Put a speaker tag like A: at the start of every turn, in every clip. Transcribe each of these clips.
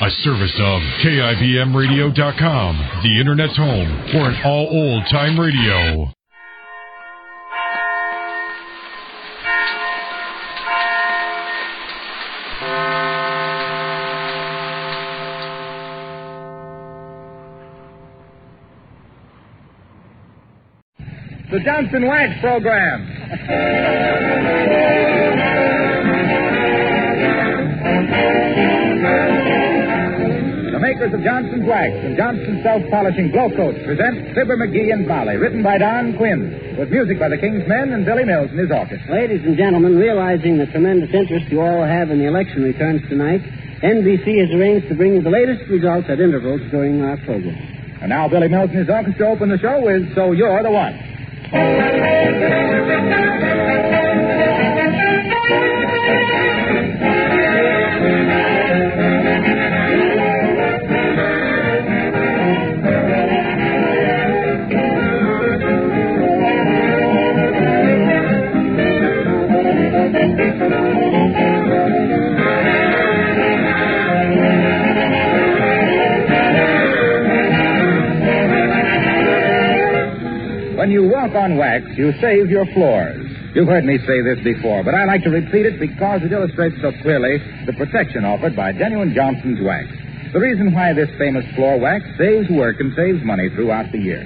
A: A service of KIBMradio.com, the Internet's home for an all old-time radio.
B: The Johnson Wax Program. The makers of Johnson's Wax and Johnson's Self-Polishing Glow Coats present Fibber McGee and Molly, written by Don Quinn, with music by the King's Men and Billy Mills and his orchestra.
C: Ladies and gentlemen, realizing the tremendous interest you all have in the election returns tonight, NBC has arranged to bring you the latest results at intervals during our program.
B: And now Billy Mills and his orchestra open the show with So You're the One. When you walk on wax, you save your floors. You've heard me say this before, but I like to repeat it because it illustrates so clearly the protection offered by genuine Johnson's Wax. The reason why this famous floor wax saves work and saves money throughout the year.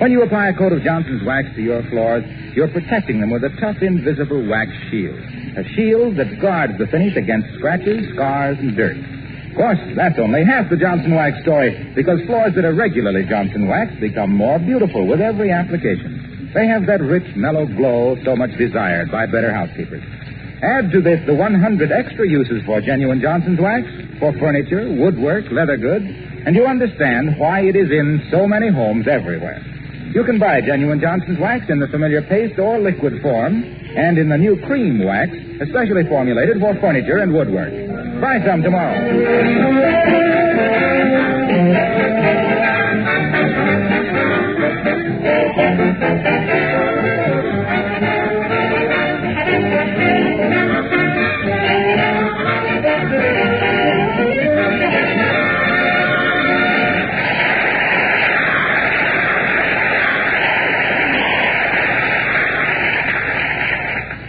B: When you apply a coat of Johnson's Wax to your floors, you're protecting them with a tough, invisible wax shield. A shield that guards the finish against scratches, scars, and dirt. Of course, that's only half the Johnson Wax story, because floors that are regularly Johnson Wax become more beautiful with every application. They have that rich, mellow glow so much desired by better housekeepers. Add to this the 100 extra uses for genuine Johnson's Wax, for furniture, woodwork, leather goods, and you understand why it is in so many homes everywhere. You can buy genuine Johnson's Wax in the familiar paste or liquid form, and in the new cream wax, especially formulated for furniture and woodwork. Try some tomorrow.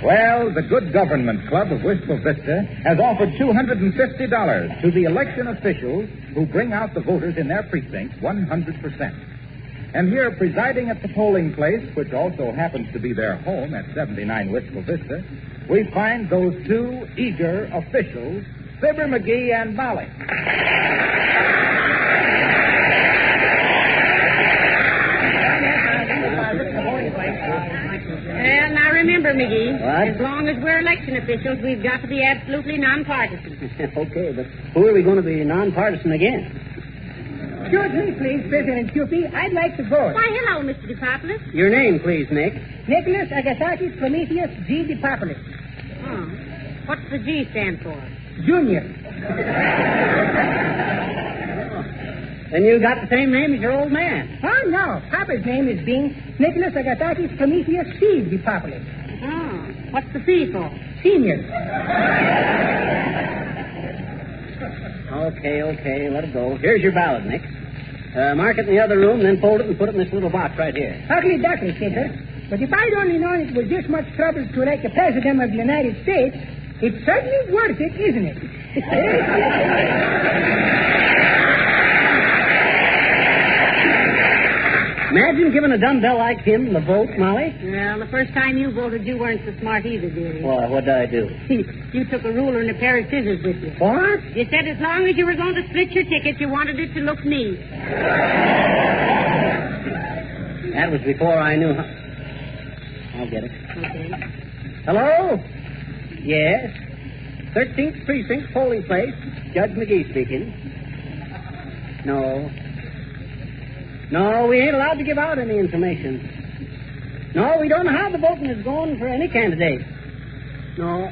B: Well, the Good Government Club of Wistful Vista has offered $250 to the election officials who bring out the voters in their precincts 100%. And here, presiding at the polling place, which also happens to be their home at 79 Wistful Vista, we find those two eager officials, Fibber McGee and Molly.
D: Well, now remember, McGee,
C: What?
D: as long as we're election officials, we've got to be absolutely nonpartisan.
C: Okay, but who are we going to be nonpartisan against?
E: Excuse me, please, President Cupid. I'd like to vote.
D: Why, hello, Mr. DePopulis.
C: Your name, please, Nick.
E: Nicholas Agathakis Prometheus G. DePopulis.
D: Oh. What's the G stand for?
E: Junior.
C: Then you got the same name as your old man.
E: Oh, no. Papa's name is being Nicholas Agathakis Prometheus C. DePopulis.
D: Oh. What's the C for?
E: Senior.
C: Okay, let it go. Here's your ballot, Nick. Mark it in the other room, then fold it and put it in this little box right here.
E: Ugly duckly, Tinker. But if I'd only known it was this much trouble to elect the President of the United States, it's certainly worth it, isn't it?
C: Imagine giving a dumbbell like him the vote, Molly.
D: Well, the first time you voted, you weren't so smart either, dearie.
C: Well, what did I do?
D: You took a ruler and a pair of scissors with you.
C: What?
D: You said as long as you were going to split your ticket, you wanted it to look neat.
C: That was before I knew how... I'll get it.
D: Okay.
C: Hello? Yes. 13th Precinct, polling place. Judge McGee speaking. No, we ain't allowed to give out any information. No, we don't know how the voting is going for any candidate. No.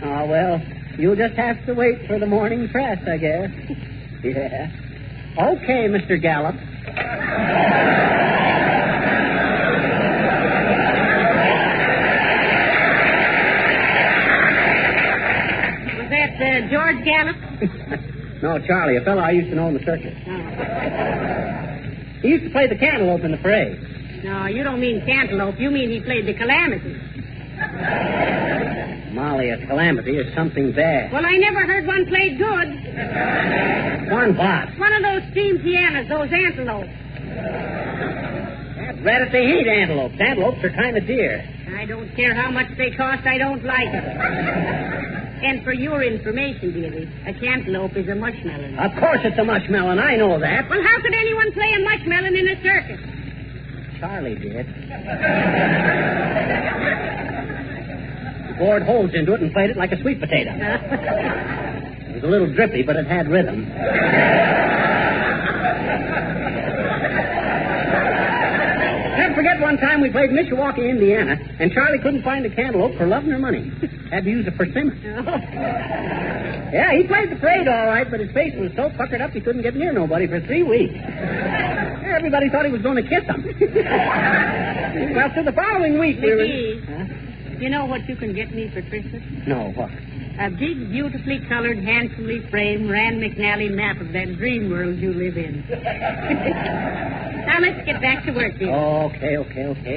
C: Oh, well, you'll just have to wait for the morning press, I guess. Yeah. Okay, Mr. Gallup.
D: Was that George Gallup?
C: No, Charlie, a fellow I used to know in the circus. He used to play the cantaloupe in the parade.
D: No, you don't mean cantaloupe. You mean he played the calamity.
C: Molly, a calamity is something bad.
D: Well, I never heard one played good.
C: One what?
D: One of those steam pianos, those antelopes.
C: That's right if they hate antelopes. Antelopes are kind of dear.
D: I don't care how much they cost. I don't like them. And for your information, dearie, a cantaloupe is a mushmelon.
C: Of course it's a mushmelon. I know that.
D: Well, how could anyone play a mushmelon in a circus?
C: Charlie did. He bored holes into it and played it like a sweet potato. It was a little drippy, but it had rhythm. Never forget one time we played Mishawaka, Indiana, and Charlie couldn't find a cantaloupe for love nor money. Had to use a persimmon. Yeah, he played the parade all right, but his face was so puckered up he couldn't get near nobody for 3 weeks. Everybody thought he was going to kiss them. Well, so the following week we were...
D: Huh? You know what you can get me for Christmas?
C: No, what?
D: A big, beautifully colored, handsomely framed Rand McNally map of that dream world you live in. Now, let's get back to work, dear.
C: Okay.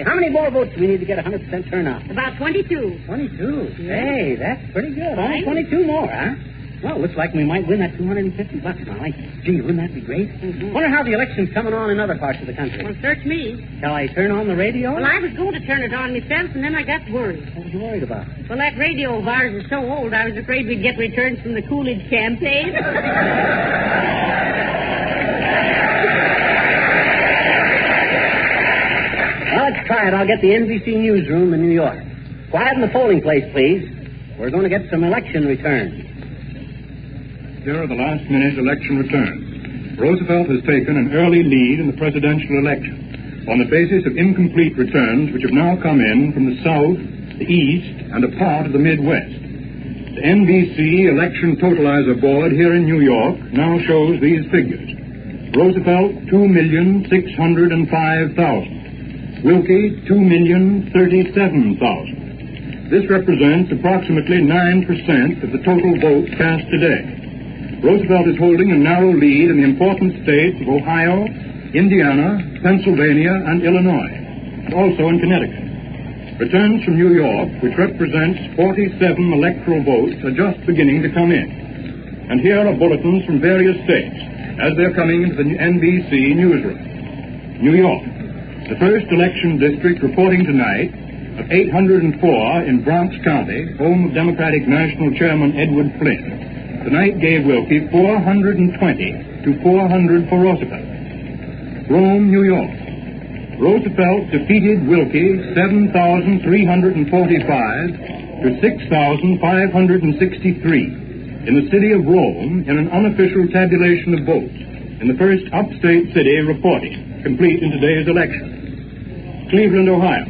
C: How many more votes do we need to get 100% turnout?
D: About 22.
C: 22?
D: Yeah.
C: Hey, that's pretty good. Only 22 more, huh? Well, looks like we might win that $250, Molly. Gee, wouldn't that be great?
D: Mm-hmm.
C: Wonder how the election's coming on in other parts of the country.
D: Well, search me.
C: Shall I turn on the radio?
D: Well, I was going to turn it on myself, and then I got worried.
C: What were you worried about?
D: Well, that radio of ours is so old, I was afraid we'd get returns from the Coolidge campaign.
C: Well, let's try it. I'll get the NBC newsroom in New York. Quiet in the polling place, please. We're going to get some election returns.
F: Here are the last-minute election returns. Roosevelt has taken an early lead in the presidential election on the basis of incomplete returns which have now come in from the South, the East, and a part of the Midwest. The NBC Election Totalizer Board here in New York now shows these figures. Roosevelt, 2,605,000. Wilkie, 2,037,000. This represents approximately 9% of the total votes cast today. Roosevelt is holding a narrow lead in the important states of Ohio, Indiana, Pennsylvania, and Illinois, also in Connecticut. Returns from New York, which represents 47 electoral votes, are just beginning to come in. And here are bulletins from various states as they're coming into the NBC newsroom. New York, the first election district reporting tonight of 804 in Bronx County, home of Democratic National Chairman Edward Flynn. Tonight gave Wilkie 420 to 400 for Roosevelt. Rome, New York. Roosevelt defeated Wilkie 7,345 to 6,563 in the city of Rome in an unofficial tabulation of votes in the first upstate city reporting, complete in today's election. Cleveland, Ohio.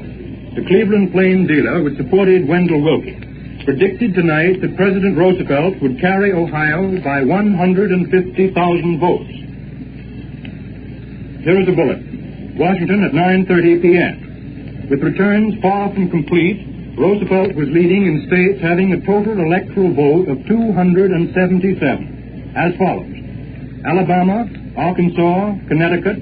F: The Cleveland Plain dealer, which supported Wendell Wilkie, predicted tonight that President Roosevelt would carry Ohio by 150,000 votes. Here is a bulletin. Washington at 9:30 p.m. With returns far from complete, Roosevelt was leading in states having a total electoral vote of 277, as follows. Alabama, Arkansas, Connecticut,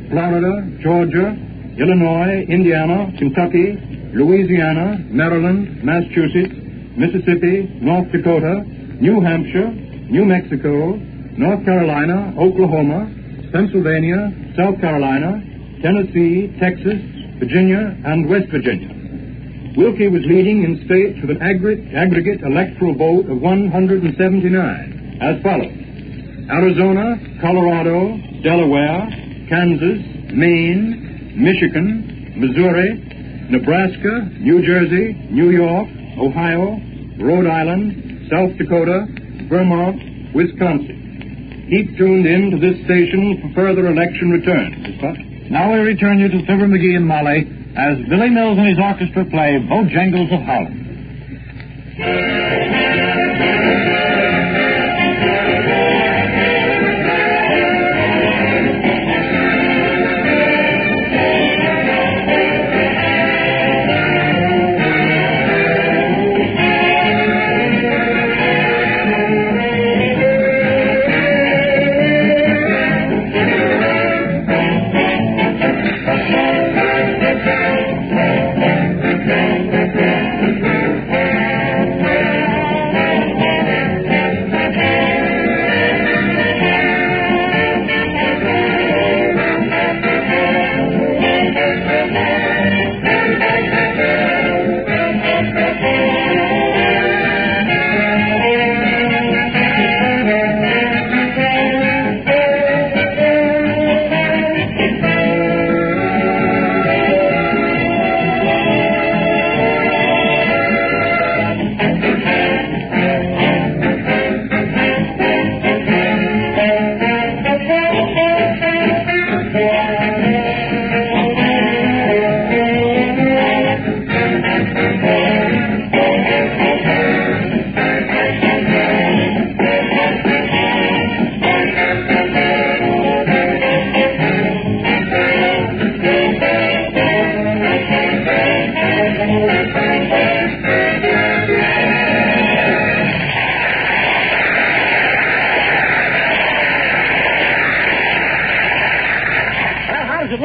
F: Florida, Georgia, Illinois, Indiana, Kentucky, Louisiana, Maryland, Massachusetts, Mississippi, North Dakota, New Hampshire, New Mexico, North Carolina, Oklahoma, Pennsylvania, South Carolina, Tennessee, Texas, Virginia, and West Virginia. Wilkie was leading in states with an aggregate electoral vote of 179, as follows. Arizona, Colorado, Delaware, Kansas, Maine, Michigan, Missouri, Nebraska, New Jersey, New York, Ohio, Rhode Island, South Dakota, Vermont, Wisconsin. Keep tuned in to this station for further election returns.
B: Now we return you to Fibber McGee and Molly as Billy Mills and his orchestra play Bojangles of Holland.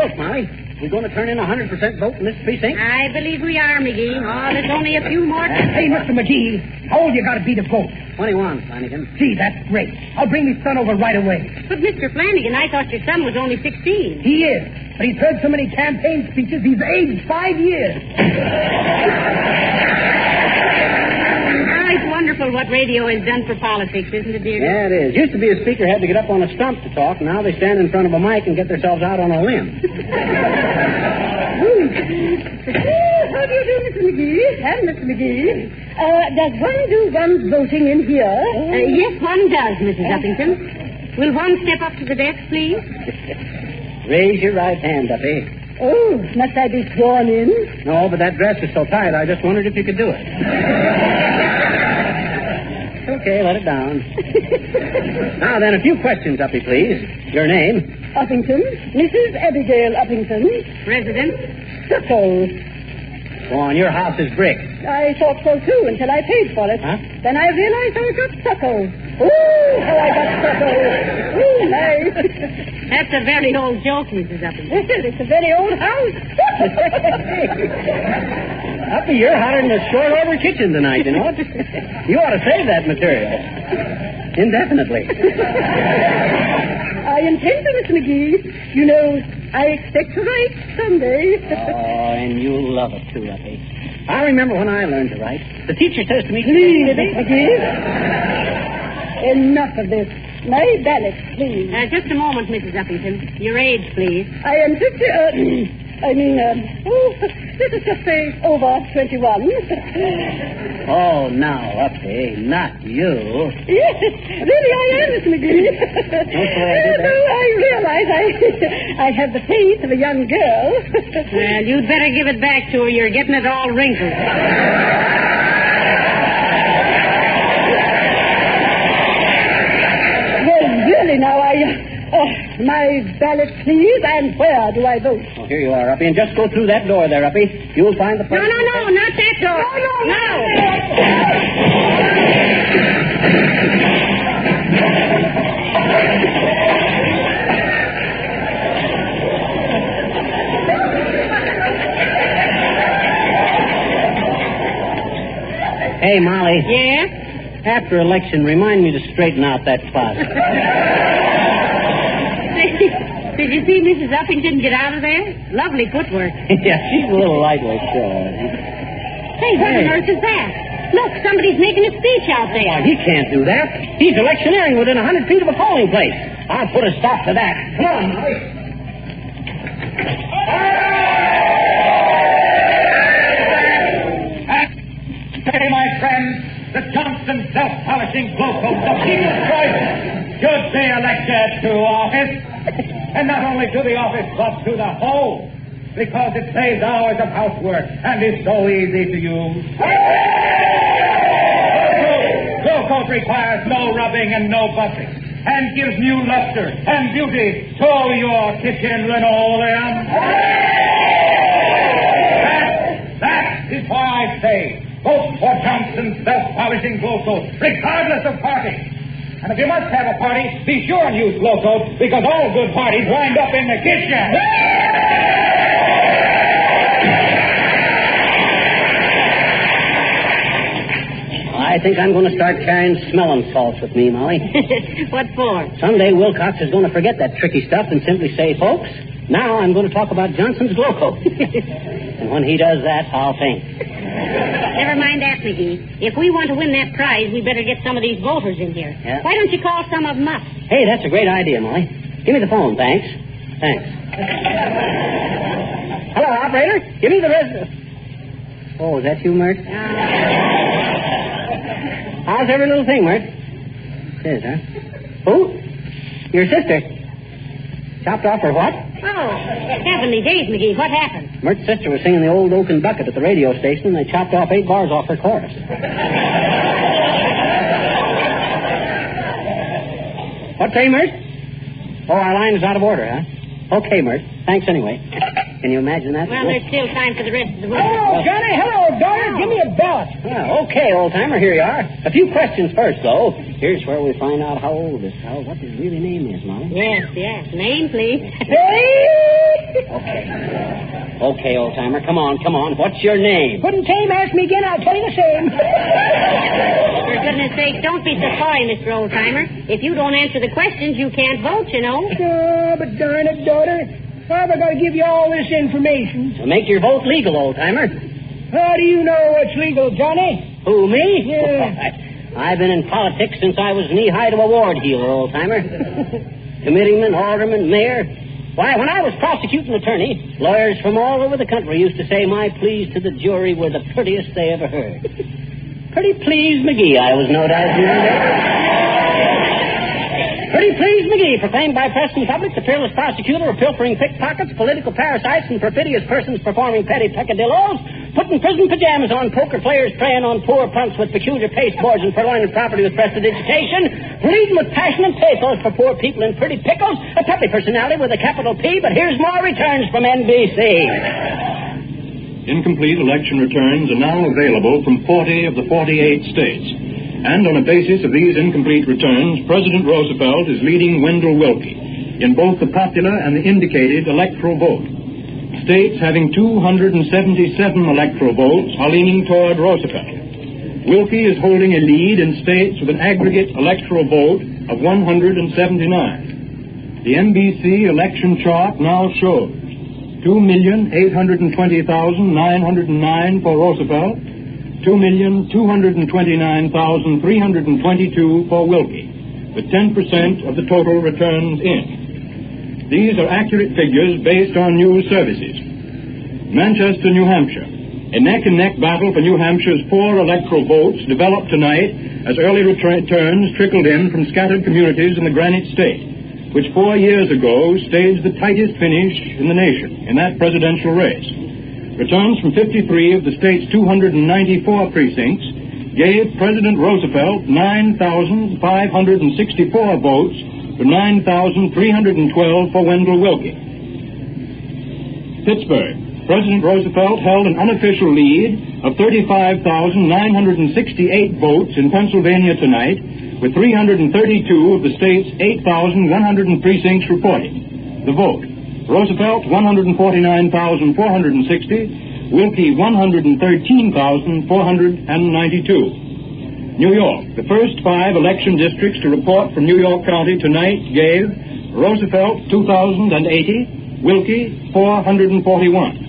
C: vote, Molly. We're going to turn in a 100% vote in this precinct?
D: I believe we are, McGee. Oh, there's only a few more.
E: Hey, Mr. McGee, how old you got to be to vote?
C: 21, Flanagan.
E: Gee, that's great. I'll bring my son over right away.
D: But, Mr. Flanagan, I thought your son was only 16.
E: He is, but he's heard so many campaign speeches, he's aged 5 years.
D: It's wonderful what radio has done for politics, isn't it, dear?
C: Yeah, it is. Used to be a speaker had to get up on a stump to talk. Now they stand in front of a mic and get themselves out on a limb.
E: How do you do, Mr. McGee? And Mr. McGee. Does one do one's voting in here?
D: Yes, one does, Mrs. Uppington. Will one step up to the desk, please?
C: Raise your right hand, Uppy.
E: Oh, must I be sworn in?
C: No, but that dress is so tight, I just wondered if you could do it. Okay, let it down. Now then, a few questions, Uppy, please. Your name?
E: Uppington. Mrs. Abigail Uppington.
D: Resident?
E: Stucco.
C: Go on, your house is brick.
E: I thought so, too, until I paid for it.
C: Huh?
E: Then I realized I got stucco. Ooh, how I got stucco. Ooh, nice.
D: That's a very old joke, Mrs. Uppington.
E: It's a very old house.
C: Uppy, you're hotter than a short-order kitchen tonight, you know. You ought to save that material. Indefinitely.
E: I intend to, Miss McGee. You know, I expect to write someday.
C: Oh, and you'll love it, too, Uppy. I remember when I learned to write. The teacher says to me...
E: Please, Miss McGee. Enough of this. My ballot, please.
D: Just a moment, Mrs. Uppington. Your age, please.
E: I am 50... let us just say over 21.
C: Oh, now, Uppy, not you.
E: Yes, really I am, Miss McGee. I realize I have the face of a young girl.
D: Well, you'd better give it back to her. You're getting it all wrinkled.
E: Well, really now, my ballot, please, and where do I vote?
C: Oh, here you are, Uppy, and just go through that door there, Uppy. You'll find the...
D: No, not that door. No.
C: Hey, Molly.
D: Yeah?
C: After election, remind me to straighten out that closet.
D: Did you see Mrs. Uppington get out of there? Lovely footwork.
C: Yeah, she's a little lightweight, sure.
D: Hey, what on earth is that? Look, somebody's making a speech out there.
C: Why, he can't do that. He's electioneering within 100 feet of a polling place. I'll put a stop to that. Come on, Molly.
B: Hey, my friends, the Johnson self-polishing glow coat of people's choice should be elected to office. And not only to the office, but to the home. Because it saves hours of housework and is so easy to use. Glow coat requires no rubbing and no buffing. And gives new luster and beauty to your kitchen linoleum. That is why I say, vote for Johnson's self-polishing glow coat, regardless of party. And if you must have a party, be sure and use glow coat, because all good parties wind up in the kitchen.
C: I think I'm going to start carrying smelling salts with me, Molly.
D: What for?
C: Someday Wilcox is going to forget that tricky stuff and simply say, folks, now I'm going to talk about Johnson's glow coat. And when he does that, I'll think.
D: Never mind that, McGee. If we want to win that prize, we better get some of these voters in here.
C: Yeah.
D: Why don't you call some of them up?
C: Hey, that's a great idea, Molly. Give me the phone, thanks. Hello, operator. Give me the resident. Oh, is that you, Mert? How's every little thing, Mert? It is, huh? Who? Your sister. Chopped off her what?
D: Oh, heavenly days, McGee. What happened?
C: Mert's sister was singing the old Oaken Bucket at the radio station, and they chopped off 8 bars off her chorus. What say, Mert? Oh, our line is out of order, huh? Okay, Mert. Thanks anyway. Can you imagine that?
D: Well, there's still time for the rest of the week.
E: Hello, Johnny. Hello, daughter. Give me a ballot.
C: Well, okay, old-timer, here you are. A few questions first, though. Here's where we find out how old this fellow, what his really name is, Molly.
D: Yes. Name, please.
E: Hey,
C: Okay, old-timer, come on. What's your name?
E: Couldn't tame, ask me again, I'll tell you the same.
D: For goodness sake, don't be so sorry, Mr. Oldtimer. If you don't answer the questions, you can't vote, you know.
E: Oh, but darn it, daughter. Father got to give you all this information.
C: So make your vote legal, old-timer.
E: How do you know what's legal, Johnny?
C: Who, me?
E: Yeah.
C: I've been in politics since I was knee-high to a ward healer, old-timer. Committeeman, alderman, mayor. Why, when I was prosecuting attorney, lawyers from all over the country used to say my pleas to the jury were the prettiest they ever heard. Pretty Please McGee, I was no doubt. Pretty Please McGee, proclaimed by press and public the fearless prosecutor of pilfering pickpockets, political parasites, and perfidious persons performing petty peccadillos, putting prison pajamas on poker players, preying on poor punks with peculiar pasteboards and purloining property with prestidigitation, pleading with passionate pathos for poor people in pretty pickles, a peppy personality with a capital P, but here's more returns from NBC.
F: Incomplete election returns are now available from 40 of the 48 states. And on a basis of these incomplete returns, President Roosevelt is leading Wendell Willkie in both the popular and the indicated electoral vote. States having 277 electoral votes are leaning toward Roosevelt. Willkie is holding a lead in states with an aggregate electoral vote of 179. The NBC election chart now shows 2,820,909 for Roosevelt, 2,229,322 for Willkie, with 10% of the total returns in. These are accurate figures based on news services. Manchester, New Hampshire. A neck-and-neck battle for New Hampshire's 4 electoral votes developed tonight as early returns trickled in from scattered communities in the Granite State, which 4 years ago staged the tightest finish in the nation in that presidential race. Returns from 53 of the state's 294 precincts gave President Roosevelt 9,564 votes to 9,312 for Wendell Willkie. Pittsburgh. President Roosevelt held an unofficial lead of 35,968 votes in Pennsylvania tonight, with 332 of the state's 8,100 precincts reporting. The vote: Roosevelt 149,460, Willkie 113,492. New York. The first 5 election districts to report from New York County tonight gave Roosevelt 2,080, Willkie 441.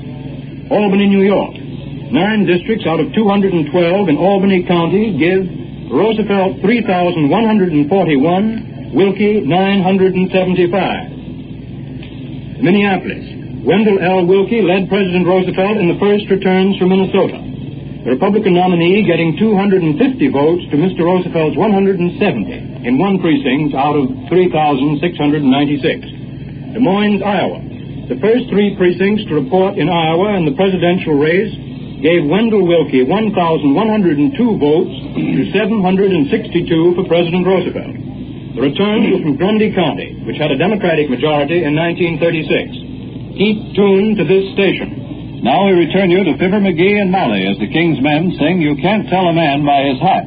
F: Albany, New York. 9 districts out of 212 in Albany County give Roosevelt 3,141, Willkie 975. Minneapolis. Wendell L. Willkie led President Roosevelt in the first returns from Minnesota. The Republican nominee getting 250 votes to Mr. Roosevelt's 170 in 1 precinct out of 3,696. Des Moines, Iowa. The first 3 precincts to report in Iowa in the presidential race gave Wendell Willkie 1,102 votes to 762 for President Roosevelt. The returns were from Grundy County, which had a Democratic majority in 1936. Keep tuned to this station.
G: Now we return you to Fibber McGee and Molly as the King's Men sing You Can't Tell a Man by His Hat.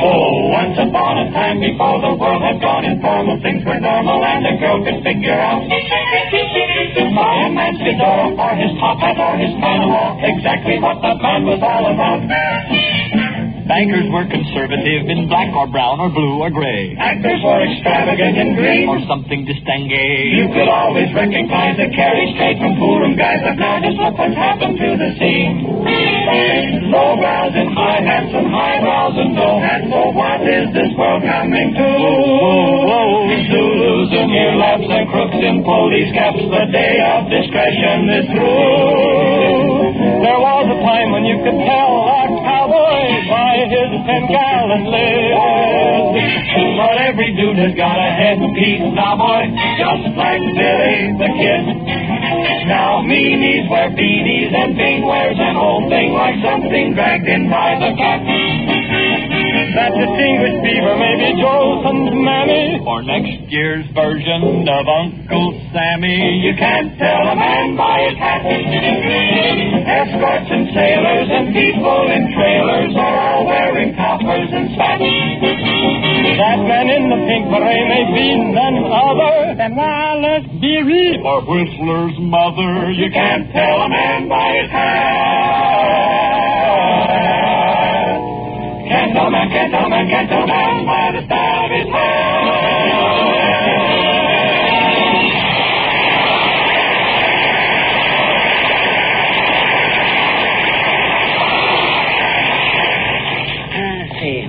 H: Oh, once upon a time before the world had gone informal, things were normal and a girl could figure out to buy a man's fedora or his top hat or his panama, exactly what that man was all about.
I: Bankers were conservative in black or brown or blue or gray.
H: Actors were extravagant in green
I: or something distingué.
H: You could always recognize a carry straight from poolroom guys, but now just look what's happened to the scene. Low brows and high hats and high brows and no hats. So what is this world coming to? Zulus and earlaps and crooks in police caps. The day of discretion is through.
I: There was a time when you could tell a cowboy by his 10-gallon list.
H: But every dude has got a headpiece now, boy, just like Billy the Kid. Now meanies wear beanies and Bing wears an old thing like something dragged in by the cat.
I: That distinguished beaver may be Jolson's mammy, or next year's version of Uncle Sammy.
H: You can't tell a man by his hat. Escorts and sailors and people in trailers are all wearing coppers and spats.
I: That man in the pink but I may be none other than Wallace Beery or Whistler's mother. You can't tell a man by his hat. Can't tell a man, can't tell a man, can't tell a man by the style of his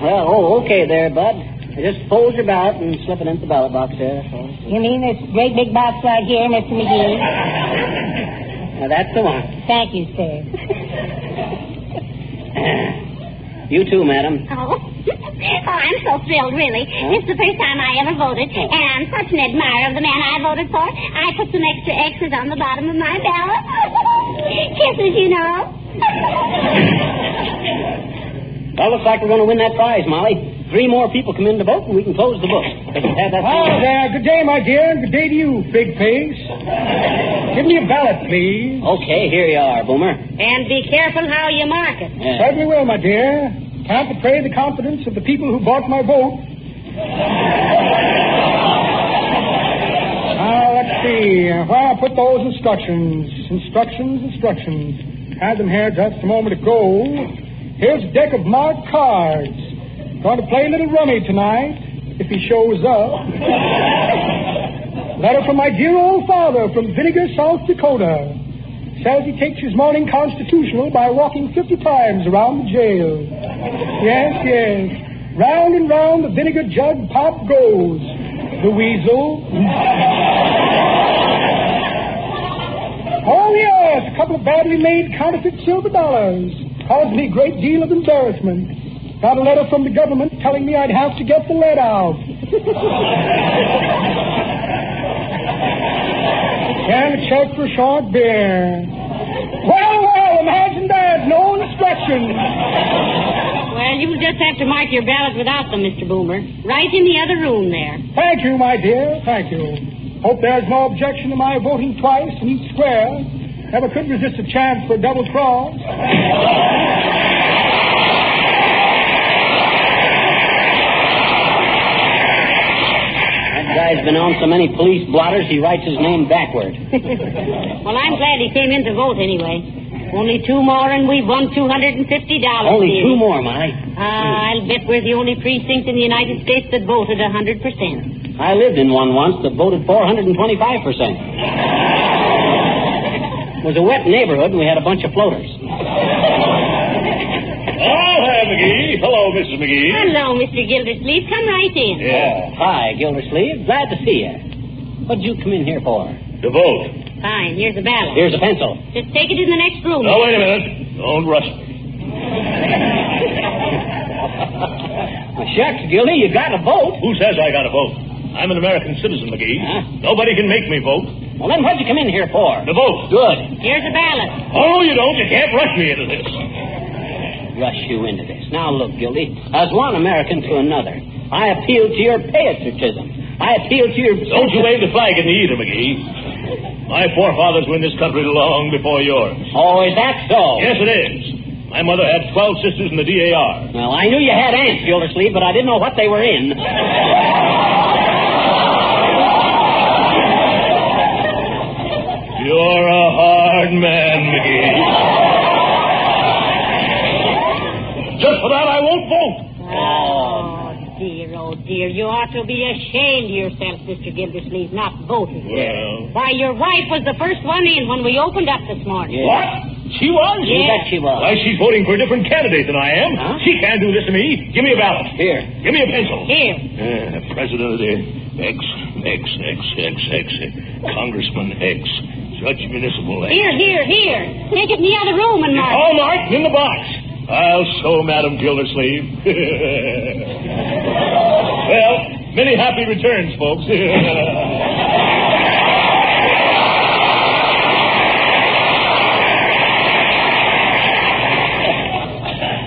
C: Well, okay there, Bud. Just fold your ballot and slip it into the ballot box there.
E: You mean this great big box right here, Mr. McGee?
C: Now, that's the one.
E: Thank you, sir.
C: You too, madam.
D: Oh, I'm so thrilled, really. This is the first time I ever voted, and I'm such an admirer of the man I voted for. I put some extra X's on the bottom of my ballot. Kisses, you know.
C: Well, looks like we're going to win that prize, Molly. 3 more people come in to vote, and we can close the book.
F: Good day, my dear. Good day to you, Big Face. Give me a ballot, please.
C: Okay, here you are, Boomer.
D: And be careful how you mark it.
C: Yeah.
F: Certainly will, my dear. Can't betray the confidence of the people who bought my vote. Now, let's see. Where I put those instructions. Had them here just a moment ago. Here's a deck of marked cards. Going to play a little rummy tonight, if he shows up. Letter from my dear old father from Vinegar, South Dakota. Says he takes his morning constitutional by walking 50 times around the jail. Yes. Round and round the vinegar jug pop goes. The weasel. Oh, yes, a couple of badly made counterfeit silver dollars. Caused me a great deal of embarrassment. Got a letter from the government telling me I'd have to get the lead out. And a check for short beer. Well, imagine that. No instructions.
D: Well, you'll just have to mark your ballot without them, Mr. Boomer. Right in the other room there.
F: Thank you, my dear. Thank you. Hope there's no objection to my voting twice in each square. Never could resist a chance for a double cross.
C: That guy's been on so many police blotters, he writes his name backward.
D: Well, I'm glad he came in to vote anyway. Only 2 more and we've won $250.
C: Only 2 more, Molly.
D: I'll bet we're the only precinct in the United States that voted 100%.
C: I lived in one once that voted 425%. It was a wet neighborhood, and we had a bunch of floaters.
H: Oh, hi, McGee. Hello, Mrs. McGee.
D: Hello, Mr. Gildersleeves. Come right in.
H: Yeah.
C: Hi, Gildersleeves. Glad to see you. What'd you come in here for?
H: To vote.
D: Fine. Here's a ballot.
C: Here's a pencil.
D: Just take it in the next room.
H: Now, wait a minute. Don't rush me.
C: Well, shucks, Gildy, you got to vote.
H: Who says I got to vote? I'm an American citizen, McGee.
C: Huh?
H: Nobody can make me vote.
C: Well, then what'd you come in here for?
H: To vote.
C: Good.
D: Here's a ballot.
H: Oh, you don't. You can't rush me into this.
C: Rush you into this. Now, look, Gildy, as one American to another, I appeal to your patriotism. I appeal to your...
H: Don't you wave the flag in the either, McGee. My forefathers were in this country long before yours.
C: Oh, is that so?
H: Yes, it is. My mother had 12 sisters in the DAR.
C: Well, I knew you had aunts, Gildersleeve, but I didn't know what they were in.
H: You're a hard man, McGee. Just for that, I won't vote.
D: Oh, dear. You ought to be ashamed of yourself, Mr. Gildersleeve, not voting.
H: Well...
D: Why, your wife was the first one in when we opened up this morning.
C: Yeah.
H: What? She was?
C: You bet she was.
H: Why, she's voting for a different candidate than I am.
C: Huh?
H: She can't do this to me. Give me a ballot.
C: Here.
H: Give me a pencil.
D: Here.
H: President of the X. Congressman X. Judge Municipal X.
D: Here. Take it in the other room and mark.
H: All marked in the box. I'll show Madam Gildersleeve. Well, many happy returns, folks.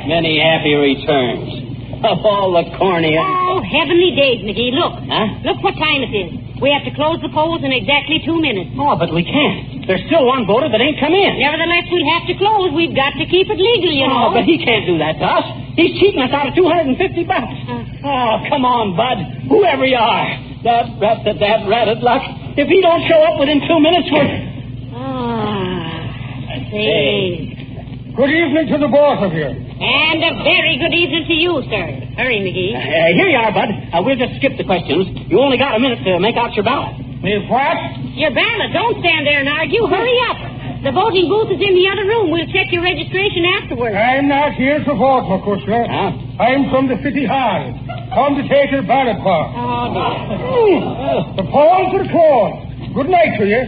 C: Many happy returns. Of all the corny...
D: Oh, heavenly days, McGee. Look.
C: Huh?
D: Look what time it is. We have to close the polls in exactly 2 minutes.
C: Oh, but we can't. There's still one voter that ain't come in.
D: Nevertheless, we'll have to close. We've got to keep it legal, you know.
C: Oh, but he can't do that to us. He's cheating us out of $250. Oh, come on, Bud. Whoever you are, that ratted luck. If he don't show up within 2 minutes, we're...
D: Say.
J: Good evening to the both of you.
D: And a very good evening to you, sir. Hurry, McGee.
C: Here you are, Bud. We'll just skip the questions. You only got a minute to make out your ballot.
J: Me what?
D: Your ballot. Don't stand there and argue. Hurry up. The voting booth is in the other room. We'll check your registration afterwards.
J: I'm not here to vote, McCusker.
C: Huh?
J: I'm from the City Hall. Come to take your ballot box.
D: Oh, dear.
J: The polls are closed. Good night to you.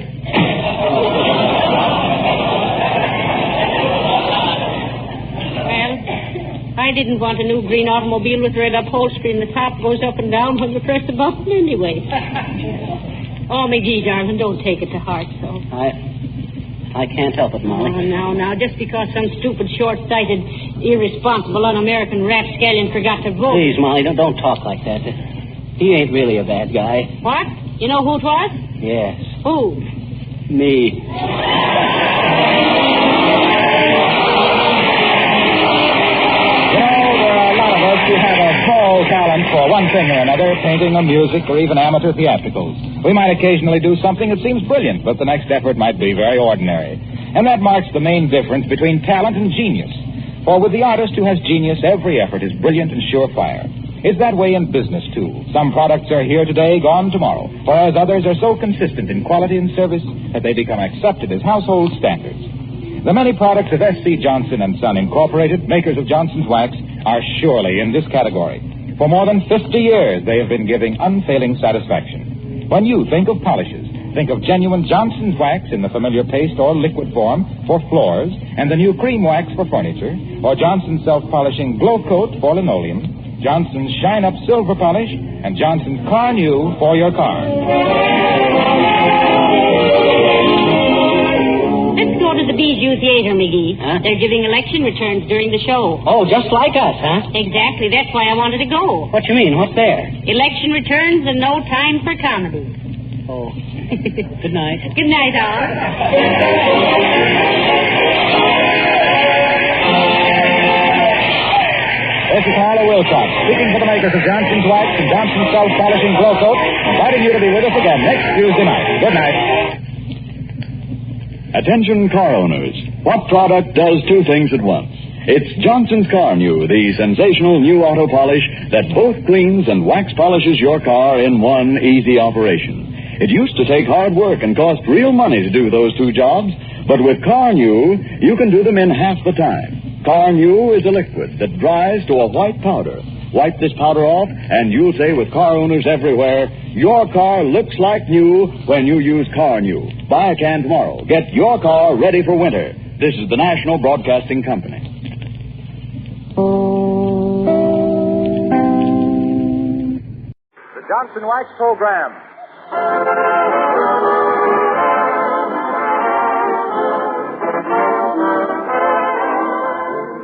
D: I didn't want a new green automobile with red upholstery and the top goes up and down when you press the button anyway. Oh, McGee, darling, don't take it to heart, so.
C: I can't help it, Molly.
D: Oh, now, just because some stupid, short-sighted, irresponsible, un-American rapscallion forgot to vote.
C: Please, Molly, don't talk like that. He ain't really a bad guy.
D: What? You know who it was?
C: Yes.
D: Who?
C: Me.
B: You have a small talent for one thing or another, painting or music or even amateur theatricals. We might occasionally do something that seems brilliant, but the next effort might be very ordinary. And that marks the main difference between talent and genius. For with the artist who has genius, every effort is brilliant and surefire. It's that way in business, too. Some products are here today, gone tomorrow, whereas others are so consistent in quality and service that they become accepted as household standards. The many products of S.C. Johnson & Son Incorporated, makers of Johnson's Wax, are surely in this category. For more than 50 years, they have been giving unfailing satisfaction. When you think of polishes, think of genuine Johnson's Wax in the familiar paste or liquid form for floors, and the new cream wax for furniture, or Johnson's self-polishing Glow Coat for linoleum, Johnson's Shine Up Silver Polish, and Johnson's Car New for your car.
D: Let's go to the Bijou Theater, McGee.
C: Huh?
D: They're giving election returns during the show.
C: Oh, just like us, huh?
D: Exactly. That's why I wanted to go.
C: What you mean? What's there?
D: Election returns and no time for comedy.
C: Oh. Good night.
D: Good night, all.
B: This is Harlow Wilcox, speaking for the makers of Johnson's Wax and Johnson's Self-Polishing Glow Coat, inviting you to be with us again next Tuesday night. Good night.
K: Attention car owners. What product does two things at once? It's Johnson's Car New, the sensational new auto polish that both cleans and wax polishes your car in one easy operation. It used to take hard work and cost real money to do those two jobs, but with Car New, you can do them in half the time. Car New is a liquid that dries to a white powder. Wipe this powder off, and you'll say with car owners everywhere, your car looks like new when you use Car New. Buy a can tomorrow. Get your car ready for winter. This is the National Broadcasting Company.
B: The Johnson Wax Program.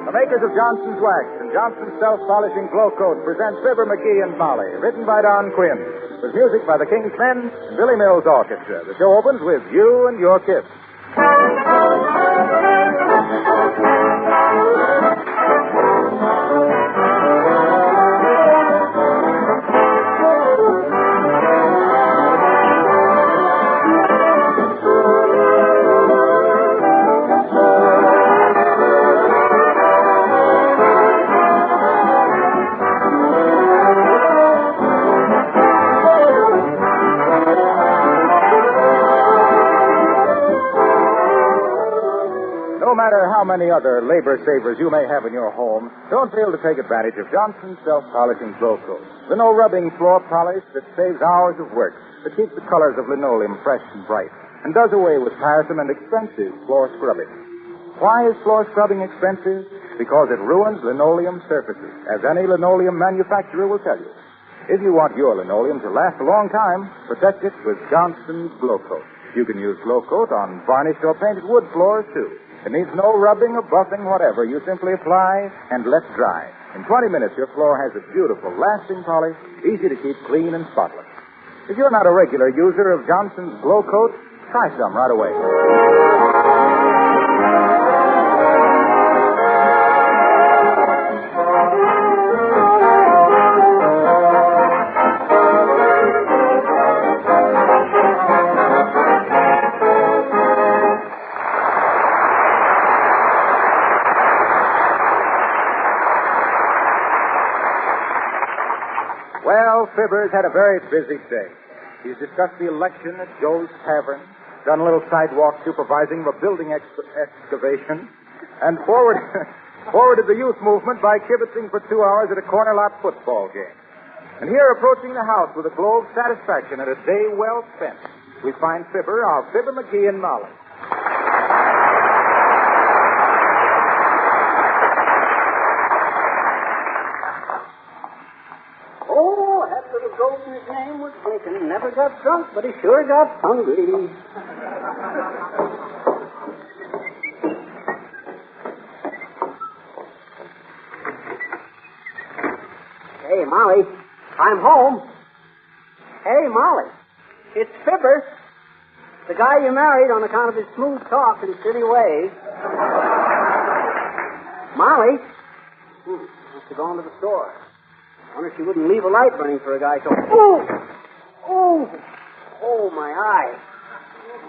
B: The makers of Johnson's Wax and Johnson's Self-Polishing Glow Coat present Fibber McGee and Molly, written by Don Quinn, with music by the King's Men and Billy Mills Orchestra. The show opens with You and Your Kiss. No matter how many other labor savers you may have in your home, don't fail to take advantage of Johnson's Self-Polishing Glow Coat. The no-rubbing floor polish that saves hours of work, that keeps the colors of linoleum fresh and bright, and does away with tiresome and expensive floor scrubbing. Why is floor scrubbing expensive? Because it ruins linoleum surfaces, as any linoleum manufacturer will tell you. If you want your linoleum to last a long time, protect it with Johnson's Glow Coat. You can use Glow Coat on varnished or painted wood floors, too. It needs no rubbing or buffing, whatever. You simply apply and let dry. In 20 minutes, your floor has a beautiful, lasting polish, easy to keep clean and spotless. If you're not a regular user of Johnson's Glow Coat, try some right away. Well, Fibbers had a very busy day. He's discussed the election at Joe's Tavern, done a little sidewalk supervising of a building excavation, and forwarded the youth movement by kibitzing for 2 hours at a corner lot football game. And here, approaching the house with a glow of satisfaction at a day well spent, we find Fibber of Fibber McGee and Molly.
C: Oh, that little goat in his name was Lincoln. Never got drunk, but he sure got hungry. Hey, Molly, I'm home. Hey, Molly, it's Fibber, the guy you married on account of his smooth talk and silly ways. Molly, must have gone to the store. I wonder if she wouldn't leave a light running for a guy so... Oh, my eye.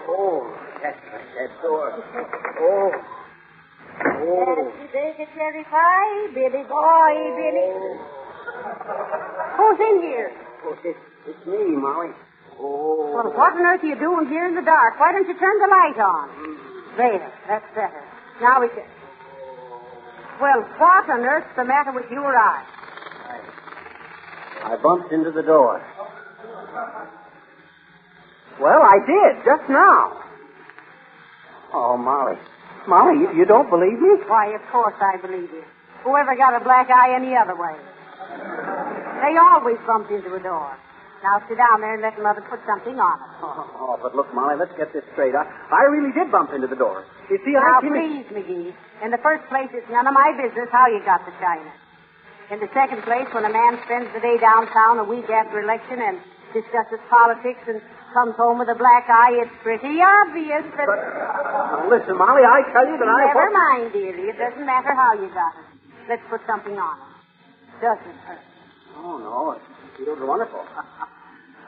C: Oh, that's right, that door. Oh.
D: Happy baby, cherry pie, Billy boy, Billy. Who's in here?
C: Oh, it's me, Molly. Oh.
D: Well, what on earth are you doing here in the dark? Why don't you turn the light on? There, that's better. Now we can... Well, what on earth's the matter with you or I?
C: I bumped into the door. Well, I did, just now. Oh, Molly. Molly, you don't believe me?
D: Why, of course I believe you. Whoever got a black eye any other way? They always bump into a door. Now sit down there and let Mother put something on it.
C: Oh, but look, Molly, let's get this straight. I really did bump into the door. You see,
D: now, please, McGee. In the first place, it's none of my business how you got the china. In the second place, when a man spends the day downtown a week after election and discusses politics and comes home with a black eye, it's pretty obvious that...
C: But, listen, Molly, I tell you that
D: Never mind, dearie. It doesn't matter how you got it. Let's put something on it. Doesn't hurt.
C: Oh, no. It feels wonderful.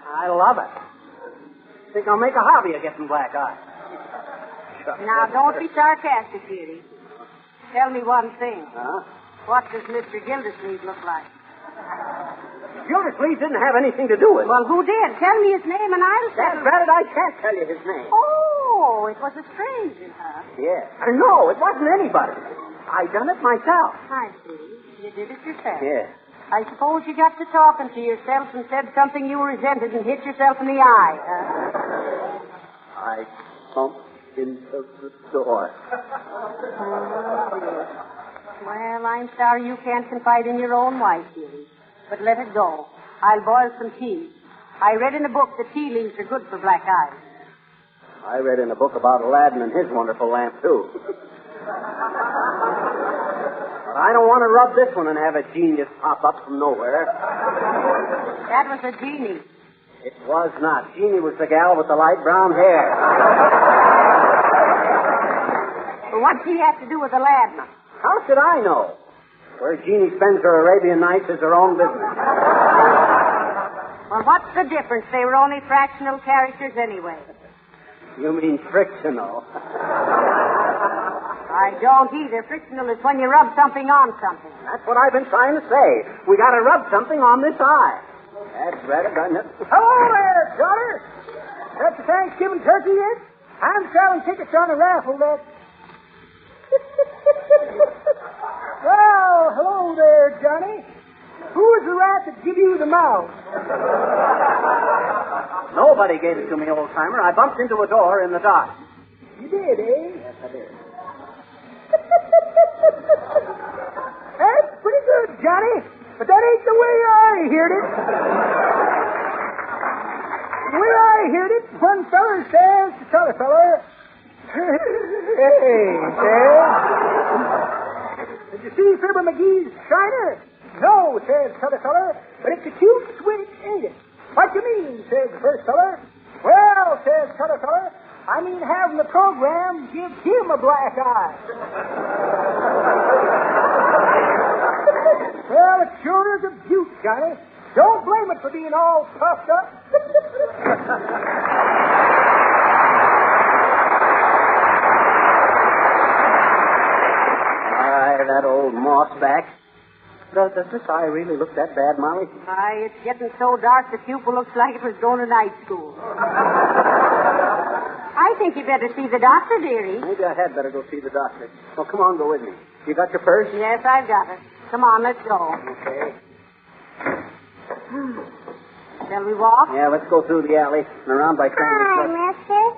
C: I love it. I think I'll make a hobby of getting black eyes.
D: Now, don't be sarcastic, dearie. Tell me one thing.
C: Huh?
D: What does Mr. Gildersleeves look like?
C: Gildersleeves didn't have anything to do with it.
D: Well, who did? Tell me his name and I'll
C: That's right, I can't tell you his name.
D: Oh, it was a stranger, huh?
C: Yes. No, it wasn't anybody. I done it myself.
D: I see. You did it yourself.
C: Yes.
D: I suppose you got to talking to yourself and said something you resented and hit yourself in the eye, huh?
C: I bumped into the door.
D: Well, I'm sorry you can't confide in your own wife, dearie. But let it go. I'll boil some tea. I read in a book that tea leaves are good for black eyes.
C: I read in a book about Aladdin and his wonderful lamp, too. But I don't want to rub this one and have a genius pop up from nowhere.
D: That was a genie.
C: It was not. Jeannie was the gal with the light brown hair.
D: Well, what's she have to do with Aladdin?
C: How should I know? Where Jeannie spends her Arabian nights is her own business.
D: Well, what's the difference? They were only fractional characters anyway.
C: You mean frictional?
D: I don't either. Frictional is when you rub something on something.
C: That's what I've been trying to say. We got to rub something on this eye. That's right, doesn't it?
E: Hello there, daughter. That's the Thanksgiving turkey yet? I'm selling tickets on the raffle that... Well, hello there, Johnny. Who is the rat that give you the mouth?
C: Nobody gave it to me, old-timer. I bumped into a door in the dark.
E: You did, eh?
C: Yes, I did.
E: That's pretty good, Johnny. But that ain't the way I heard it. The way I heard it, one feller says to t'other feller, hey, says, did you see Fibber McGee's shiner? No, says t'other feller, but it's a cute switch, ain't it? What you mean, says the first feller. Well, says t'other feller, I mean having the program give him a black eye. Well, it sure is a beaut, Johnny. Don't blame it for being all puffed up.
C: Aye, that old mossback.
L: Does this eye really look that bad, Molly?
C: It's getting so dark the pupil looks like it was going to night school. I think you better see the doctor, dearie.
L: Maybe I had better go see the doctor. Well, come on, go with me. You got your purse?
C: Yes, I've got it. Come on, let's go.
L: Okay.
C: Shall we walk?
L: Yeah, let's go through the alley and around by Kramer's.
D: Hi, mister.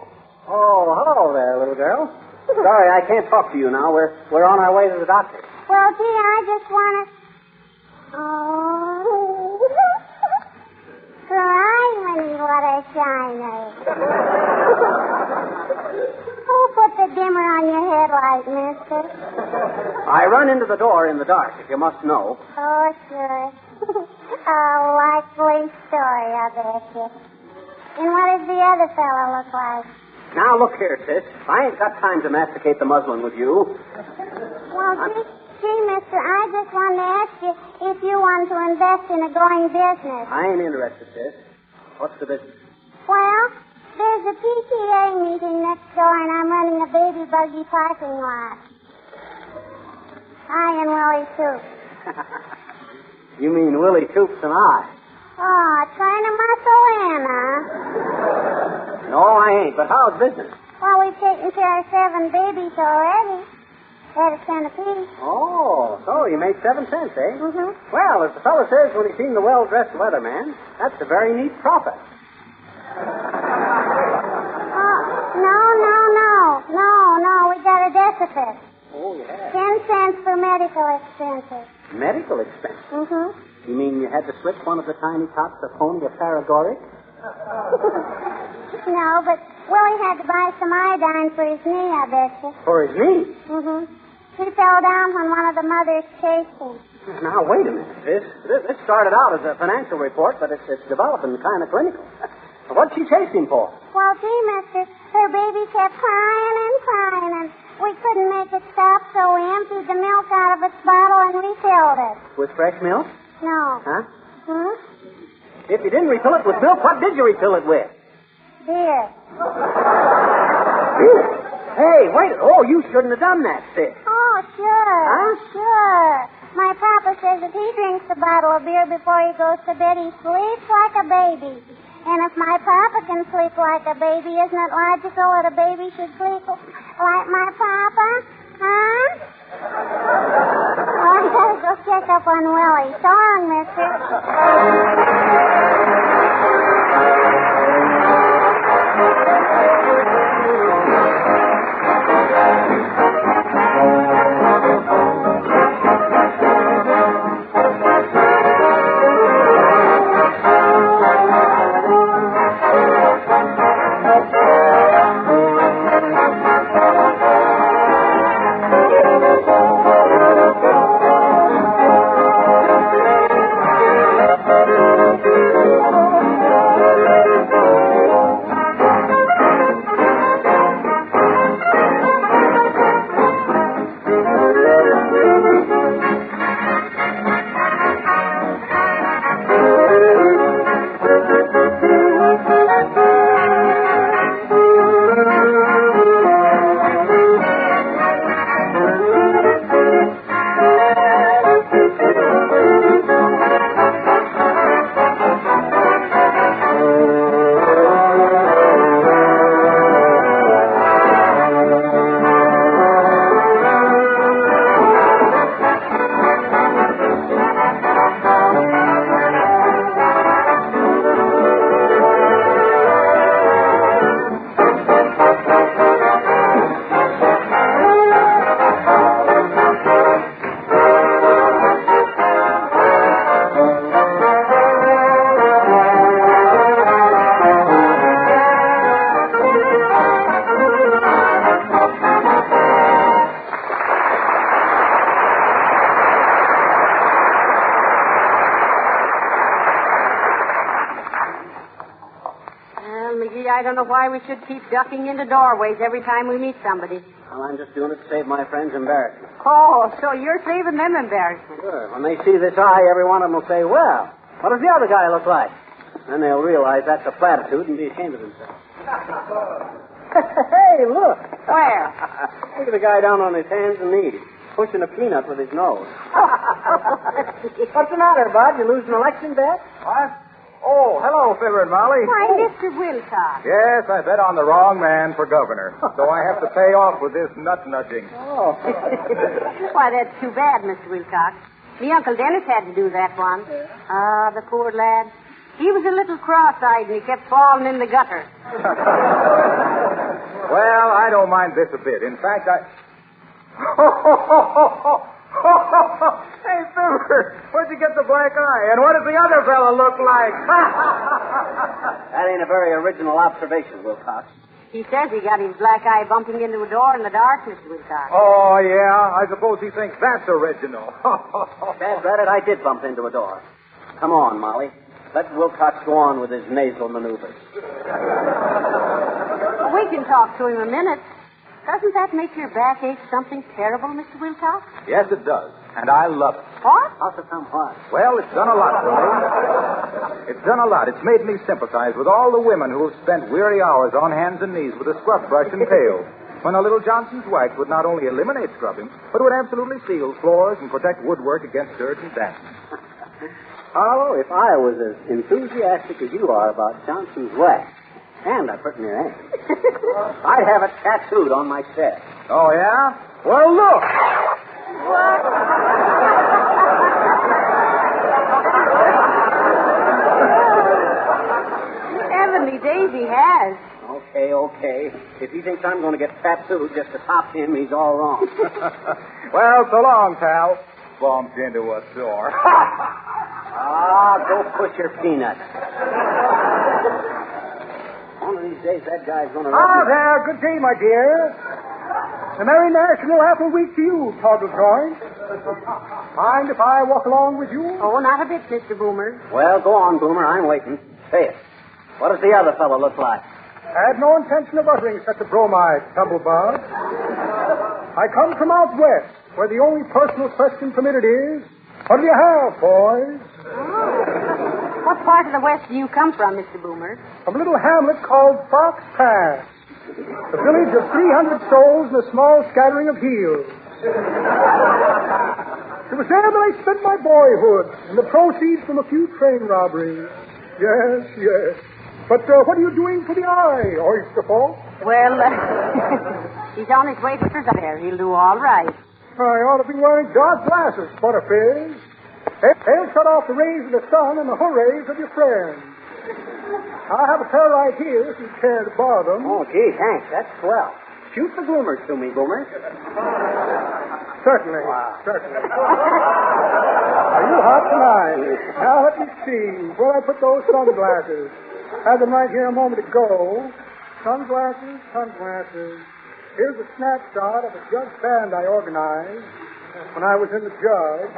L: Oh, hello there, little girl. Sorry, I can't talk to you now. We're on our way to the doctor.
D: Well, gee, I just want to... Oh. Criminy, what a shiner. Who put the dimmer on your headlight, mister?
L: I run into the door in the dark, if you must know.
D: Oh, sure. A likely story, I bet you. And what does the other fellow look like?
L: Now, look here, sis. I ain't got time to masticate the muslin with you.
D: Well, gee, mister, I just wanted to ask you if you want to invest in a going business.
L: I ain't interested, sis. What's the business?
D: Well, there's a PTA meeting next door, and I'm running a baby buggy parking lot. I and Willie Toops.
L: You mean Willie Toops and I?
D: Oh, trying to muscle in, huh?
L: No, I ain't. But how's business?
D: Well, we've taken care of 7 babies already. At a cent apiece.
L: Oh, so you made 7 cents, eh?
D: Mm-hmm.
L: Well, as the fellow says when he seen the well-dressed weatherman, that's a very neat profit.
D: No, we got a deficit.
L: Oh, yeah.
D: 10 cents for medical expenses.
L: Medical expenses?
D: Mm-hmm.
L: You mean you had to slip one of the tiny tots a phony a paregoric?
D: No, but Willie had to buy some iodine for his knee, I bet you.
L: For his knee?
D: Mm-hmm. He fell down when one of the mothers chased him.
L: Now, wait a minute, sis. This started out as a financial report, but it's developing kind of clinical. What'd she chase him for?
D: Well, gee, mister, her baby kept crying, and we couldn't make it stop, so we emptied the milk out of its bottle and refilled it.
L: With fresh milk?
D: No.
L: Huh?
D: Hmm?
L: If you didn't refill it with milk, what did you refill it with?
D: Beer.
L: Beer? Hey, wait. Oh, you shouldn't have done that, sis.
D: Oh, sure.
L: Huh?
D: Sure. My papa says if he drinks a bottle of beer before he goes to bed, he sleeps like a baby. And if my papa can sleep like a baby, isn't it logical that a baby should sleep like my papa? Huh? Well, I gotta go check up on Willie. So long, mister.
C: I don't know why we should keep ducking into doorways every time we meet somebody.
L: Well, I'm just doing it to save my friends embarrassment.
C: Oh, so you're saving them embarrassment.
L: Sure. When they see this eye, every one of them will say, well, what does the other guy look like? Then they'll realize that's a platitude and be ashamed of themselves. Hey, look.
C: Where?
L: Look at the guy down on his hands and knees, pushing a peanut with his nose. What's the matter, Bud? You lose an election bet?
B: What? Oh, hello, Fibber and Molly.
M: Why, Mr. Wilcox.
B: Yes, I bet on the wrong man for governor. So I have to pay off with this nut-nudging.
M: Oh. Why, that's too bad, Mr. Wilcox. Me Uncle Dennis had to do that one. Ah, the poor lad. He was a little cross-eyed and he kept falling in the gutter.
B: Well, I don't mind this a bit. In fact, Hey, Fibber, where'd you get the black eye? And what does the other fellow look like?
L: That ain't a very original observation, Wilcox.
M: He says he got his black eye bumping into a door in the dark, Mr. Wilcox.
B: Oh, yeah? I suppose he thinks that's original.
L: Dad, Reddit, I did bump into a door. Come on, Molly. Let Wilcox go on with his nasal maneuvers.
M: Well, we can talk to him a minute. Doesn't that make your back ache something terrible, Mr. Wilcox?
B: Yes, it does. And I love it.
M: What?
L: How's it come what?
B: Well, it's done a lot for me. It's done a lot. It's made me sympathize with all the women who have spent weary hours on hands and knees with a scrub brush and tail, when a little Johnson's wax would not only eliminate scrubbing, but would absolutely seal floors and protect woodwork against dirt and damp.
L: Harlow, if I was as enthusiastic as you are about Johnson's wax, and I put in your hand, I'd have it tattooed on my chest.
B: Oh, yeah? Well, look!
M: What? Heavenly days, he has.
L: Okay. If he thinks I'm going to get tattooed just to top him, he's all wrong.
B: Well, so long, pal. Bumped into a door.
L: Go push your peanuts. One of these days, that guy's going to...
E: there. Good day, my dear. A Merry National Apple Week to you, Toddle Joint. Mind if I walk along with you?
M: Oh, not a bit, Mr. Boomer.
L: Well, go on, Boomer. I'm waiting. Say it. What does the other fellow look like?
E: I had no intention of uttering such a bromide, Tumblebug. I come from out west, where the only personal question permitted is, what do you have, boys?
M: What part of the West do you come from, Mr. Boomer?
E: From a little hamlet called Fox Pass. A village of 300 souls and a small scattering of heels. It was there that I spent my boyhood and the proceeds from a few train robberies. Yes. But what are you doing for the eye, Oyster Folk?
M: Well, he's on his way to there. He'll do all right.
E: I ought to be wearing dark glasses, Butterfizz. They'll shut off the rays of the sun and the hurrays of your friends. I have a pair right here if you care to borrow them.
L: Oh, gee, thanks. That's swell. Shoot the bloomers to me, Boomer.
E: Certainly. Are you hot tonight? Now, let me see. Where I put those sunglasses? Had them right here a moment ago. Sunglasses. Here's a snapshot of a judge band I organized when I was in the judge.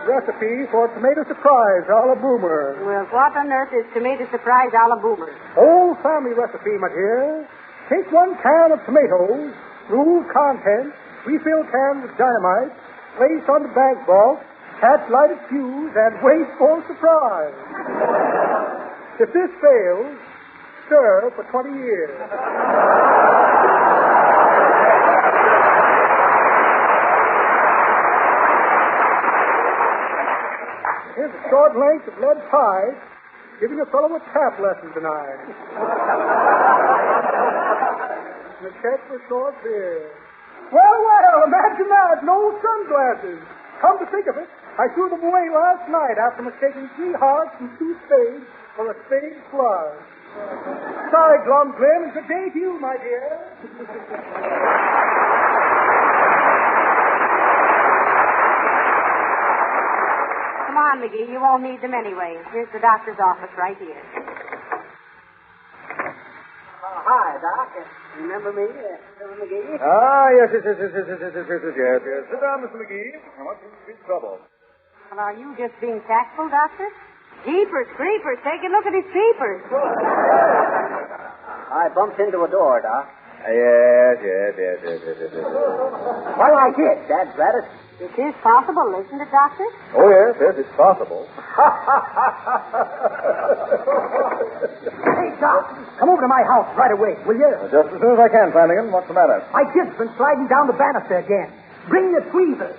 E: Recipe for tomato surprise a la Boomer.
M: Well, what on earth is tomato surprise a la Boomer?
E: Old family recipe, my dear. Take 1 can of tomatoes, remove contents, refill can with dynamite, place on the bag vault, catch lighted fuse, and wait for surprise. If this fails, stir for 20 years. Here's a short length of lead pipe, giving a fellow a tap lesson tonight. And a check for short beer. Well, imagine that. No sunglasses. Come to think of it, I threw them away last night after mistaking 3 hearts and 2 spades for a spade flush. Sorry, Glum Glen. Good day to you, my dear.
M: Come on, McGee. You won't need them anyway. Here's the doctor's office right here.
L: Hi, Doc. Remember me, Fibber McGee?
B: Yes. Sit down, Mr. McGee. I want you to be trouble.
M: Well, are you just being tactful, Doctor? Jeepers, creepers. Take a look at his creepers.
L: I bumped into a door, Doc.
B: Yes.
L: Well, I did, Dad Gladys.
M: It is possible, isn't it, Doctor?
B: Oh, yes, it's possible.
E: Hey, Doc, come over to my house right away, will you?
B: Just as soon as I can, Flanagan. What's the matter?
E: My kid's been sliding down the banister again. Bring the tweezers.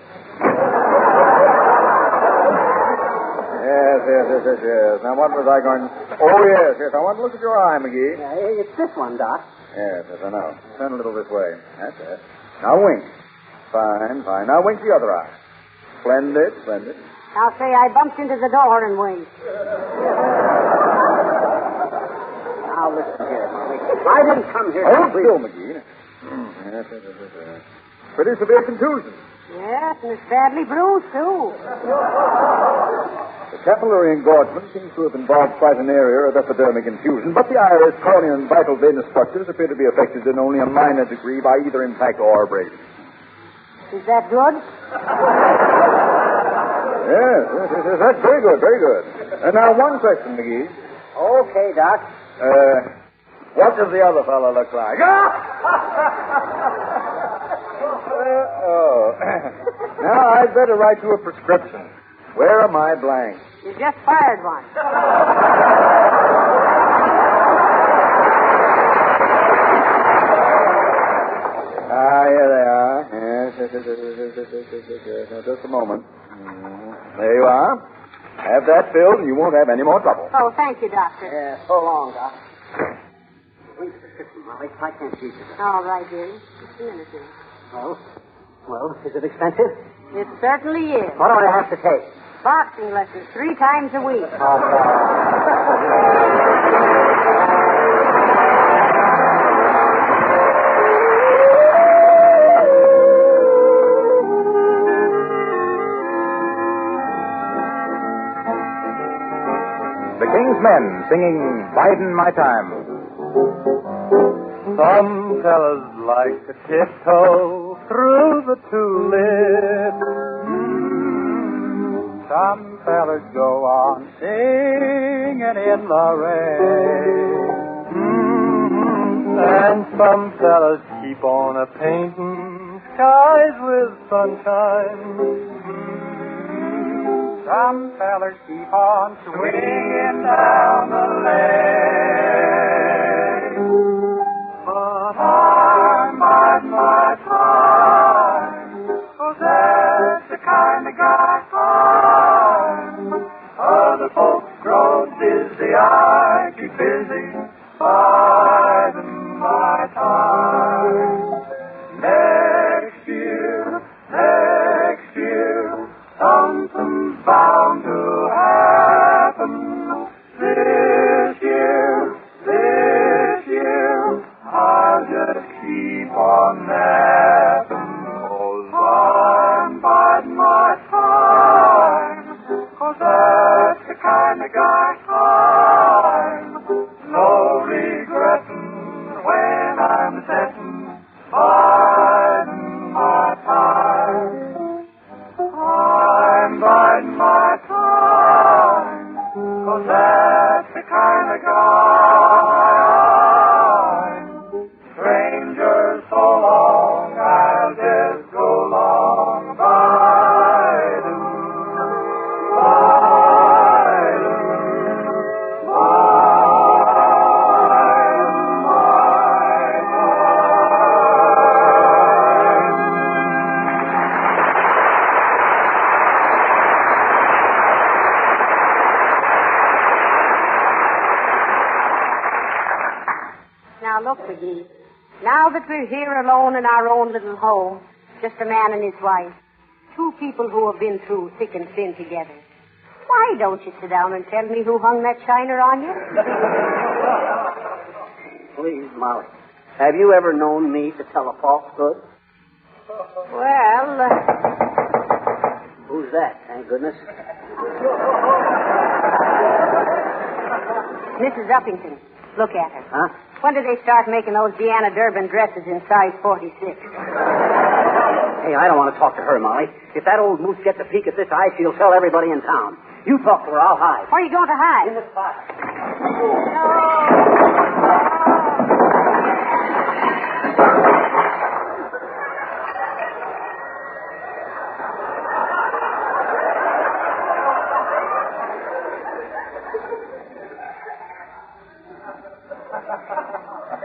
N: Yes. Now, what was I going to... Oh, yes. I want to look at your eye, McGee.
L: It's this one, Doc.
N: Yes, I know. Turn a little this way. That's it. Now, wink. Fine. Now, wink the other eye. Splendid.
M: I'll say I bumped into the door and winked.
L: Now, listen here, Molly. I didn't come here
N: Hold still, McGee. Yes. Pretty severe contusion.
M: Yes, and it's badly bruised, too.
N: The capillary engorgement seems to have involved quite an area of epidermic infusion, but the iris, cornea, and vital venous structures appear to be affected in only a minor degree by either impact or abrasion.
M: Is that good?
N: Yes, that's very good. And now, one question, McGee.
L: Okay, Doc.
N: What does the other fellow look like? Now, I'd better write you a prescription. Where are my blanks?
M: You just fired one.
N: Here they are. Yes. Now, just a moment. There you are. Have that filled, and you won't have any more trouble.
M: Oh, thank you, Doctor.
L: Yeah, so long, Doc. Wait a second, Molly. I can't see you.
M: All right, dearie. Just a minute, dearie.
L: Well, is it expensive?
M: It certainly is.
L: What do I have to take?
M: Boxing lessons 3 times a week.
B: The King's Men singing Bidin' My Time.
O: Some fellas like to tiptoe through the tulips. Some fellas go on singing in the rain. And some fellas keep on a-painting skies with sunshine. Some fellas keep on swinging down the lane. But I'm biding my time, 'cause that's the kind of guy I'm. Other folks grow busy, I keep busy, biding my time. Next year, something's bound to happen. This year, I'll just keep on napping. 'Cause I'm biding my time. 'Cause that's the kind of guy I'm. No regretting when I'm setting, biding my time. I'm biding my time, 'cause that's the kind of guy I'm. Strangers so long, I'll just go long biding,
M: Now, look, McGee. Now that we're here alone in our own little home, just a man and his wife, 2 people who have been through thick and thin together, why don't you sit down and tell me who hung that shiner on you?
L: Please, Molly. Have you ever known me to tell a falsehood?
M: Well,
L: Who's that, thank goodness?
M: Mrs. Uppington. Look at her.
L: Huh?
M: When did they start making those Deanna Durbin dresses in size 46?
L: Hey, I don't want to talk to her, Molly. If that old moose gets a peek at this eye, she'll tell everybody in town. You talk to her, I'll hide.
M: Where are you going to hide?
L: In this fire.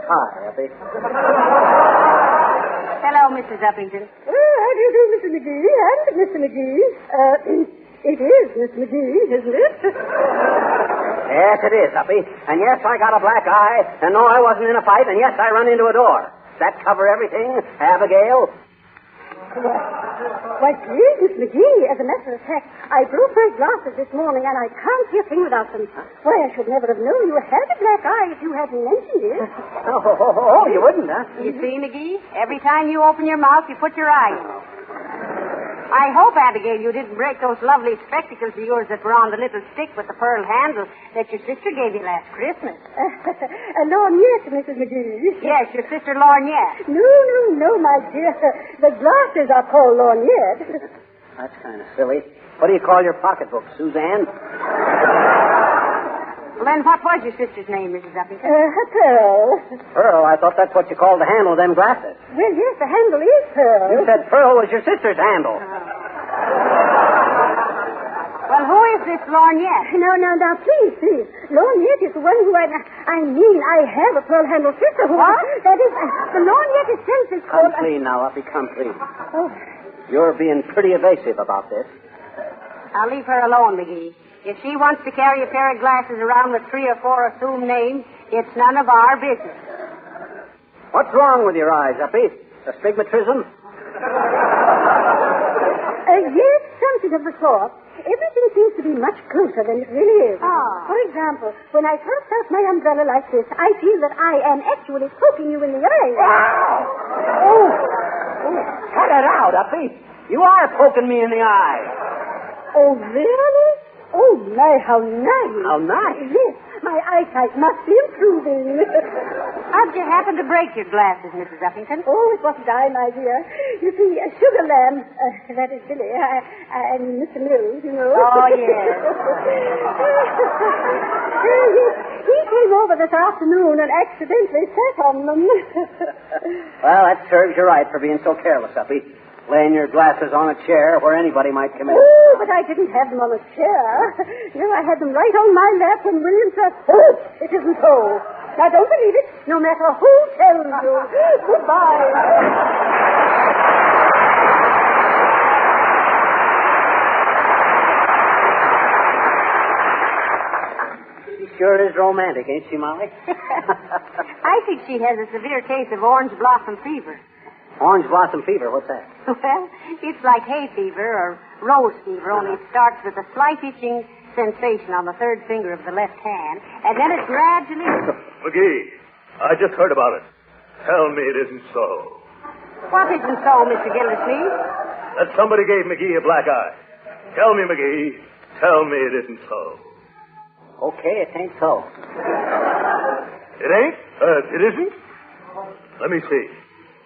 L: Hi, Effie.
M: Hello, Mrs. Uppington.
E: Hey,
P: do you do, Mr. McGee? And Mr. McGee. It is Miss McGee, isn't it?
L: Yes, it is, Uppy. And yes, I got a black eye. And no, I wasn't in a fight. And yes, I run into a door. Does that cover everything, Abigail?
P: Why, gee, Miss McGee, as a matter of fact, I broke my glasses this morning, and I can't see a thing without them. Why, I should never have known you had a black eye if you hadn't mentioned it.
L: Oh, you wouldn't, huh?
M: You see, McGee? Every time you open your mouth, you put your eye in. I hope, Abigail, you didn't break those lovely spectacles of yours that were on the little stick with the pearl handle that your sister gave you last Christmas.
P: Lorgnette, Mrs. McGee.
M: Yes, your sister Lorgnette.
P: No, my dear. The glasses are called lorgnette.
L: That's kind of silly. What do you call your pocketbook, Suzanne?
M: Well, then what was your sister's name, Mrs. Uppington?
P: Pearl.
L: Pearl? I thought that's what you called the handle of them glasses.
P: Well, yes, the handle is Pearl.
L: You said Pearl was your sister's handle.
M: Well, who is this Lorgnette?
P: Now, please. Lorgnette is the one who I have a pearl handle sister who...
M: What?
P: That is, the Lorgnette itself is called...
L: Come clean now, Uppy, come clean.
P: Oh.
L: You're being pretty evasive about this.
M: I'll leave her alone, McGee. If she wants to carry a pair of glasses around with 3 or 4 assumed names, it's none of our business.
L: What's wrong with your eyes, Uppy? Astigmatism?
P: Yes, something of the sort. Everything seems to be much closer than it really is.
M: Ah.
P: For example, when I thrust out my umbrella like this, I feel that I am actually poking you in the eye.
L: Oh, cut it out, Uppy. You are poking me in the eye.
P: Oh, really? Oh, my, how nice.
L: How nice?
P: Yes, my eyesight must be improving.
M: How'd you happen to break your glasses, Mrs. Uppington?
P: Oh, it wasn't I, my dear. You see, Sugar Lamb, that is Billy, I mean Mr. Mills, you know.
M: Oh, yes.
P: He came over this afternoon and accidentally sat on them.
L: Well, that serves you right for being so careless, Uppy. Laying your glasses on a chair where anybody might come in.
P: Oh, but I didn't have them on a chair. No, I had them right on my lap when William said, "Oh, it isn't so." Now, don't believe it, no matter who tells you. Goodbye.
L: She sure is romantic, ain't she, Molly?
M: I think she has a severe case of orange blossom fever.
L: Orange blossom fever, what's that?
M: Well, it's like hay fever or rose fever, only it starts with a slight itching sensation on the third finger of the left hand, and then it gradually...
Q: McGee, I just heard about it. Tell me it isn't so.
M: What isn't so, Mr. Gildersleeves?
Q: That somebody gave McGee a black eye. Tell me, McGee. Tell me it isn't so.
L: Okay, it ain't so.
Q: It ain't? It isn't? Let me see.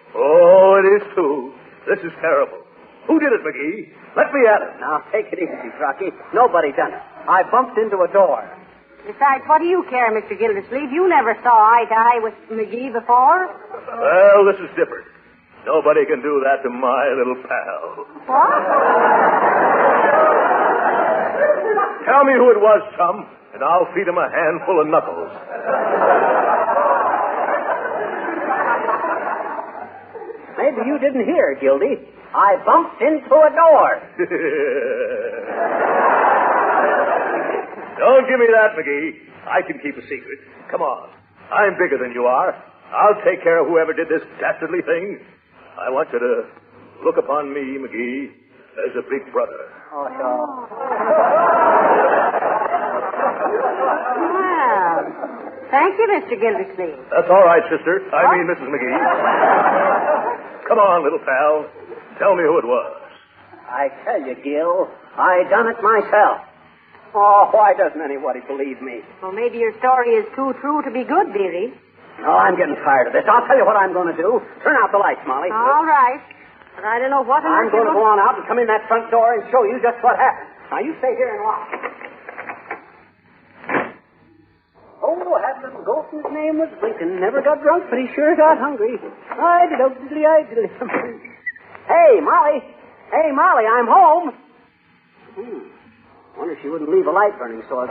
Q: Oh, it is too. This is terrible. Who did it, McGee? Let me at it.
L: Now, take it easy, Rocky. Nobody done it. I bumped into a door.
M: Besides, what do you care, Mr. Gildersleeve? You never saw eye to eye with McGee before.
Q: Well, this is different. Nobody can do that to my little pal.
M: What?
Q: Tell me who it was, chum, and I'll feed him a handful of knuckles.
L: Maybe you didn't hear, Gildy. I bumped into a door.
Q: Don't give me that, McGee. I can keep a secret. Come on. I'm bigger than you are. I'll take care of whoever did this dastardly thing. I want you to look upon me, McGee, as a big brother.
L: Oh, sure.
M: Well, thank you, Mr. Gildersleeve.
Q: That's all right, sister. I mean, Mrs. McGee. Come on, little pal. Tell me who it was.
L: I tell you, Gil, I done it myself. Oh, why doesn't anybody believe me?
M: Well, maybe your story is too true to be good, dearie.
L: No, I'm getting tired of this. I'll tell you what I'm going to do. Turn out the lights, Molly.
M: All right. But I don't know what...
L: I'm going to go on out and come in that front door and show you just what happened. Now, you stay here and watch. Oh, that little goat, his name was Blinken. Never got drunk, but he sure got hungry. Hey, Molly. Hey, Molly, I'm home. Wonder if she wouldn't leave a light burning so I...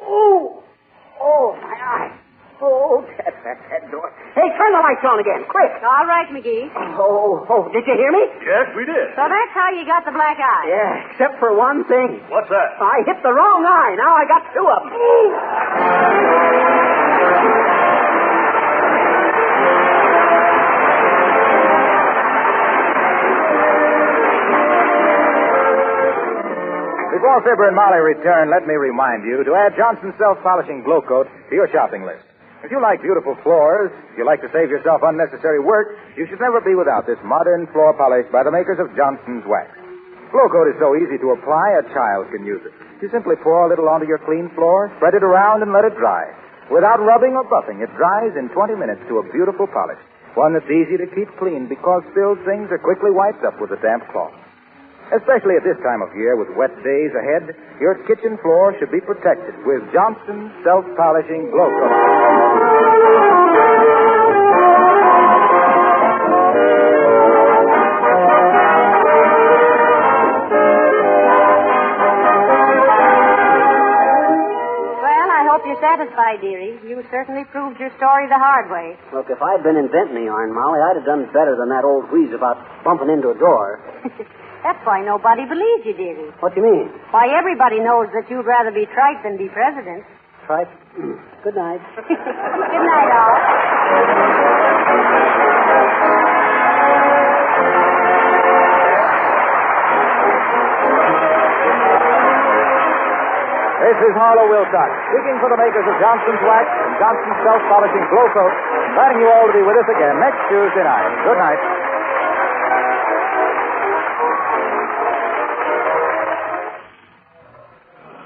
L: Oh, my eye. Oh, that's that door. Hey, turn the lights on again, quick.
M: All right, McGee.
L: Oh, did you hear me?
Q: Yes, we did.
M: So that's how you got the black eye.
L: Yeah, except for one thing.
Q: What's that?
L: I hit the wrong eye. Now I got two of them.
B: Before Fibber and Molly return, let me remind you to add Johnson's Self-Polishing Glow Coat to your shopping list. If you like beautiful floors, if you like to save yourself unnecessary work, you should never be without this modern floor polish by the makers of Johnson's Wax. Glow Coat is so easy to apply, a child can use it. You simply pour a little onto your clean floor, spread it around, and let it dry. Without rubbing or buffing, it dries in 20 minutes to a beautiful polish. One that's easy to keep clean because spilled things are quickly wiped up with a damp cloth. Especially at this time of year with wet days ahead, your kitchen floor should be protected with Johnson's Self-Polishing Glow Coat.
M: Well, I hope you're satisfied, dearie. You certainly proved your story the hard way.
L: Look, if I'd been inventing the yarn, Molly, I'd have done better than that old wheeze about bumping into a door.
M: That's why nobody believes you, dearie.
L: What do you mean?
M: Why, everybody knows that you'd rather be trite than be president.
L: Trite? Good night.
M: Good night, all.
B: This is Harlow Wilcox, speaking for the makers of Johnson's Wax and Johnson's Self-Polishing Glow Coat, inviting you all to be with us again next Tuesday night. Good night.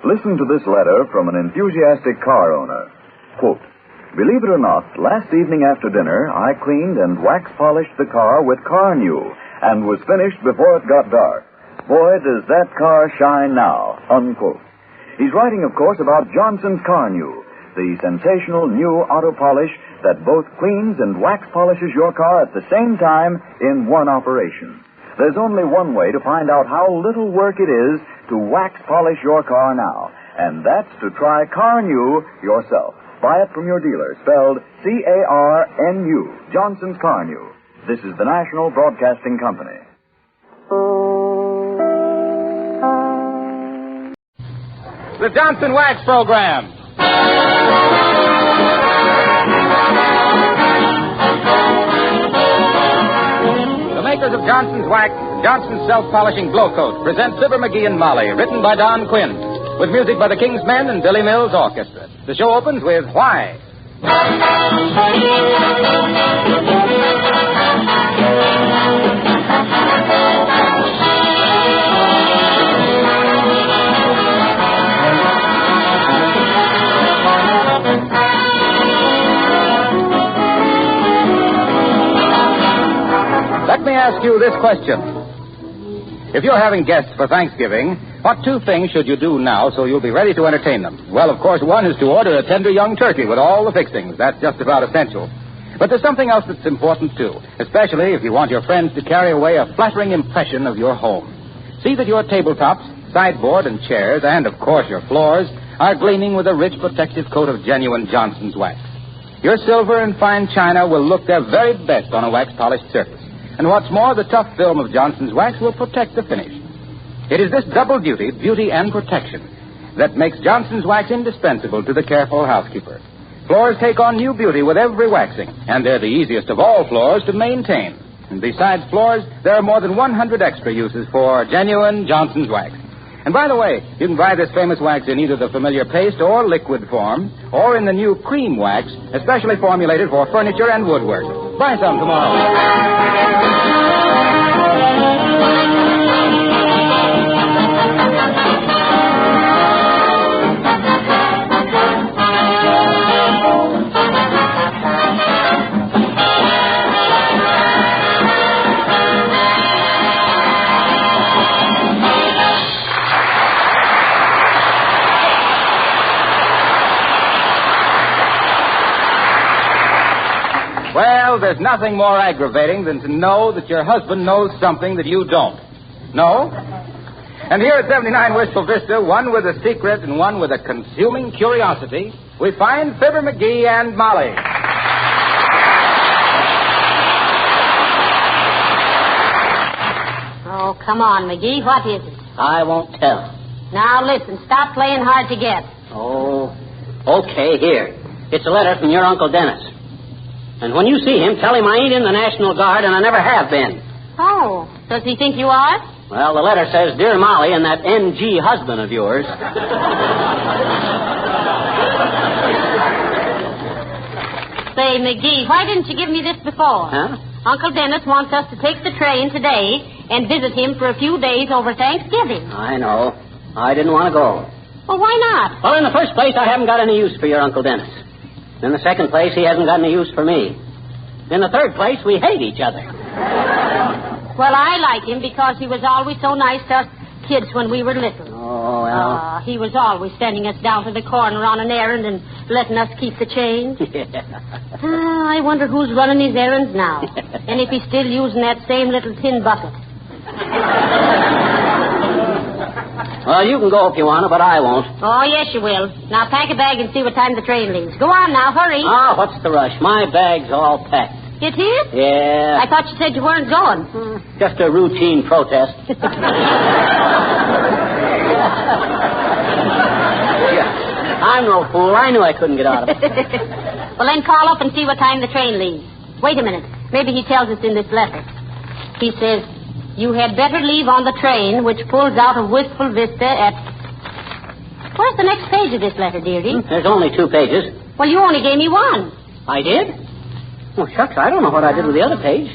K: Listen to this letter from an enthusiastic car owner. Quote, believe it or not, last evening after dinner, I cleaned and wax polished the car with Car New and was finished before it got dark. Boy, does that car shine now, unquote. He's writing, of course, about Johnson's Car New, the sensational new auto polish that both cleans and wax polishes your car at the same time in one operation. There's only one way to find out how little work it is to wax polish your car now, and that's to try Car New yourself. Buy it from your dealer, spelled C-A-R-N-U, Johnson's Car New. This is the National Broadcasting Company.
B: The Johnson Wax Program. Makers of Johnson's Wax and Johnson's Self-Polishing Glow Coat present Fibber McGee and Molly, written by Don Quinn, with music by the King's Men and Billy Mills Orchestra. The show opens with Why? Let me ask you this question. If you're having guests for Thanksgiving, what two things should you do now so you'll be ready to entertain them? Well, of course, one is to order a tender young turkey with all the fixings. That's just about essential. But there's something else that's important, too, especially if you want your friends to carry away a flattering impression of your home. See that your tabletops, sideboard, and chairs, and, of course, your floors, are gleaming with a rich protective coat of genuine Johnson's Wax. Your silver and fine china will look their very best on a wax-polished surface. And what's more, the tough film of Johnson's Wax will protect the finish. It is this double duty, beauty and protection, that makes Johnson's Wax indispensable to the careful housekeeper. Floors take on new beauty with every waxing, and they're the easiest of all floors to maintain. And besides floors, there are more than 100 extra uses for genuine Johnson's Wax. And by the way, you can buy this famous wax in either the familiar paste or liquid form, or in the new cream wax, especially formulated for furniture and woodwork. Buy some tomorrow. Well, there's nothing more aggravating than to know that your husband knows something that you don't. No? And here at 79 Wistful Vista, one with a secret and one with a consuming curiosity we find Fibber McGee and Molly.
M: Oh, come on, McGee. What is it?
L: I won't tell.
M: Now, listen. Stop playing hard to get.
L: Oh, okay, here. It's a letter from your Uncle Dennis. And when you see him, tell him I ain't in the National Guard and I never have been.
M: Oh, does he think you are?
L: Well, the letter says, Dear Molly and that NG husband of yours.
M: Say, McGee, why didn't you give me this before?
L: Huh?
M: Uncle Dennis wants us to take the train today and visit him for a few days over Thanksgiving.
L: I know. I didn't want to go.
M: Well, why not?
L: Well, in the first place, I haven't got any use for your Uncle Dennis. In the second place, he hasn't got any use for me. In the third place, we hate each other.
M: Well, I like him because he was always so nice to us kids when we were little.
L: Oh, well.
M: He was always sending us down to the corner on an errand and letting us keep the change. I wonder who's running his errands now. And if he's still using that same little tin bucket.
L: Well, you can go if you want to, but I won't.
M: Oh, yes, you will. Now, pack a bag and see what time the train leaves. Go on now, hurry.
L: Oh, what's the rush? My bag's all packed.
M: It is?
L: Yeah.
M: I thought you said you weren't going.
L: Just a routine protest. I'm no fool. I knew I couldn't get out of it.
M: Well, then call up and see what time the train leaves. Wait a minute. Maybe he tells us in this letter. He says, you had better leave on the train, which pulls out of Wistful Vista at... Where's the next page of this letter, dearie?
L: There's only 2 pages.
M: Well, you only gave me 1.
L: I did? Well, shucks, I don't know what I did with the other page.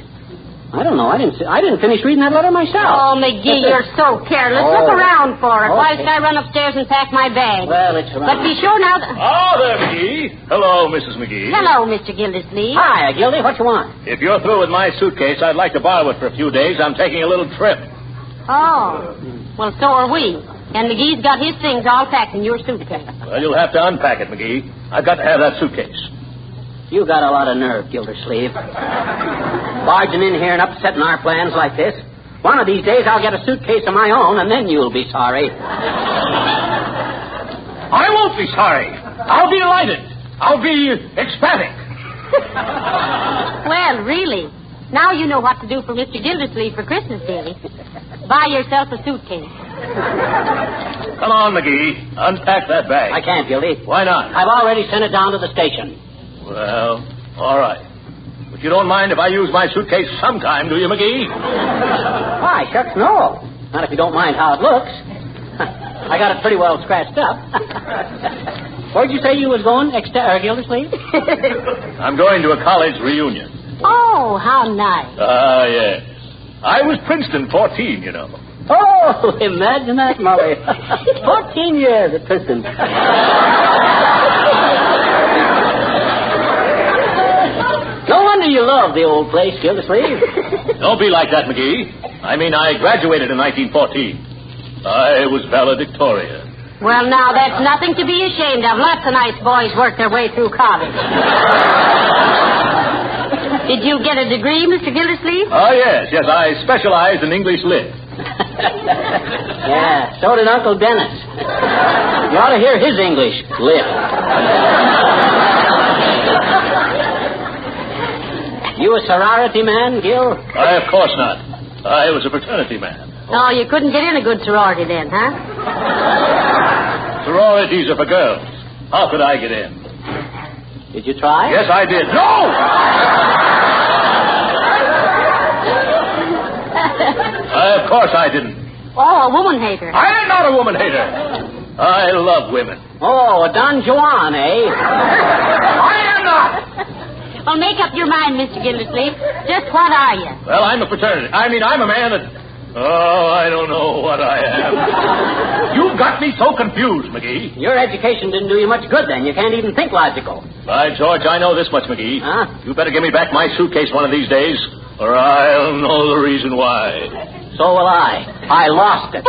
L: I don't know. I didn't finish reading that letter myself.
M: Oh, McGee, you're so careless.
L: Oh.
M: Look around for it.
L: Okay.
M: Whilst I run upstairs and pack my bag.
L: Well, it's around.
M: But be sure now...
Q: Oh, there, McGee. Hello, Mrs. McGee.
M: Hello, Mr. Gildersleeves.
L: Hi, Gildy. What you want?
Q: If you're through with my suitcase, I'd like to borrow it for a few days. I'm taking a little trip.
M: Oh. Well, so are we. And McGee's got his things all packed in your suitcase.
Q: Well, you'll have to unpack it, McGee. I've got to have that suitcase.
L: You got a lot of nerve, Gildersleeve. Barging in here and upsetting our plans like this. One of these days I'll get a suitcase of my own, and then you'll be sorry.
Q: I won't be sorry. I'll be delighted. I'll be ecstatic.
M: Well, really. Now you know what to do for Mr. Gildersleeve for Christmas, dearie. Buy yourself a suitcase.
Q: Come on, McGee. Unpack that bag.
L: I can't, Gildy.
Q: Why not?
L: I've already sent it down to the station.
Q: Well, all right. But you don't mind if I use my suitcase sometime, do you, McGee?
L: Why, shucks, no. Not if you don't mind how it looks. I got it pretty well scratched up. Where'd you say you was going, Gildersleeve?
Q: I'm going to a college reunion.
M: Oh, how nice.
Q: Yes. I was Princeton 14, you know.
L: Oh, imagine that, Molly. 14 years at Princeton. No wonder you love the old place, Gildersleeve.
Q: Don't be like that, McGee. I mean, I graduated in 1914. I was valedictorian.
M: Well, now, that's nothing to be ashamed of. Lots of nice boys work their way through college. Did you get a degree, Mr. Gildersleeve?
Q: Oh, yes. I specialized in English Lit.
L: Yeah, so did Uncle Dennis. You ought to hear his English Lit. You a sorority man, Gil?
Q: Of course not. I was a fraternity man.
M: Oh, you couldn't get in a good sorority then, huh?
Q: Sororities are for girls. How could I get in?
L: Did you try?
Q: Yes, I did. No! Of course I didn't.
M: Oh, a woman hater.
Q: I am not a woman hater. I love women.
L: Oh, a Don Juan, eh?
Q: I am not.
M: Well, make up your mind, Mr. Gildersleeve. Just what are you?
Q: Well, I'm a fraternity. I'm a man that... Oh, I don't know what I am. You've got me so confused, McGee.
L: Your education didn't do you much good then. You can't even think logical.
Q: By George, I know this much, McGee.
L: Huh?
Q: You better give me back my suitcase one of these days, or I'll know the reason why.
L: So will I. I lost it.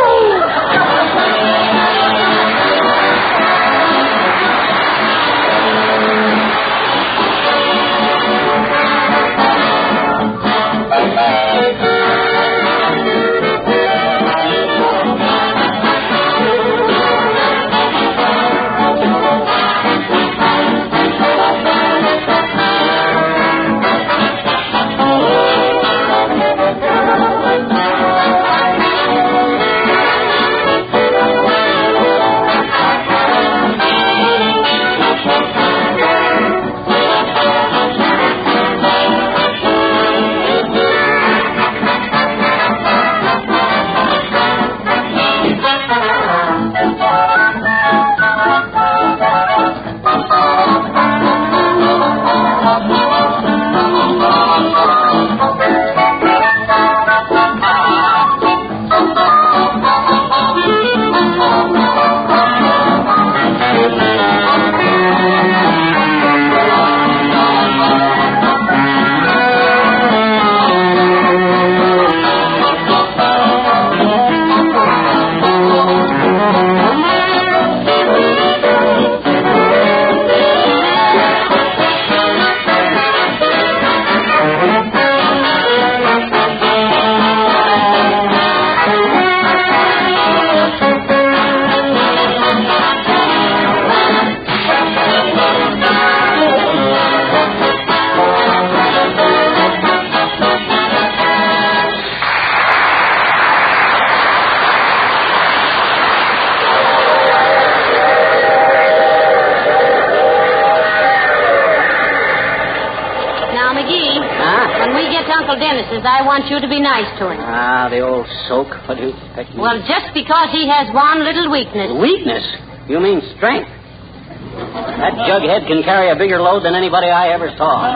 M: Dennis's, I want you to be nice to him.
L: Ah, the old soak. What do you expect me?
M: Well, just because he has one little weakness.
L: Weakness? You mean strength? That jughead can carry a bigger load than anybody I ever saw.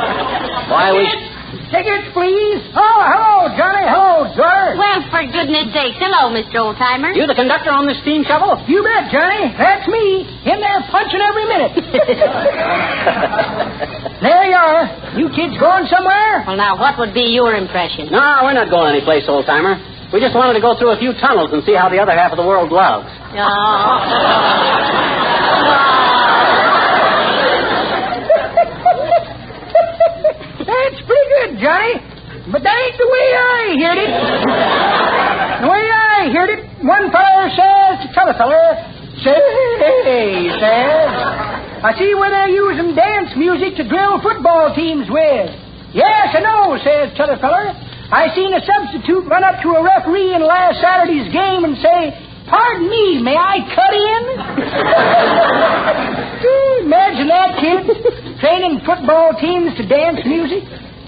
L: Why, we...
E: Tickets, please. Oh, hello, Johnny. Hello, sir.
M: Well, for goodness sakes. Hello, Mr. Oldtimer.
L: You the conductor on this steam shovel?
E: You bet, Johnny. That's me. In there punching every minute. There you are. You kids going somewhere?
M: Well, now, what would be your impression?
L: No, we're not going anyplace, old-timer. We just wanted to go through a few tunnels and see how the other half of the world loves.
E: That's pretty good, Johnny. But that ain't the way I heard it. The way I heard it, one feller says to t'other feller, say, says, I see where they're using dance music to drill football teams with. Yes, I know, says t'other feller. I seen a substitute run up to a referee in last Saturday's game and say, pardon me, may I cut in? Imagine that, kid, training football teams to dance music.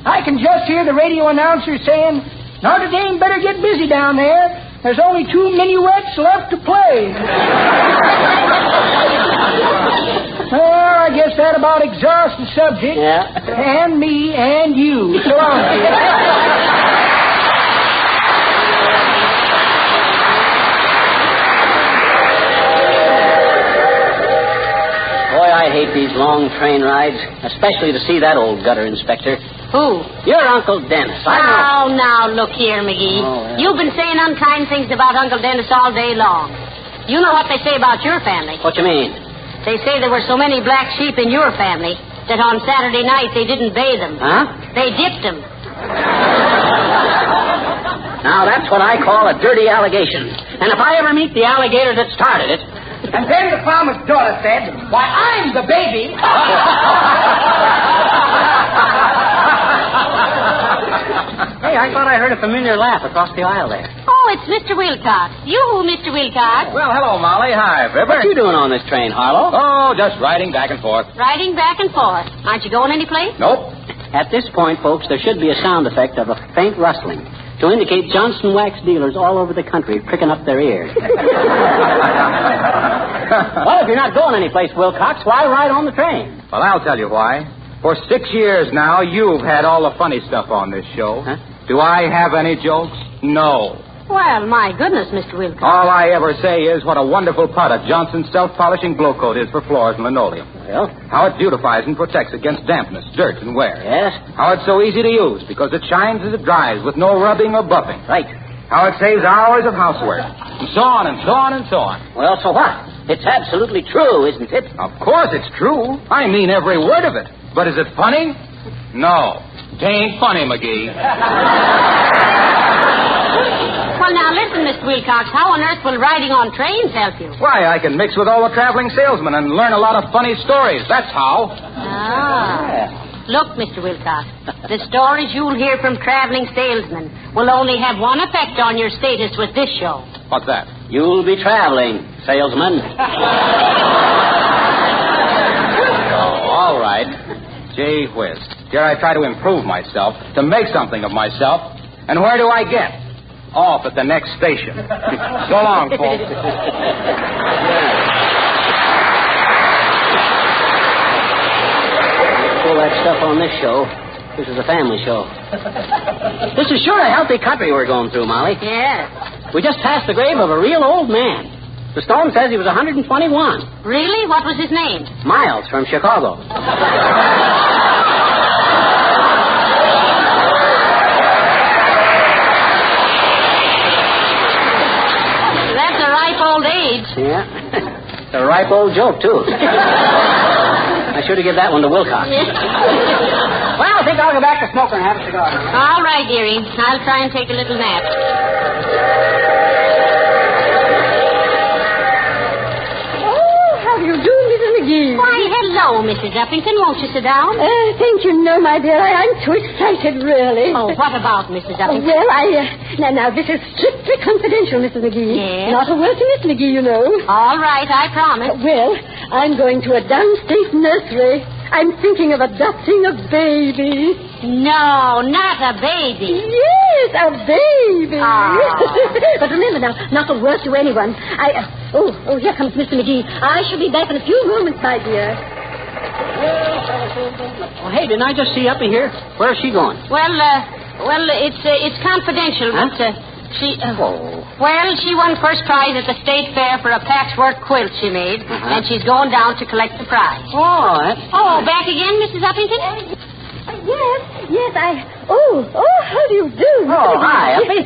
E: I can just hear the radio announcer saying, Notre Dame better get busy down there. There's only 2 minuets left to play. Well, I guess that about exhausts the subject.
L: Yeah.
E: And me and you. So long, kid.
L: I hate these long train rides, especially to see that old gutter inspector.
M: Who?
L: Your Uncle Dennis. I know.
M: Now, look here, McGee.
L: Oh, yeah.
M: You've been saying unkind things about Uncle Dennis all day long. You know what they say about your family.
L: What you mean?
M: They say there were so many black sheep in your family that on Saturday night they didn't bathe them.
L: Huh?
M: They dipped them.
L: Now, that's what I call a dirty allegation. And if I ever meet the alligator that started it...
E: And then the farmer's daughter said, why, I'm the baby.
L: Hey, I thought I heard a familiar laugh across the aisle there.
M: Oh, it's Mr. Wilcox. You, Mr. Wilcox.
R: Well, hello, Molly. Hi, Fibber.
L: What you doing on this train, Harlow?
R: Oh, just riding back and forth.
M: Riding back and forth. Aren't you going anyplace?
R: Nope.
L: At this point, folks, there should be a sound effect of a faint rustling to indicate Johnson wax dealers all over the country pricking up their ears. Well, if you're not going anyplace, Wilcox, why ride on the train?
R: Well, I'll tell you why. For 6 years now, you've had all the funny stuff on this show.
L: Huh?
R: Do I have any jokes? No.
M: Well, my goodness, Mr. Wilcox.
R: All I ever say is what a wonderful product Johnson's self-polishing glow coat is for floors and linoleum.
L: Well?
R: How it beautifies and protects against dampness, dirt, and wear.
L: Yes?
R: How it's so easy to use because it shines as it dries with no rubbing or buffing.
L: Right.
R: How it saves hours of housework. And so on and so on and so on.
L: Well, so what? It's absolutely true, isn't it?
R: Of course it's true. I mean every word of it. But is it funny? No. It ain't funny, McGee.
M: Well, now, listen, Mr. Wilcox. How on earth will riding on trains help you?
R: Why, I can mix with all the traveling salesmen and learn a lot of funny stories. That's how.
M: Ah. Look, Mr. Wilcox, the stories you'll hear from traveling salesmen will only have one effect on your status with this show.
R: What's that?
L: You'll be traveling, salesman.
R: Oh, all right. Gee whiz. Here I try to improve myself, to make something of myself. And where do I get? Off at the next station. So long, folks.
L: All that stuff on this show. This is a family show. This is sure a healthy country we're going through, Molly.
M: Yes.
L: We just passed the grave of a real old man. The stone says he was 121.
M: Really? What was his name?
L: Miles from Chicago.
M: That's a ripe old age.
L: Yeah. It's a ripe old joke, too. I should have given that one to Wilcox. Well, I think I'll go back to smoking and have a cigar.
M: All right, dearie. I'll try and take a little nap.
P: How do you do, Mrs. McGee?
M: Why, hello, Mrs. Uppington. Won't you sit down?
P: Thank you. No, my dear. I'm too excited, really.
M: Oh, what about Mrs. Uppington?
P: Well, Now, this is strictly confidential, Mrs. McGee.
M: Yes?
P: Not a word to Miss McGee, you know.
M: All right, I promise.
P: Well, I'm going to a downstate nursery. I'm thinking of adopting a baby.
M: No, not a baby.
P: Yes, a baby.
M: Oh.
P: But remember now, not a word to anyone. Oh, here comes Mr. McGee. I shall be back in a few moments, my dear.
C: Oh, hey, didn't I just see Uppy here? Where's she going?
M: Well, it's confidential,
C: huh?
M: but she... Well, she won first prize at the state fair for a patchwork quilt she made, and she's going down to collect the prize.
C: Oh,
M: back again, Mrs. Uppington?
P: Yes, how do you do?
C: Oh, hi, Uppy.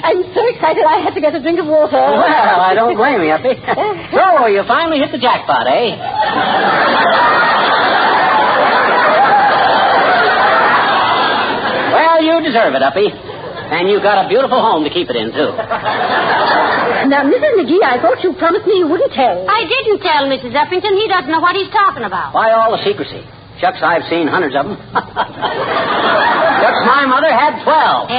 P: I'm so excited I had to get a drink of water.
C: Well, I don't blame you, Uppy. So, you finally hit the jackpot, eh? Well, you deserve it, Uppy. And you got a beautiful home to keep it in, too.
P: Now, Mrs. McGee, I thought you promised me you wouldn't tell.
M: I didn't tell Mrs. Uppington. He doesn't know what he's talking about.
C: Why all the secrecy? Shucks, I've seen hundreds of them. Shucks, my mother had 12.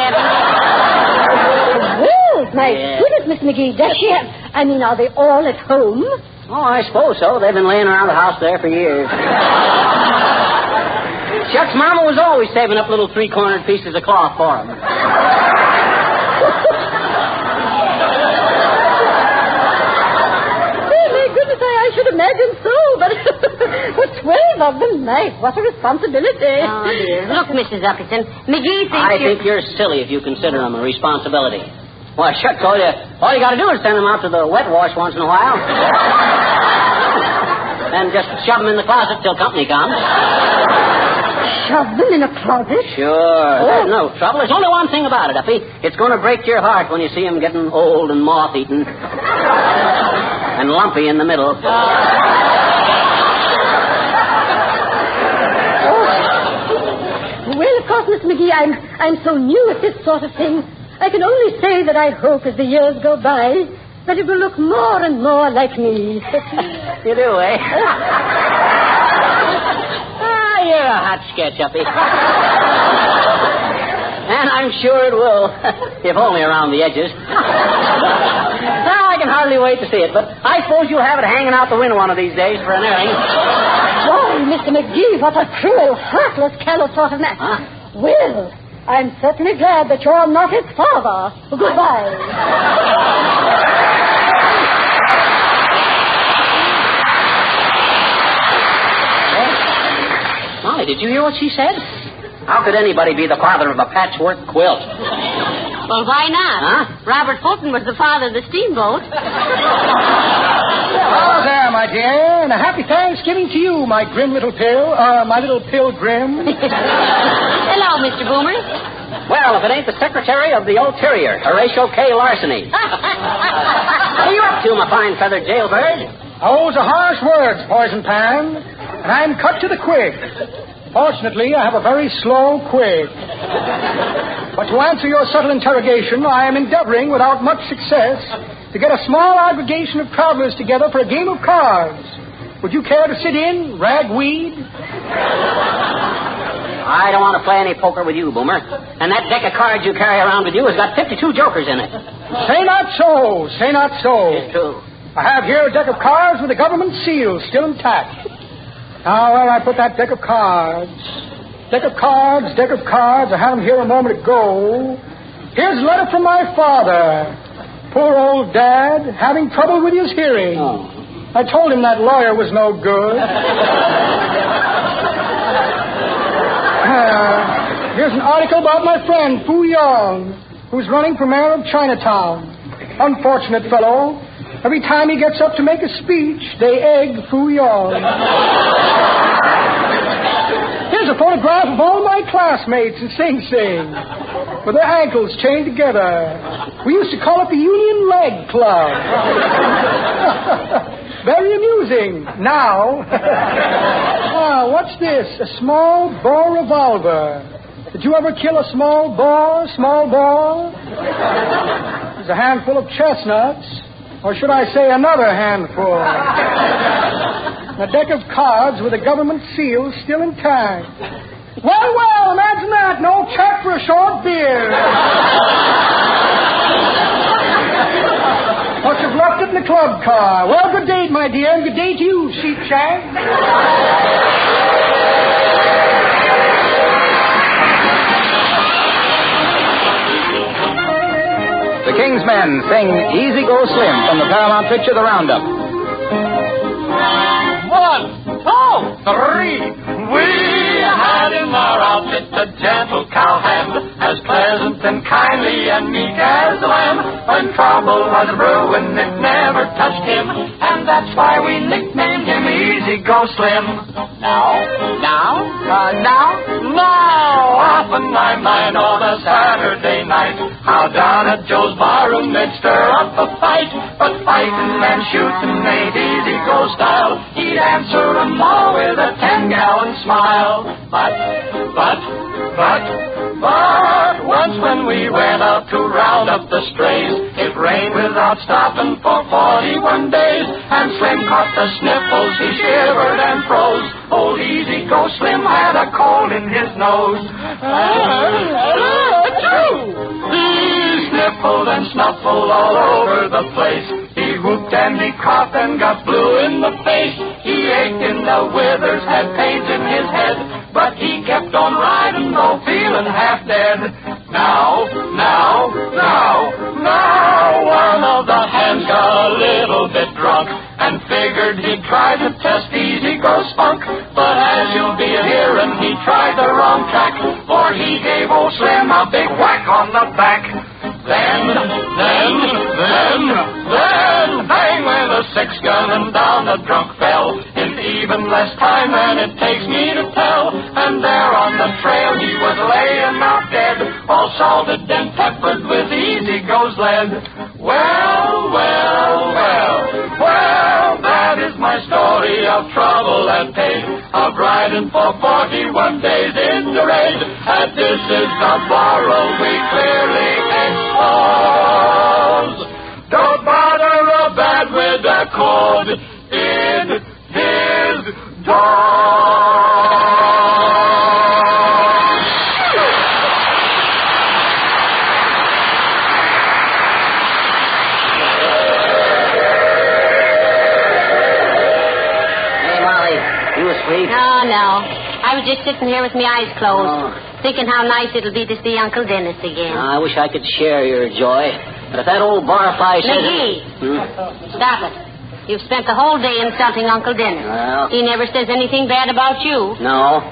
P: Well, my goodness, Miss McGee, does she have... are they all at home?
C: Oh, I suppose so. They've been laying around the house there for years. Shucks, Mama was always saving up little three-cornered pieces of cloth for them.
P: I should imagine so, but 12 of them, what a responsibility.
M: Oh, dear. Look, Mrs. Uppington, McGee thinks
C: I think you're silly if you consider them a responsibility. Why, shucks, all you got to do is send them out to the wet wash once in a while. And just shove them in the closet till company comes.
P: Shove them in a closet?
C: Sure. There's no trouble. There's only one thing about it, Uppy. It's going to break your heart when you see them getting old and moth-eaten. And lumpy in the middle.
P: Well, of course, Miss McGee, I'm so new at this sort of thing. I can only say that I hope as the years go by that it will look more and more like me.
C: You do, eh? You're a hot sketch, Uppy. And I'm sure it will, if only around the edges. I can hardly wait to see it, but I suppose you'll have it hanging out the window one of these days for an airing.
P: Why, Mr. McGee, what a cruel, heartless, callous sort of man.
C: Huh?
P: Well, I'm certainly glad that you're not his father. Goodbye.
C: Molly, did you hear what she said? How could anybody be the father of a patchwork quilt?
M: Well, why not?
C: Huh?
M: Robert Fulton was the father of the steamboat.
J: Hello there, my dear, and a happy Thanksgiving to you, my grim little my little pilgrim.
M: Hello, Mr. Boomer.
C: Well, if it ain't the Secretary of the Ulterior, Horatio K. Larceny. What are you up to, my fine feathered jailbird?
J: Those are harsh words, Poison Pan, and I'm cut to the quick. Fortunately, I have a very slow quig. But to answer your subtle interrogation, I am endeavoring, without much success, to get a small aggregation of travelers together for a game of cards. Would you care to sit in, ragweed?
C: I don't want to play any poker with you, Boomer. And that deck of cards you carry around with you has got 52 jokers in it.
J: Say not so. Say not so.
C: It's true.
J: I have here a deck of cards with the government seal still intact. Now, where I put that deck of cards? Deck of cards. I had them here a moment ago. Here's a letter from my father. Poor old Dad, having trouble with his hearing.
C: Oh.
J: I told him that lawyer was no good. Here's an article about my friend, Fu Yong, who's running for mayor of Chinatown. Unfortunate fellow. Every time he gets up to make a speech, they egg Fu Yong. Here's a photograph of all my classmates in Sing Sing, with their ankles chained together. We used to call it the Union Leg Club. Very amusing. Now, what's this? A small bore revolver. Did you ever kill a small bore? There's a handful of chestnuts. Or should I say another handful? A deck of cards with a government seal still intact. Well, imagine that. No check for a short beer. Must have left it in the club car. Well, good day, my dear, and good day to you, Sheepshank.
R: The King's Men sing Easy Go Slim from the Paramount picture The Roundup.
H: 1, 2, 3. We had in our outfit a gentle cowhand, as pleasant and kindly and meek as a lamb. When trouble was brewing, it never touched him, and that's why we nicknamed him Easy Go Slim. Now, often I mind on a Saturday night how down at Joe's barroom they'd stir up a fight, but fighting and shooting ain't Easy Go style. He'd answer 'em all with a 10-gallon smile. But once when we went out to round up the strays, it rained without stopping for 41 days, and Slim caught the sniffles, he shivered and froze. Old Easy Go Slim had a cold in his nose. He sniffled and snuffled all over the place. He whooped and he coughed and got blue in the face. He ached in the withers, had pains in his head, but he kept on riding, though feeling half dead. Now, one of the hands got a little bit drunk and figured he'd try to test Easy Go spunk. But as you'll be hearing, he tried the wrong track, for he gave old Slim a big whack on the back. Then, bang went a 6-gun and down the drunk fell, in even less time than it takes me to tell. And there on the trail he was laying out dead, all salted and peppered with Easy Go's lead. Well, that is my story of trouble and pain, of riding for 41 days in the rain. And this is the moral we clearly expose. Don't bother a bad with a cold in his dog.
M: Oh, no. I was just sitting here with my eyes closed, thinking how nice it'll be to see Uncle Dennis again.
L: I wish I could share your joy. But if that old barfly says...
M: McGee, stop it. You've spent the whole day insulting Uncle Dennis.
L: Well...
M: He never says anything bad about you.
L: No.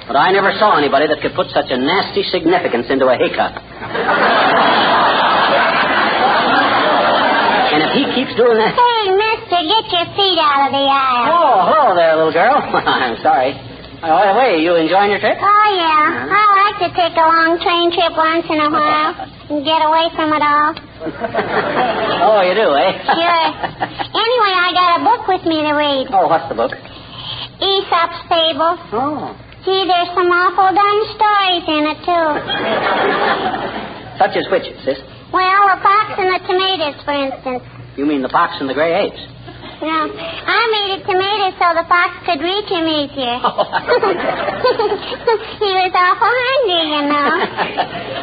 L: But I never saw anybody that could put such a nasty significance into a hiccup. And if he keeps doing that...
D: Hey, mister, get your feet out of the aisle.
L: Oh, hello there, little girl. I'm sorry. By the way, you enjoying your trip?
D: Oh, yeah. I like to take a long train trip once in a while and get away from it all.
L: Oh, you do, eh?
D: Sure. Anyway, I got a book with me to read.
L: Oh, what's the book?
D: Aesop's Fables.
L: Oh.
D: Gee, there's some awful dumb stories in it, too.
L: Such as which, sis?
D: Well, the fox and the tomatoes, for instance.
L: You mean the fox and the gray apes?
D: No, I made it tomatoes so the fox could reach him easier. He was awful hungry, you know.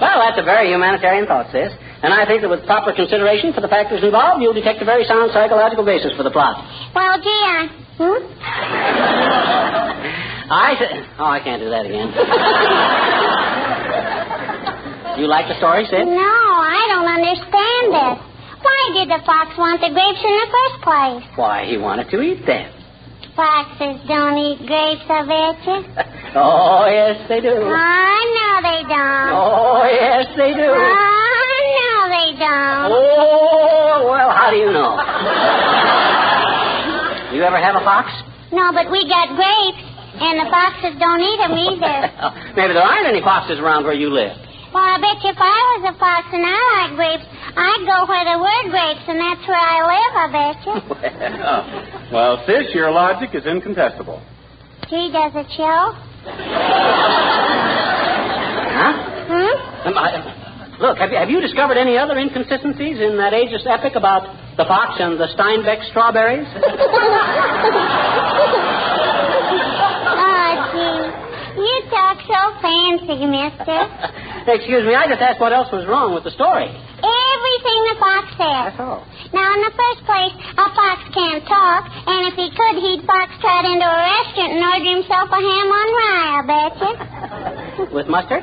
L: Well, that's a very humanitarian thought, sis. And I think that with proper consideration for the factors involved, you'll detect a very sound psychological basis for the plot.
D: Well, gee,
L: I can't do that again. You like the story, sis?
D: No, I don't understand it. Why did the fox want the grapes in the first place?
L: Why, he wanted to eat them.
D: Foxes don't eat grapes, I bet you.
L: Oh, yes, they do.
D: Oh, no, they don't.
L: Oh, yes, they do.
D: Oh, no, they don't.
L: Oh, well, how do you know? You ever have a fox?
D: No, but we got grapes, and the foxes don't eat them either.
L: Maybe there aren't any foxes around where you live.
D: Well, I bet you if I was a fox and I like grapes, I'd go where there were grapes, and that's where I live, I bet you.
S: Well, sis, your logic is incontestable.
D: Gee, does it show?
L: Huh? Look, have you discovered any other inconsistencies in that ageless epic about the fox and the Steinbeck strawberries?
D: Oh, gee. You talk so fancy, mister.
L: Excuse me, I just asked what else was wrong with the story.
D: Everything the fox said.
L: That's all.
D: Now, in the first place, a fox can't talk, and if he could, he'd fox-trot into a restaurant and order himself a ham on rye, I bet you.
L: With mustard?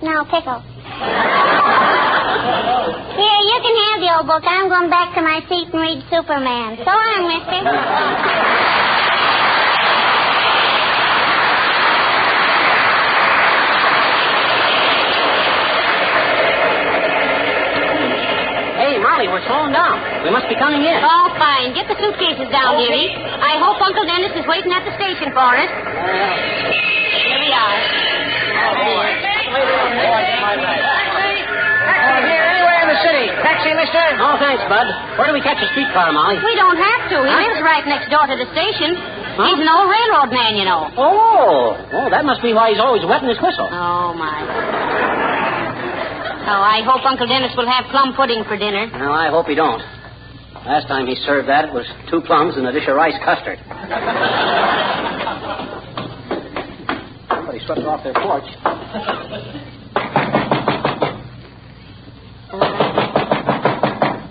D: No, pickle. Here, you can have the old book. I'm going back to my seat and read Superman. So long, mister.
C: Hey, Molly, we're slowing down. We must be coming in.
T: Oh, fine. Get the suitcases down, dearie. I hope Uncle Dennis is waiting at the station for us. Here we are.
C: Here, anywhere in the city. Taxi, mister? Oh, thanks, Bud. Where do we catch a streetcar, Molly?
T: We don't have to. He lives right next door to the station.
C: Huh?
T: He's an old railroad man, you know.
C: Oh, that must be why he's always wetting his whistle.
T: Oh, my. Oh, I hope Uncle Dennis will have plum pudding for dinner.
C: No, I hope he don't. Last time he served that, it was 2 plums and a dish of rice custard. Somebody swept off their porch.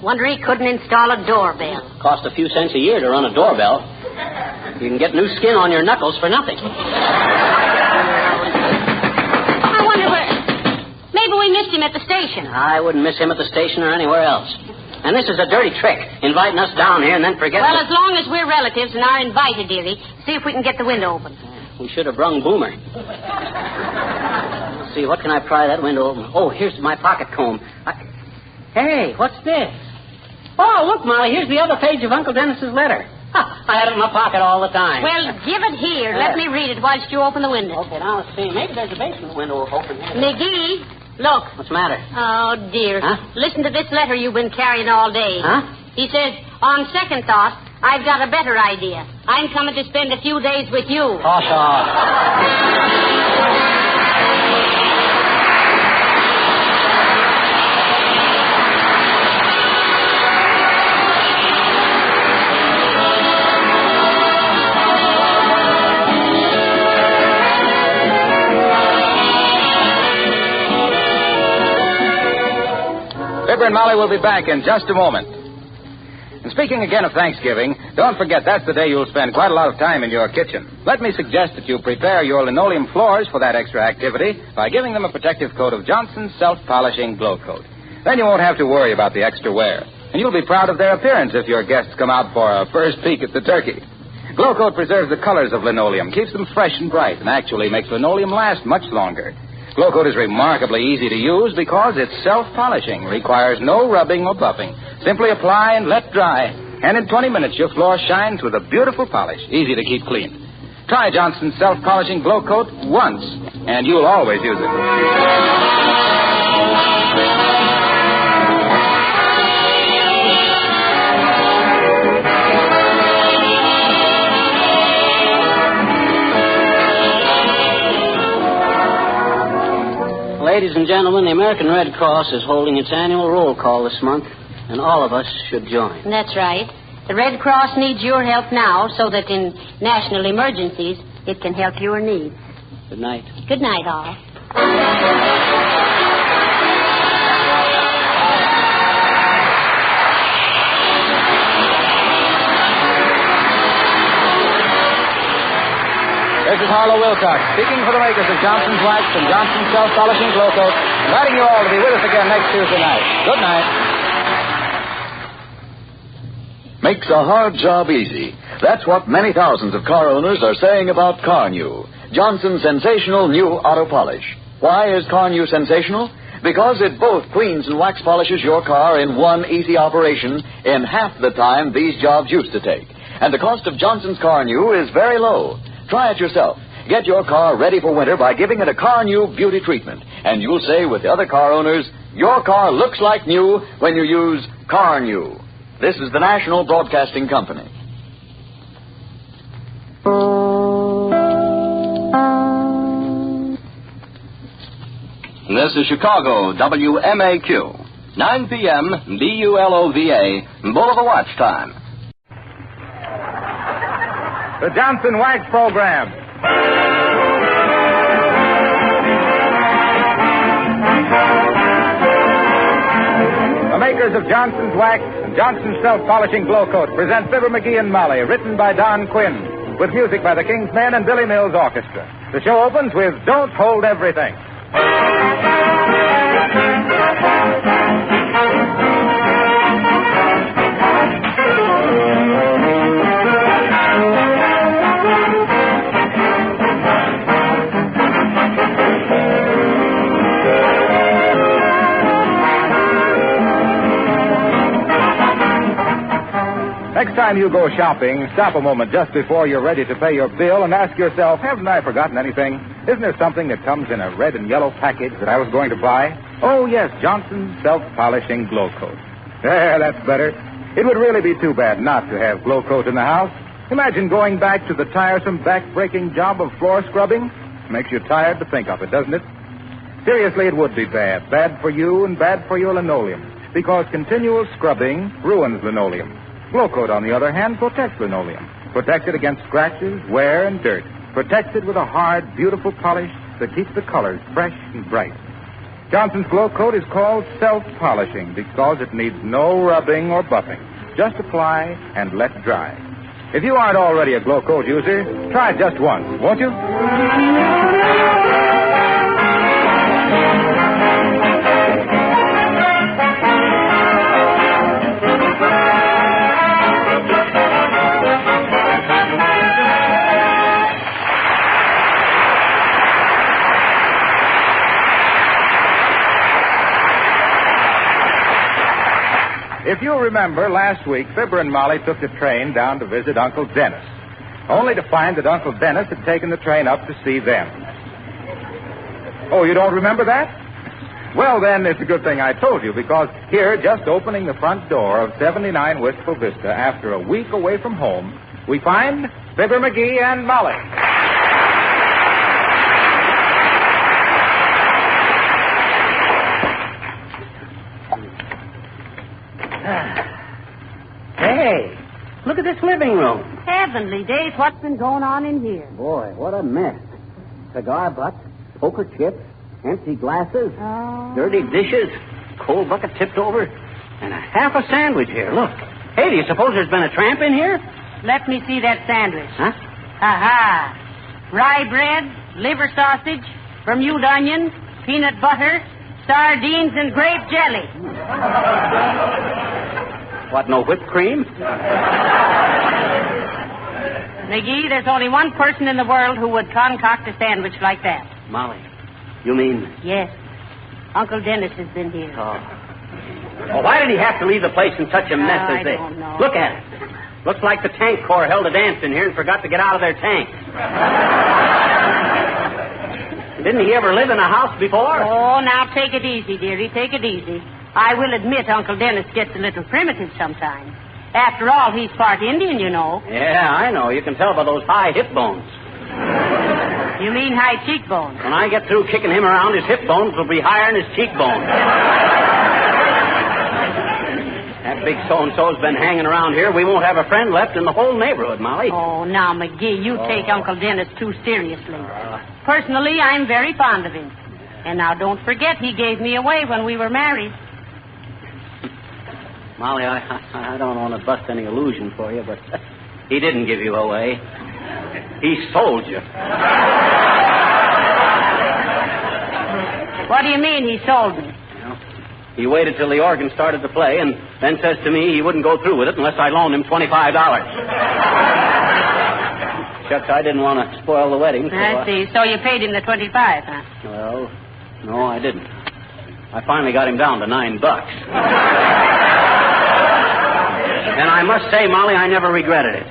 T: Wonder he couldn't install a doorbell.
C: Cost a few cents a year to run a doorbell. You can get new skin on your knuckles for nothing.
T: I wonder where... Maybe we missed him at the station.
C: I wouldn't miss him at the station or anywhere else. And this is a dirty trick, inviting us down here and then forgetting...
T: Well, as long as we're relatives and are invited, dearie, see if we can get the window open.
C: We should have brung Boomer. Let's see, what can I pry that window open? Oh, here's my pocket comb. Hey, what's this? Oh, look, Molly, here's the other page of Uncle Dennis's letter. I had it in my pocket all the time.
T: Well, give it here. Let me read it whilst you open the window.
C: Okay, now let's see. Maybe there's a basement window open here.
T: McGee, look.
C: What's the matter?
T: Oh, dear.
C: Huh?
T: Listen to this letter you've been carrying all day.
C: Huh?
T: He says, on second thought, I've got a better idea. I'm coming to spend a few days with you.
R: Fibber and Molly will be back in just a moment. And speaking again of Thanksgiving, don't forget that's the day you'll spend quite a lot of time in your kitchen. Let me suggest that you prepare your linoleum floors for that extra activity by giving them a protective coat of Johnson's self-polishing Glow Coat. Then you won't have to worry about the extra wear. And you'll be proud of their appearance if your guests come out for a first peek at the turkey. Glow Coat preserves the colors of linoleum, keeps them fresh and bright, and actually makes linoleum last much longer. Glow Coat is remarkably easy to use because it's self-polishing, requires no rubbing or buffing. Simply apply and let dry, and in 20 minutes your floor shines with a beautiful polish, easy to keep clean. Try Johnson's self-polishing Glow Coat once, and you'll always use it.
C: Ladies and gentlemen, the American Red Cross is holding its annual roll call this month, and all of us should join.
T: That's right. The Red Cross needs your help now so that in national emergencies it can help your needs.
C: Good night.
T: Good night, all.
R: This is Harlow Wilcox, speaking for the makers of Johnson's Wax and Johnson's Self-Polishing Glow Coat, inviting you all to be with us again next Tuesday night. Good night.
K: Makes a hard job easy. That's what many thousands of car owners are saying about Car New, Johnson's sensational new auto polish. Why is Car New sensational? Because it both cleans and wax polishes your car in one easy operation in half the time these jobs used to take. And the cost of Johnson's Car New is very low. Try it yourself. Get your car ready for winter by giving it a Car New beauty treatment. And you'll say with the other car owners, your car looks like new when you use Car New. This is the National Broadcasting Company.
U: This is Chicago, WMAQ. 9 p.m., BULOVA, Boulevard Watch Time.
B: The Johnson Wax Program. The makers of Johnson's Wax and Johnson's Self-Polishing Glow Coat present Fibber McGee and Molly, written by Don Quinn, with music by the King's Men and Billy Mills Orchestra. The show opens with Don't Hold Everything. Next time you go shopping, stop a moment just before you're ready to pay your bill and ask yourself, haven't I forgotten anything? Isn't there something that comes in a red and yellow package that I was going to buy? Oh, yes, Johnson's Self-Polishing Glow Coat. There, that's better. It would really be too bad not to have Glow Coat in the house. Imagine going back to the tiresome, back-breaking job of floor scrubbing. Makes you tired to think of it, doesn't it? Seriously, it would be bad. Bad for you and bad for your linoleum. Because continual scrubbing ruins linoleum. Glow Coat, on the other hand, protects linoleum. Protects it against scratches, wear, and dirt. Protects it with a hard, beautiful polish that keeps the colors fresh and bright. Johnson's Glow Coat is called self-polishing because it needs no rubbing or buffing. Just apply and let dry. If you aren't already a Glow Coat user, try it just once, won't you? If you remember, last week, Fibber and Molly took the train down to visit Uncle Dennis, only to find that Uncle Dennis had taken the train up to see them. Oh, you don't remember that? Well, then, it's a good thing I told you, because here, just opening the front door of 79 Wistful Vista after a week away from home, we find Fibber McGee and Molly.
L: Hey, look at this living room.
M: Heavenly days, what's been going on in here?
L: Boy, what a mess. Cigar butts, poker chips, empty glasses, dirty dishes, cold bucket tipped over, and a half a sandwich here. Look. Hey, do you suppose there's been a tramp in here?
M: Let me see that sandwich.
L: Huh?
M: Aha. Rye bread, liver sausage, Bermuda onion, peanut butter, sardines, and grape jelly.
L: What, no whipped cream?
M: McGee, there's only one person in the world who would concoct a sandwich like that.
L: Molly, you mean...
M: Yes. Uncle Dennis has been here.
L: Oh. Well, why did he have to leave the place in such a mess as this?
M: I don't know.
L: Look at it. Looks like the tank corps held a dance in here and forgot to get out of their tank. Didn't he ever live in a house before?
M: Oh, now take it easy, dearie. Take it easy. I will admit Uncle Dennis gets a little primitive sometimes. After all, he's part Indian, you know.
L: Yeah, I know. You can tell by those high hip bones.
M: You mean high cheekbones?
L: When I get through kicking him around, his hip bones will be higher than his cheekbones. That big so-and-so's been hanging around here. We won't have a friend left in the whole neighborhood, Molly.
M: Oh, now, McGee, you take Uncle Dennis too seriously. Personally, I'm very fond of him. And now, don't forget, he gave me away when we were married.
L: Molly, I don't want to bust any illusion for you, but he didn't give you away. He sold you.
M: What do you mean he sold me?
L: He waited till the organ started to play and then says to me he wouldn't go through with it unless I loaned him $25. Shucks, I didn't want to spoil the wedding. So
M: I see. So you paid him the $25, huh?
L: Well, no, I didn't. I finally got him down to $9. And I must say, Molly, I never regretted it.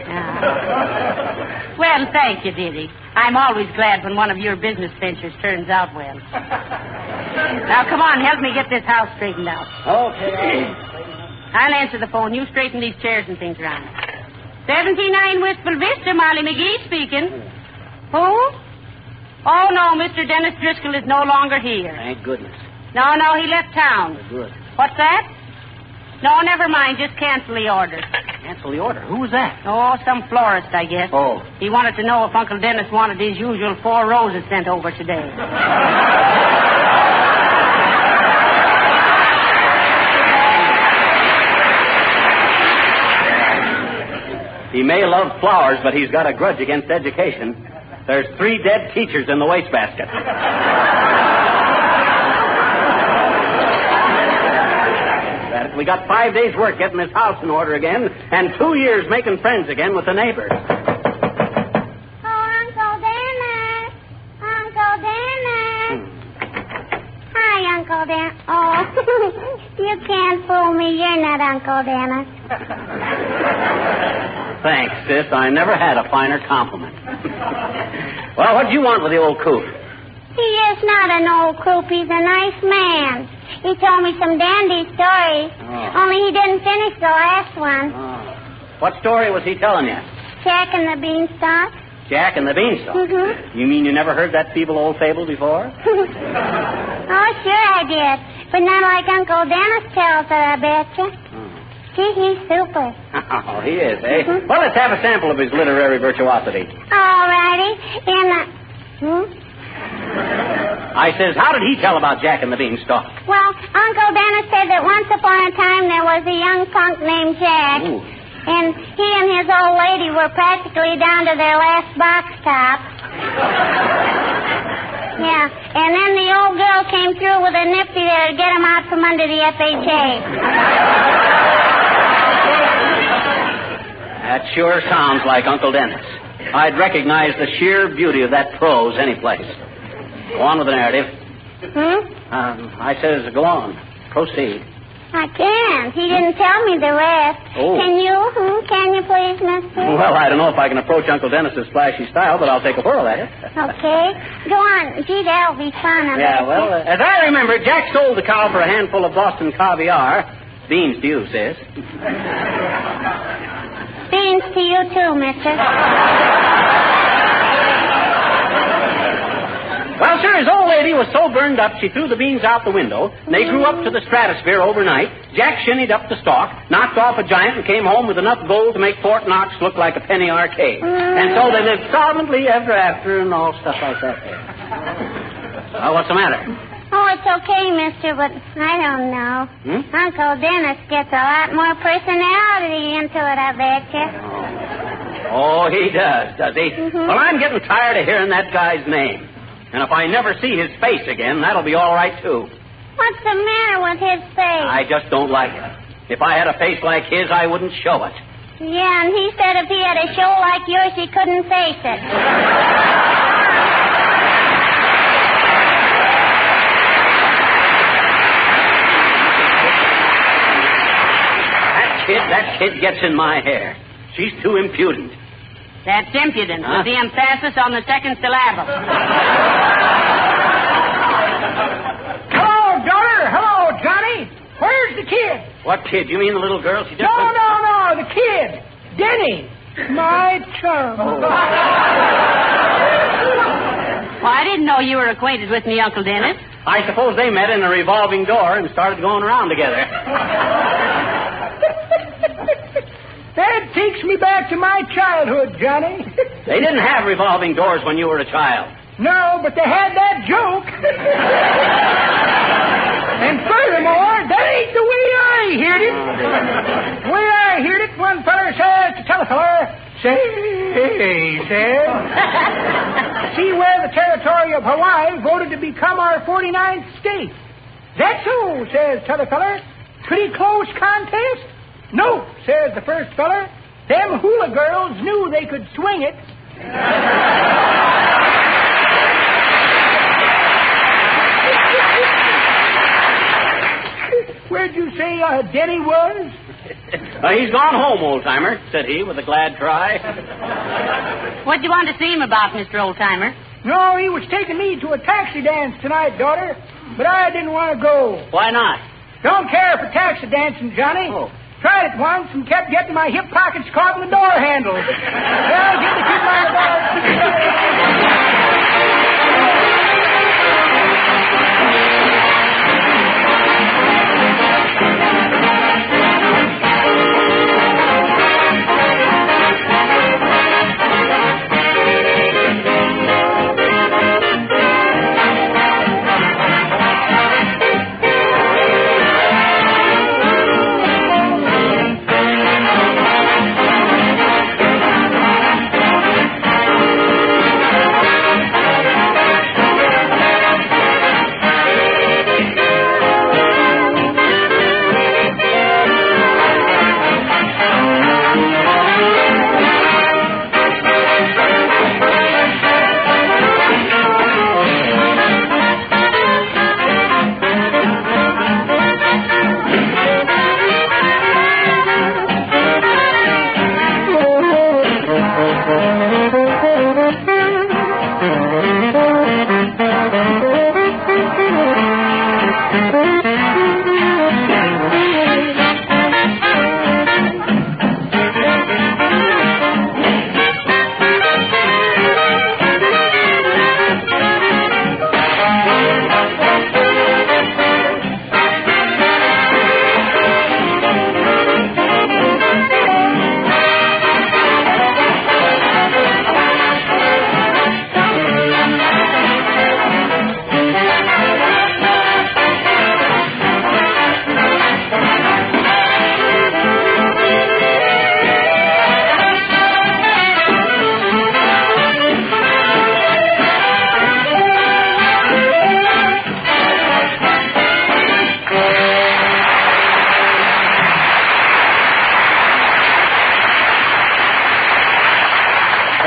M: Well, thank you, dearie. I'm always glad when one of your business ventures turns out well. Now, come on, help me get this house straightened out.
L: Okay.
M: I'll answer the phone. You straighten these chairs and things around. 79 Wistful Vista, Molly McGee speaking. Who? Oh, no, Mr. Dennis Driscoll is no longer here.
L: Thank goodness.
M: No, he left town.
L: Good.
M: What's that? No, never mind. Just cancel the order.
L: Cancel the order? Who was that?
M: Oh, some florist, I guess.
L: Oh.
M: He wanted to know if Uncle Dennis wanted his usual 4 roses sent over today.
L: He may love flowers, but he's got a grudge against education. There's 3 dead teachers in the wastebasket. We got 5 days' work getting this house in order again, and 2 years making friends again with the neighbors.
D: Oh, Uncle Dennis. Uncle Dennis. Hi, Uncle Dennis. Oh, you can't fool me. You're not Uncle Dennis.
L: Thanks, sis. I never had a finer compliment. Well, what do you want with the old coot?
D: He is not an old coop. He's a nice man. He told me some dandy stories.
L: Oh.
D: Only he didn't finish the last one.
L: What story was he telling you?
D: Jack and the Beanstalk.
L: Jack and the Beanstalk?
D: Mm-hmm.
L: You mean you never heard that feeble old fable before?
D: Oh, sure I did. But not like Uncle Dennis tells it, I betcha. Gee, he's super.
L: Oh, he is, eh? Well, let's have a sample of his literary virtuosity.
D: All righty.
L: I says, how did he tell about Jack and the Beanstalk?
D: Well, Uncle Dennis said that once upon a time there was a young punk named Jack.
L: Ooh.
D: And he and his old lady were practically down to their last box top. Yeah, and then the old girl came through with a nifty there to get him out from under the FHA.
L: That sure sounds like Uncle Dennis. I'd recognize the sheer beauty of that prose any place. Go on with the narrative. I says, go on. Proceed.
D: I can't. He didn't tell me the rest.
L: Oh.
D: Can you? Can you please, mister?
L: Well, I don't know if I can approach Uncle Dennis's flashy style, but I'll take a whirl at it.
D: Okay. Go on. Gee, that'll be fun.
L: Yeah, well, as I remember, Jack sold the cow for a handful of Boston caviar. Beans to you, sis.
D: Beans to you, too, mister.
L: Well, sir, his old lady was so burned up she threw the beans out the window. They grew up to the stratosphere overnight. Jack shinnied up the stalk, knocked off a giant, and came home with enough gold to make Fort Knox look like a penny arcade. And so they lived solvently ever after and all stuff like that there. Well, what's the matter?
D: Oh, it's okay, mister, but I don't know. Uncle Dennis gets a lot more personality into it, I betcha.
L: Oh, he does he? Well, I'm getting tired of hearing that guy's name. And if I never see his face again, that'll be all right, too.
D: What's the matter with his face?
L: I just don't like it. If I had a face like his, I wouldn't show it.
D: Yeah, and he said if he had a show like yours, he couldn't face it. That kid gets in my hair. She's too impudent.
T: That's impudence with the emphasis on the second syllable.
E: Hello, daughter. Hello, Johnny. Where's the kid?
L: What kid? You mean the little girl? She just
E: No, the kid. Denny. My chum.
T: Well, I didn't know you were acquainted with me, Uncle Dennis.
L: I suppose they met in a revolving door and started going around together.
E: That takes me back to my childhood, Johnny.
L: They didn't have revolving doors when you were a child.
E: No, but they had that joke. And furthermore, that ain't the way I heard it. The way I heard it, one feller says to tell a feller, say, says, see where the territory of Hawaii voted to become our 49th state. That's so, says t'other feller. Pretty close contest? No, says the first feller. Them hula girls knew they could swing it. Where'd you say Denny was?
L: He's gone home, old-timer, said he with a glad cry.
T: What'd you want to see him about, Mr. Old-timer?
E: No, he was taking me to a taxi dance tonight, daughter, but I didn't want to go.
L: Why not?
E: Don't care for taxi dancing, Johnny.
L: Oh.
E: Tried it once and kept getting my hip pockets caught in the door handle. Well, get the kid my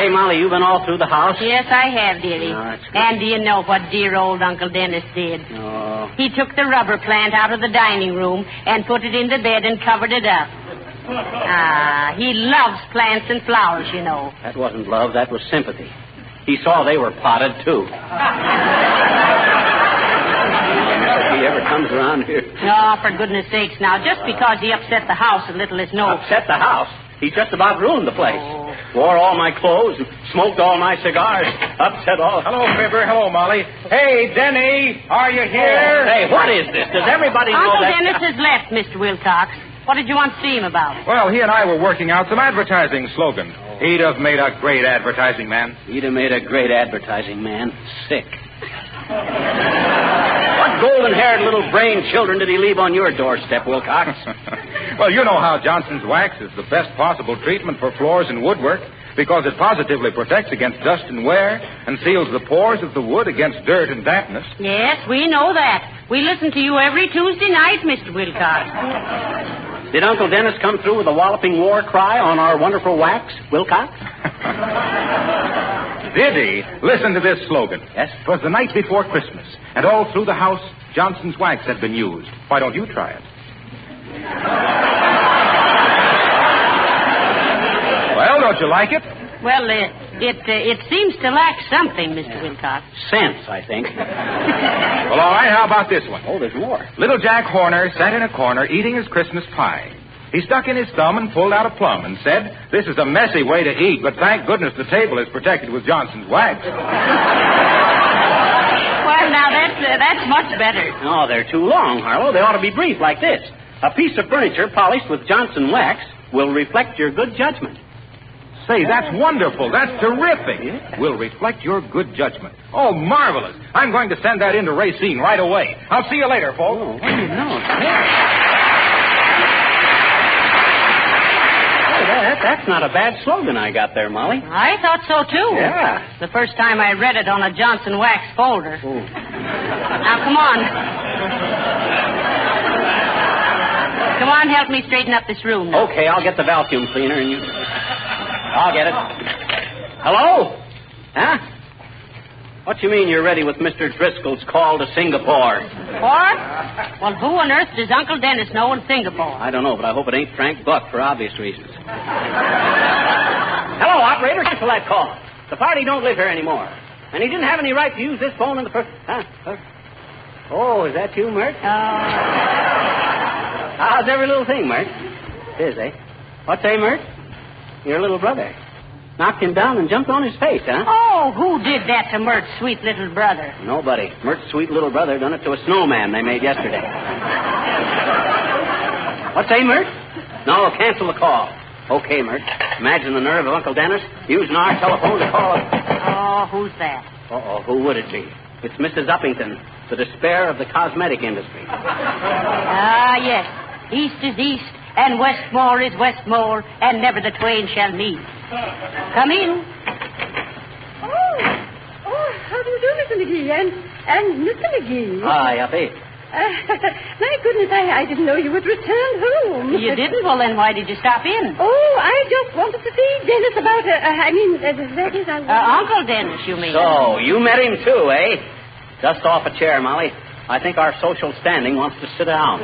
L: Hey, Molly, you been all through the house?
T: Yes, I have, dearie.
L: Oh, that's good.
T: And do you know what dear old Uncle Dennis did?
L: Oh.
T: He took the rubber plant out of the dining room and put it in the bed and covered it up. He loves plants and flowers, you know.
L: That wasn't love, that was sympathy. He saw they were potted, too. If he ever comes around here.
T: No, for goodness sakes now. Just because he upset the house a little is no...
L: Upset the house? He just about ruined the place. Wore all my clothes and smoked all my cigars. Upset all...
R: Hello, Fibber. Hello, Molly. Hey, Denny, are you here?
L: Hey, what is this? Does everybody know
T: Uncle
L: that...
T: Dennis has left, Mr. Wilcox. What did you want to see him about?
R: Well, he and I were working out some advertising slogans. He'd have made a great advertising man.
L: He'd have made a great advertising man. Sick. What golden-haired little brain children did he leave on your doorstep, Wilcox?
R: Well, you know how Johnson's Wax is the best possible treatment for floors and woodwork because it positively protects against dust and wear and seals the pores of the wood against dirt and dampness.
T: Yes, we know that. We listen to you every Tuesday night, Mr. Wilcox.
L: Did Uncle Dennis come through with a walloping war cry on our wonderful wax, Wilcox?
R: Did he? Listen to this slogan.
L: Yes?
R: It was the night before Christmas, and all through the house, Johnson's Wax had been used. Why don't you try it? Well, don't you like it?
T: Well, it seems to lack something, Mr. Wilcox.
L: Sense, I think.
R: Well, all right, how about this one?
L: Oh, there's more.
R: Little Jack Horner sat in a corner eating his Christmas pie. He stuck in his thumb and pulled out a plum and said, "This is a messy way to eat, but thank goodness the table is protected with Johnson's Wax."
T: Well, now, that's much better.
L: No, they're too long, Harlow. They ought to be brief, like this. A piece of furniture polished with Johnson Wax will reflect your good judgment.
R: Say, that's wonderful. That's terrific.
L: Yeah.
R: Will reflect your good judgment. Oh, marvelous. I'm going to send that in to Racine right away. I'll see you later, folks.
L: Oh, what do you know? That's not a bad slogan I got there, Molly.
T: I thought so, too.
L: Yeah.
T: The first time I read it on a Johnson Wax folder.
L: Oh.
T: Now, come on. Come on, help me straighten up this room now.
L: Okay, I'll get the vacuum cleaner and you... I'll get it. Hello? Huh? What you mean you're ready with Mr. Driscoll's call to Singapore?
T: What? Well, who on earth does Uncle Dennis know in Singapore?
L: I don't know, but I hope it ain't Frank Buck for obvious reasons. Hello, operator. Cancel that call. The party don't live here anymore. And he didn't have any right to use this phone in the first... Huh? Oh, is that you, Mert? How's every little thing, Mert? It is, eh? What's a Mert? Your little brother. Knocked him down and jumped on his face, huh?
T: Oh, who did that to Mert's sweet little brother?
L: Nobody. Mert's sweet little brother done it to a snowman they made yesterday. What say, Mert? No, cancel the call. Okay, Mert. Imagine the nerve of Uncle Dennis using our telephone to call us.
T: Oh, who's that?
L: Uh-oh, who would it be? It's Mrs. Uppington, the despair of the cosmetic industry.
T: Ah, yes. East is east, and Westmore is Westmore, and never the twain shall meet. Come in.
P: Oh, how do you do, Mr. McGee? And Mr. McGee.
L: Hi, Uppy.
P: My goodness, I didn't know you had returned home.
T: You didn't? Well, then why did you stop in?
P: Oh, I just wanted to see Dennis about that is,
T: Uncle Dennis, you mean?
L: So, you met him too, eh? Dust off a chair, Molly. I think our social standing wants to sit down.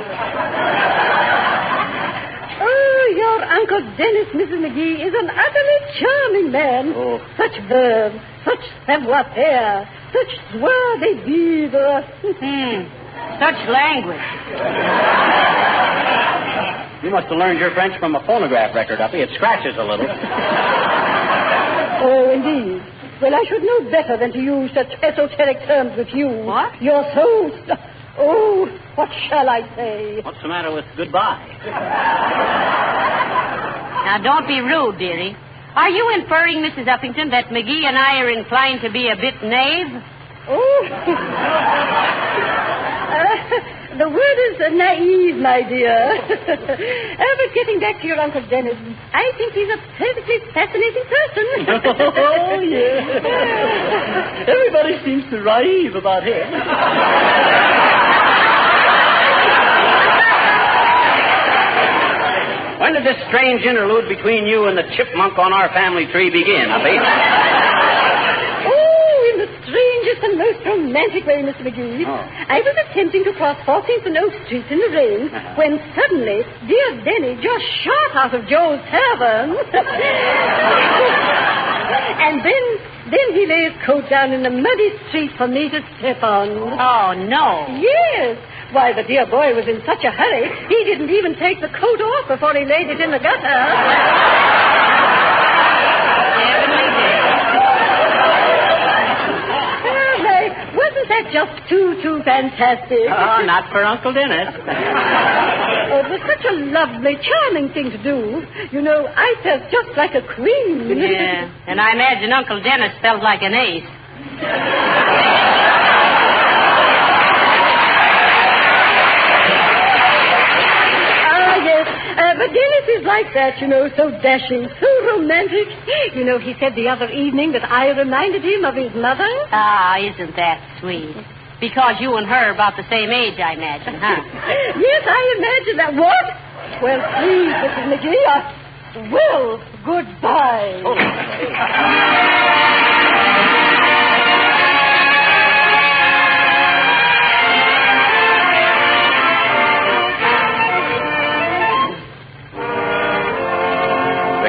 P: Oh, your Uncle Dennis, Mrs. McGee, is an utterly charming man.
L: Oh.
P: Such verve, such savoir-faire, such joie de vivre.
T: Such language.
L: You must have learned your French from a phonograph record, Uppy. It scratches a little.
P: Oh, indeed. Well, I should know better than to use such esoteric terms with you.
T: What?
P: You're so... Oh, what shall I say?
L: What's the matter with goodbye?
T: Now, don't be rude, dearie. Are you inferring, Mrs. Uppington, that McGee and I are inclined to be a bit knave?
P: Oh. The word is naive, my dear. But getting back to your Uncle Dennis, I think he's a perfectly fascinating person.
L: Oh, yeah. Everybody seems to rave about him. When did this strange interlude between you and the chipmunk on our family tree begin, Hubbie?
P: Oh, in the strangest and most romantic way, Mr. McGee.
L: Oh.
P: I was attempting to cross 14th and Oak Streets in the rain when suddenly dear Denny just shot out of Joe's tavern. And then he lay his coat down in the muddy street for me to step on.
T: Oh, no.
P: Yes. Why, the dear boy was in such a hurry, he didn't even take the coat off before he laid it in the gutter. Wasn't that just too fantastic?
L: Oh, not for Uncle Dennis.
P: Oh, it was such a lovely, charming thing to do. You know, I felt just like a queen.
T: Yeah, and I imagine Uncle Dennis felt like an ace.
P: But Dennis is like that, you know, so dashing, so romantic. You know, he said the other evening that I reminded him of his mother.
T: Ah, isn't that sweet? Because you and her are about the same age, I imagine, huh?
P: Yes, I imagine that. What? Well, please, Mrs. McGee, well, goodbye.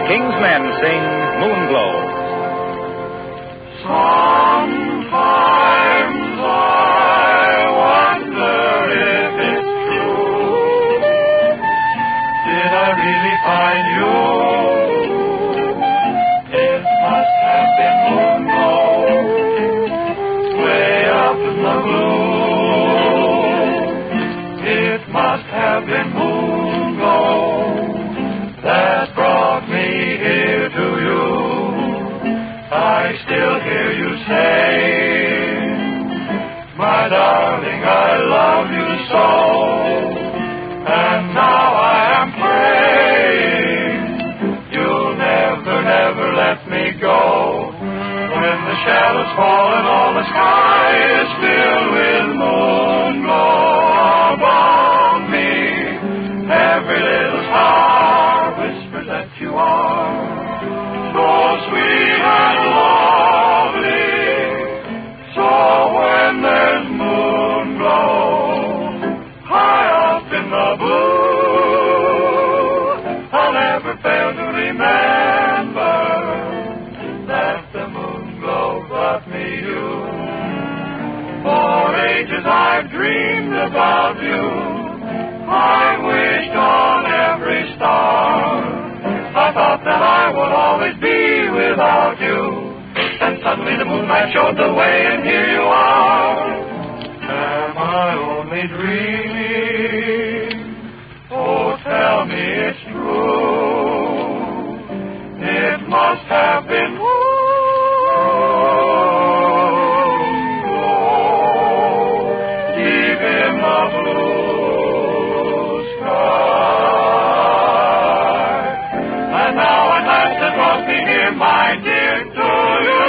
B: King's Men sing Moonglow.
H: Sometimes I wonder if it's true. Did I really find you? It must have been moonglow, way up in the blue. It must have been moonglow that brought me here to you. I still hear you say, my darling, I love you so. And now I am praying you'll never, never let me go. When the shadows fall and all the sky is filled with moonglow above me, every little star whispers that you are so sweet and lovely. So when there's moonglow high up in the blue, I'll never fail to remember that the moonglow brought me you. For ages I've dreamed about you. I wished on every star. I thought that I would always be without you. Then suddenly the moonlight showed the way, and here you are. Am I only dreaming? Oh, tell me it's true. It must have been deep in the blue sky. And now at last it brought me here, my dear, to you.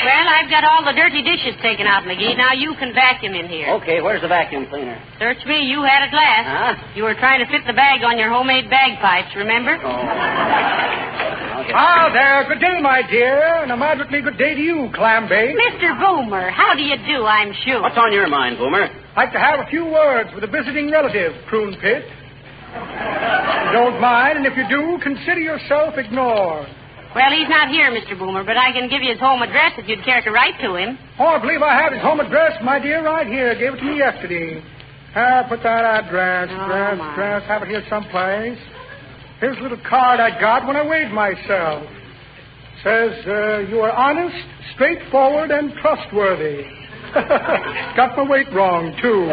T: Well, I've got all the dirty dishes taken out, McGee. Now you can vacuum in here.
L: Okay, where's the vacuum cleaner?
T: Search me, you had it last.
L: Huh?
T: You were trying to fit the bag on your homemade bagpipes, remember?
J: Ah, there. Good day, my dear. And a moderately good day to you, Clambake.
T: Mr. Boomer, how do you do, I'm sure?
L: What's on your mind, Boomer?
J: I'd like to have a few words with a visiting relative, Prune Pit. You don't mind, and if you do, consider yourself ignored.
T: Well, he's not here, Mr. Boomer, but I can give you his home address if you'd care to write to him.
J: Oh, I believe I have his home address, my dear, right here. Gave it to me yesterday. Put that address, have it here someplace. Here's a little card I got when I weighed myself. Says, you are honest, straightforward, and trustworthy. Got my weight wrong, too.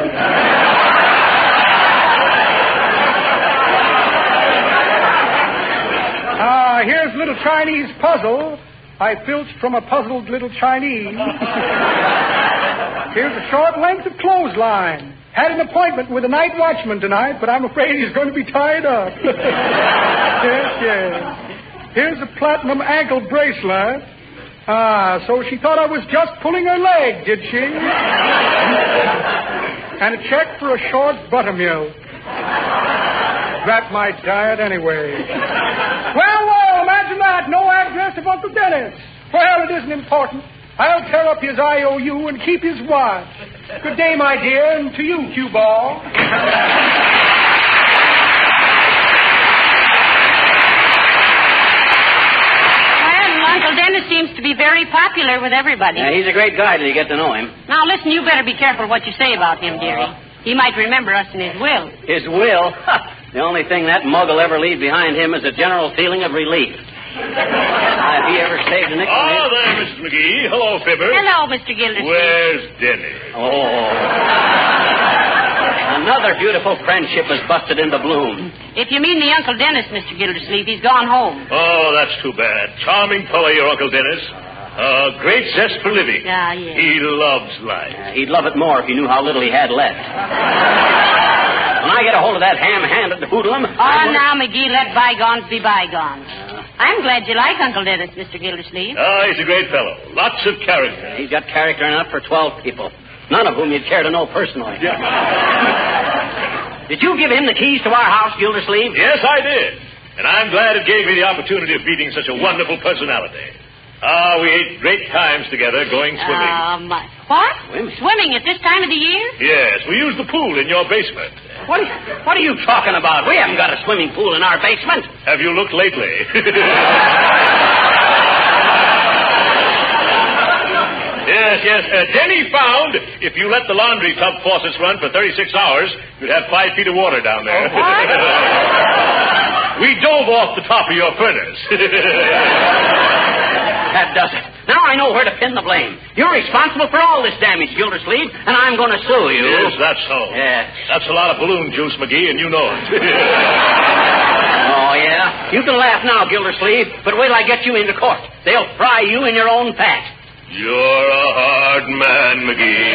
J: Here's a little Chinese puzzle I filched from a puzzled little Chinese. Here's a short length of clothesline. Had an appointment with a night watchman tonight, but I'm afraid he's going to be tied up. Yes. Here's a platinum ankle bracelet. Ah, so she thought I was just pulling her leg, did she? And a check for a short buttermilk. That might die it anyway. Well, imagine that. No address of Uncle Dennis. Well, it isn't important. I'll tear up his IOU and keep his watch. Good day, my dear, and to you, cue ball.
T: Uncle Dennis seems to be very popular with everybody.
L: Yeah, he's a great guy till you get to know him.
T: Now, listen, you better be careful what you say about him, dearie. He might remember us in his will.
L: His will? The only thing that mug will ever leave behind him is a general feeling of relief. Have he ever saved a nickel?
Q: Oh, there, Mrs. McGee. Hello, Fibber.
T: Hello, Mr. Gildersleeves.
Q: Where's Denny?
L: Oh. Another beautiful friendship has busted into bloom.
T: If you mean the Uncle Dennis, Mr. Gildersleeves, he's gone home.
Q: Oh, that's too bad. Charming fellow, your Uncle Dennis. Great zest for living.
T: Ah, yes.
Q: He loves life.
L: He'd love it more if he knew how little he had left. When I get a hold of that ham-handed hoodlum...
T: Now, McGee, let bygones be bygones. I'm glad you like Uncle Dennis, Mr. Gildersleeves.
Q: Oh, he's a great fellow. Lots of character.
L: He's got character enough for 12 people. None of whom you'd care to know personally.
Q: Yeah.
L: Did you give him the keys to our house, Gildersleeves?
Q: Yes, I did. And I'm glad it gave me the opportunity of meeting such a wonderful personality. We ate great times together going swimming.
T: What? Swimming at this time of the year?
Q: Yes, we used the pool in your basement.
L: What are you talking about? We haven't got a swimming pool in our basement.
Q: Have you looked lately? Yes. Denny found if you let the laundry tub faucets run for 36 hours, you'd have 5 feet of water down there. We dove off the top of your furnace.
L: That does it. Now I know where to pin the blame. You're responsible for all this damage, Gildersleeve, and I'm going to sue you.
Q: Yes, that's so.
L: Yes.
Q: That's a lot of balloon juice, McGee, and you know it.
L: Oh, yeah? You can laugh now, Gildersleeve, but wait till I get you into court. They'll fry you in your own fat.
Q: You're a hard man, McGee.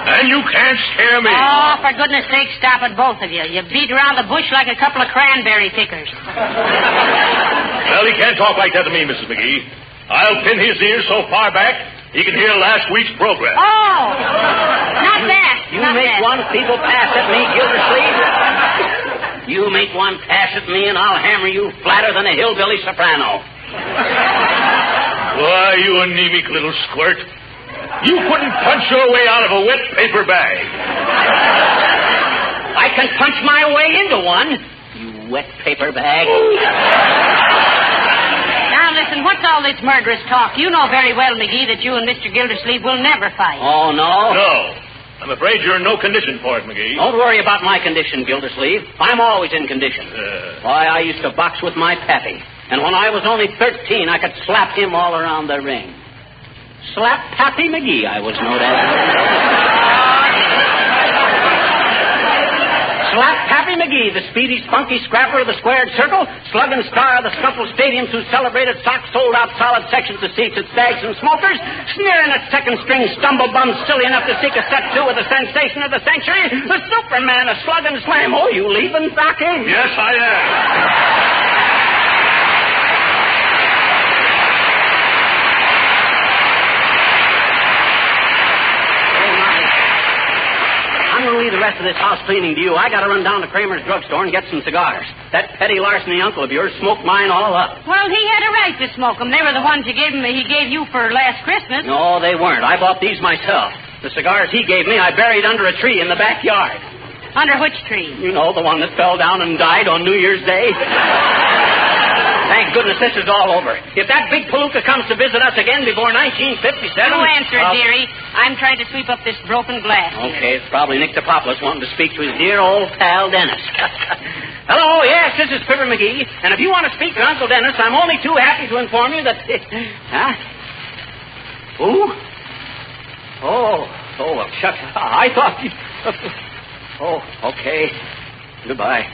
Q: And you can't scare me.
T: Oh, for goodness sake, stop it, both of you. You beat around the bush like a couple of cranberry pickers.
Q: Well, he can't talk like that to me, Mrs. McGee. I'll pin his ears so far back he can hear last week's program.
T: Oh! Not that.
L: You make one feeble pass at me, Gildersleeve. You make one pass at me, and I'll hammer you flatter than a hillbilly soprano.
Q: Why, you anemic little squirt. You couldn't punch your way out of a wet paper bag.
L: I can punch my way into one, you wet paper bag.
T: Now, listen, what's all this murderous talk? You know very well, McGee, that you and Mr. Gildersleeve will never fight.
L: Oh, no?
Q: No. I'm afraid you're in no condition for it, McGee.
L: Don't worry about my condition, Gildersleeve. I'm always in condition. Why, I used to box with my pappy. And when I was only 13, I could slap him all around the ring. Slap Pappy McGee, I was known as. Slap Pappy McGee, the speedy, spunky scrapper of the squared circle, slug and star of the scuffle stadiums who celebrated socks sold out solid sections of seats at Stags and Smokers, sneering at second-string stumble-bums silly enough to seek a set two of the sensation of the century, the Superman of slug and slam. Oh, you leaving, Docky?
Q: Yes, I am.
L: I'm going to leave the rest of this house cleaning to you. I got to run down to Kramer's drugstore and get some cigars. That petty larceny uncle of yours smoked mine all up.
T: Well, he had a right to smoke them. They were the ones he gave you for last Christmas.
L: No, they weren't. I bought these myself. The cigars he gave me, I buried under a tree in the backyard.
T: Under which tree?
L: You know, the one that fell down and died on New Year's Day. Thank goodness this is all over. If that big palooka comes to visit us again before 1957...
T: No answer, dearie. I'm trying to sweep up this broken glass.
L: Okay, it's probably Nick Topopoulos wanting to speak to his dear old pal Dennis. Hello, yes, this is Fibber McGee. And if you want to speak to Uncle Dennis, I'm only too happy to inform you that... Huh? Who? Oh, well, shucks. I thought you... Oh, okay. Goodbye.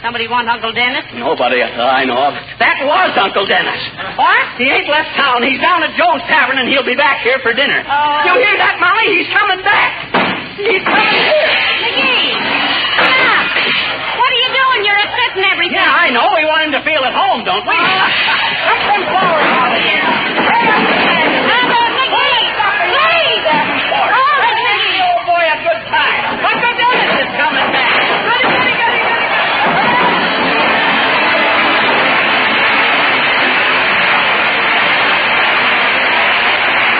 T: Somebody want Uncle Dennis?
L: Nobody I know of. That was Uncle Dennis. What? He ain't left town. He's down at Joe's Tavern, and he'll be back here for dinner.
T: Oh.
L: You hear that, Molly? He's coming back. He's coming here.
T: McGee! Stop! What are you doing? You're upsetting everything.
L: Yeah, I I know. We want him to feel at home, don't we? Put them flowers out of here. Oh, boy, a good time. Uncle Dennis is coming back.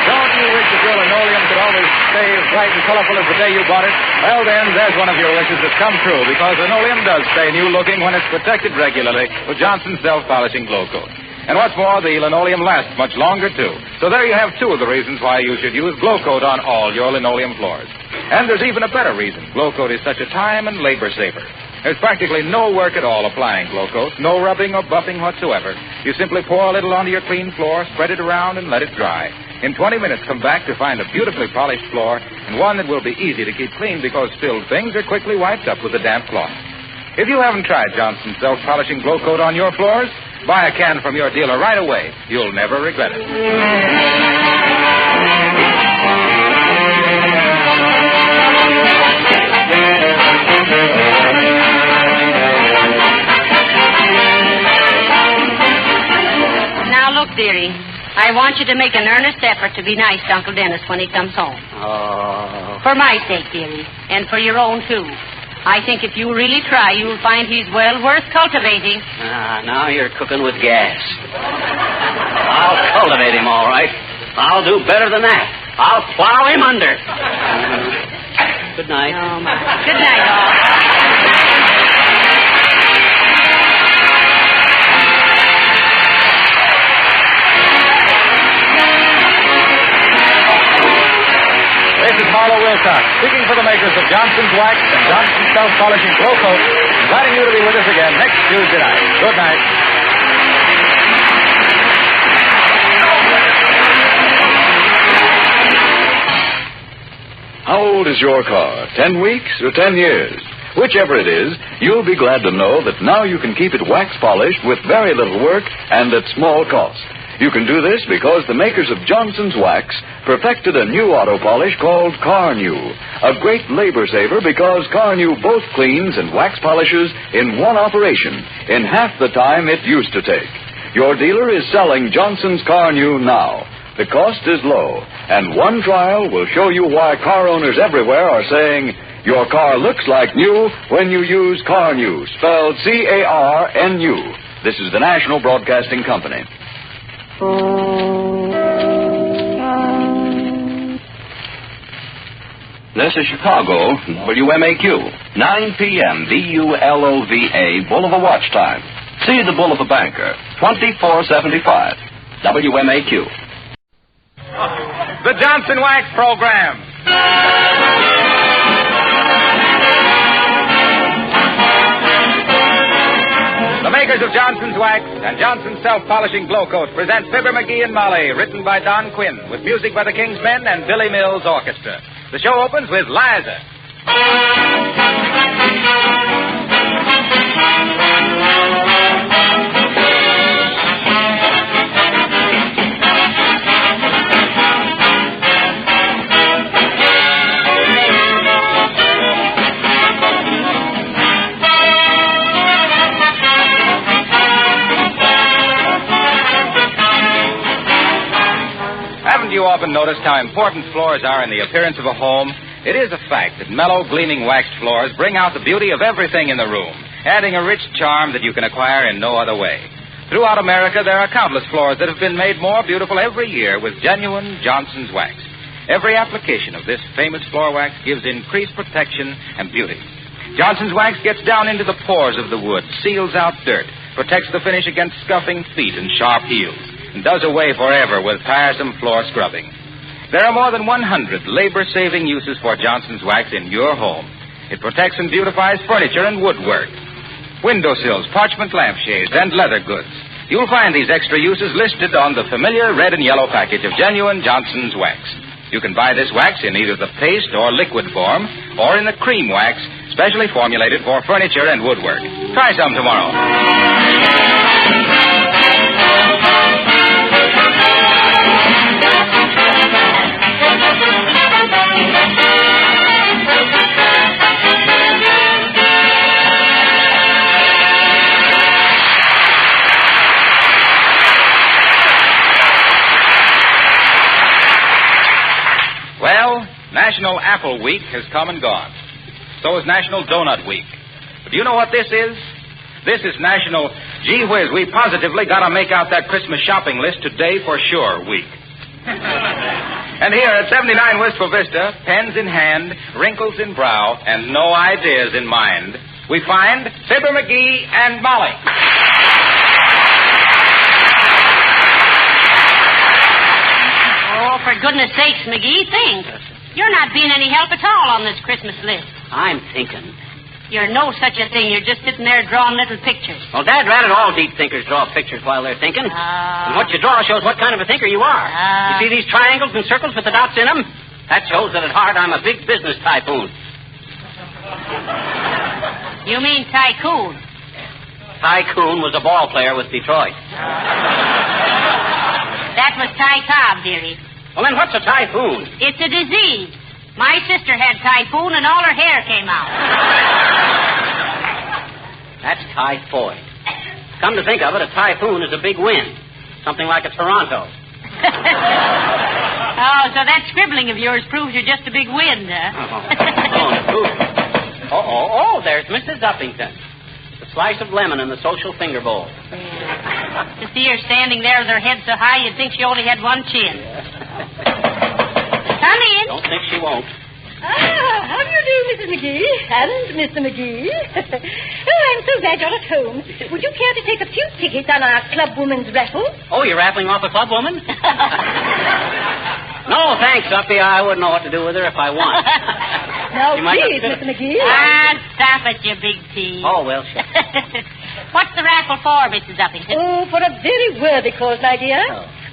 B: Don't you wish that your linoleum could always stay as bright and colorful as the day you bought it? Well, then, there's one of your wishes that's come true, because linoleum does stay new-looking when it's protected regularly with Johnson's self-polishing glow coat. And what's more, the linoleum lasts much longer, too. So there you have two of the reasons why you should use glow coat on all your linoleum floors. And there's even a better reason. Glow coat is such a time and labor saver. There's practically no work at all applying glow coat, no rubbing or buffing whatsoever. You simply pour a little onto your clean floor, spread it around, and let it dry. In 20 minutes, come back to find a beautifully polished floor and one that will be easy to keep clean because spilled things are quickly wiped up with a damp cloth. If you haven't tried Johnson's self-polishing glow coat on your floors, buy a can from your dealer right away. You'll never regret it.
T: Now, look, dearie. I want you to make an earnest effort to be nice to Uncle Dennis when he comes home.
L: Oh.
T: For my sake, dearie, and for your own, too. I think if you really try, you'll find he's well worth cultivating.
L: Now you're cooking with gas. I'll cultivate him, all right. I'll do better than that. I'll plow him under. Good night.
T: Oh, my. Good night, all.
B: This is Marlowe Wilcox, speaking for the makers of Johnson's Wax and Johnson's Self-Polishing Glow Coat, inviting you to be with us again next Tuesday night. Good night.
K: How old is your car? 10 weeks or 10 years? Whichever it is, you'll be glad to know that now you can keep it wax polished with very little work and at small cost. You can do this because the makers of Johnson's Wax perfected a new auto polish called Car-New, a great labor saver because Car-New both cleans and wax polishes in one operation in half the time it used to take. Your dealer is selling Johnson's Car-New now. The cost is low, and one trial will show you why car owners everywhere are saying your car looks like new when you use Car-New, spelled C-A-R-N-U. This is the National Broadcasting Company.
U: This is Chicago, WMAQ, 9 p.m., BULOVA, Bull of a Watch Time. See the Bull of a Banker, 2475, WMAQ.
B: The Johnson Wax Program. The makers of Johnson's Wax and Johnson's Self-Polishing Glow Coat present Fibber McGee and Molly, written by Don Quinn, with music by the King's Men and Billy Mills Orchestra. The show opens with Liza. Haven't you often noticed how important floors are in the appearance of a home? It is a fact that mellow, gleaming waxed floors bring out the beauty of everything in the room, adding a rich charm that you can acquire in no other way. Throughout America, there are countless floors that have been made more beautiful every year with genuine Johnson's Wax. Every application of this famous floor wax gives increased protection and beauty. Johnson's Wax gets down into the pores of the wood, seals out dirt, protects the finish against scuffing feet and sharp heels, and does away forever with tiresome floor scrubbing. There are more than 100 labor-saving uses for Johnson's Wax in your home. It protects and beautifies furniture and woodwork, windowsills, parchment lampshades, and leather goods. You'll find these extra uses listed on the familiar red and yellow package of genuine Johnson's Wax. You can buy this wax in either the paste or liquid form, or in the cream wax, specially formulated for furniture and woodwork. Try some tomorrow.
R: National Apple Week has come and gone. So is National Donut Week. But do you know what this is? This is National Gee Whiz, we positively got to make out that Christmas shopping list today for sure week. And here at 79 Wistful Vista, pens in hand, wrinkles in brow, and no ideas in mind, we find Fibber McGee and Molly.
T: Oh, for goodness sakes, McGee, think. You're not being any help at all on this Christmas list.
L: I'm thinking.
T: You're no such a thing. You're just sitting there drawing little pictures.
L: Well, Dad, rat it, all deep thinkers draw pictures while they're thinking. And what you draw shows what kind of a thinker you are. You see these triangles and circles with the dots in them? That shows that at heart I'm a big business tycoon.
T: You mean tycoon?
L: Tycoon was a ball player with Detroit.
T: That was Ty Cobb, dearie.
L: Well, then what's a typhoon?
T: It's a disease. My sister had typhoon and all her hair came out.
L: That's typhoid. Come to think of it, a typhoon is a big wind. Something like a Toronto.
T: Oh, so that scribbling of yours proves you're just a big wind, huh?
L: Oh, there's Mrs. Uppington. The slice of lemon in the social finger bowl.
T: To see her standing there with her head so high, you'd think she only had one chin. Come in.
L: Don't think she won't.
P: How do you do, Mrs. McGee? And Mr. McGee? I'm so glad you're at home. Would you care to take a few tickets on our Club Woman's raffle?
L: Oh, you're raffling off a club woman? No, thanks, Uppy. I wouldn't know what to do with her if I won.
P: Now, please, Mr. McGee.
T: Stop it, you big T.
L: Oh, well, sure.
T: What's the raffle for, Mrs. Uppington?
P: Oh, for a very worthy cause, my dear.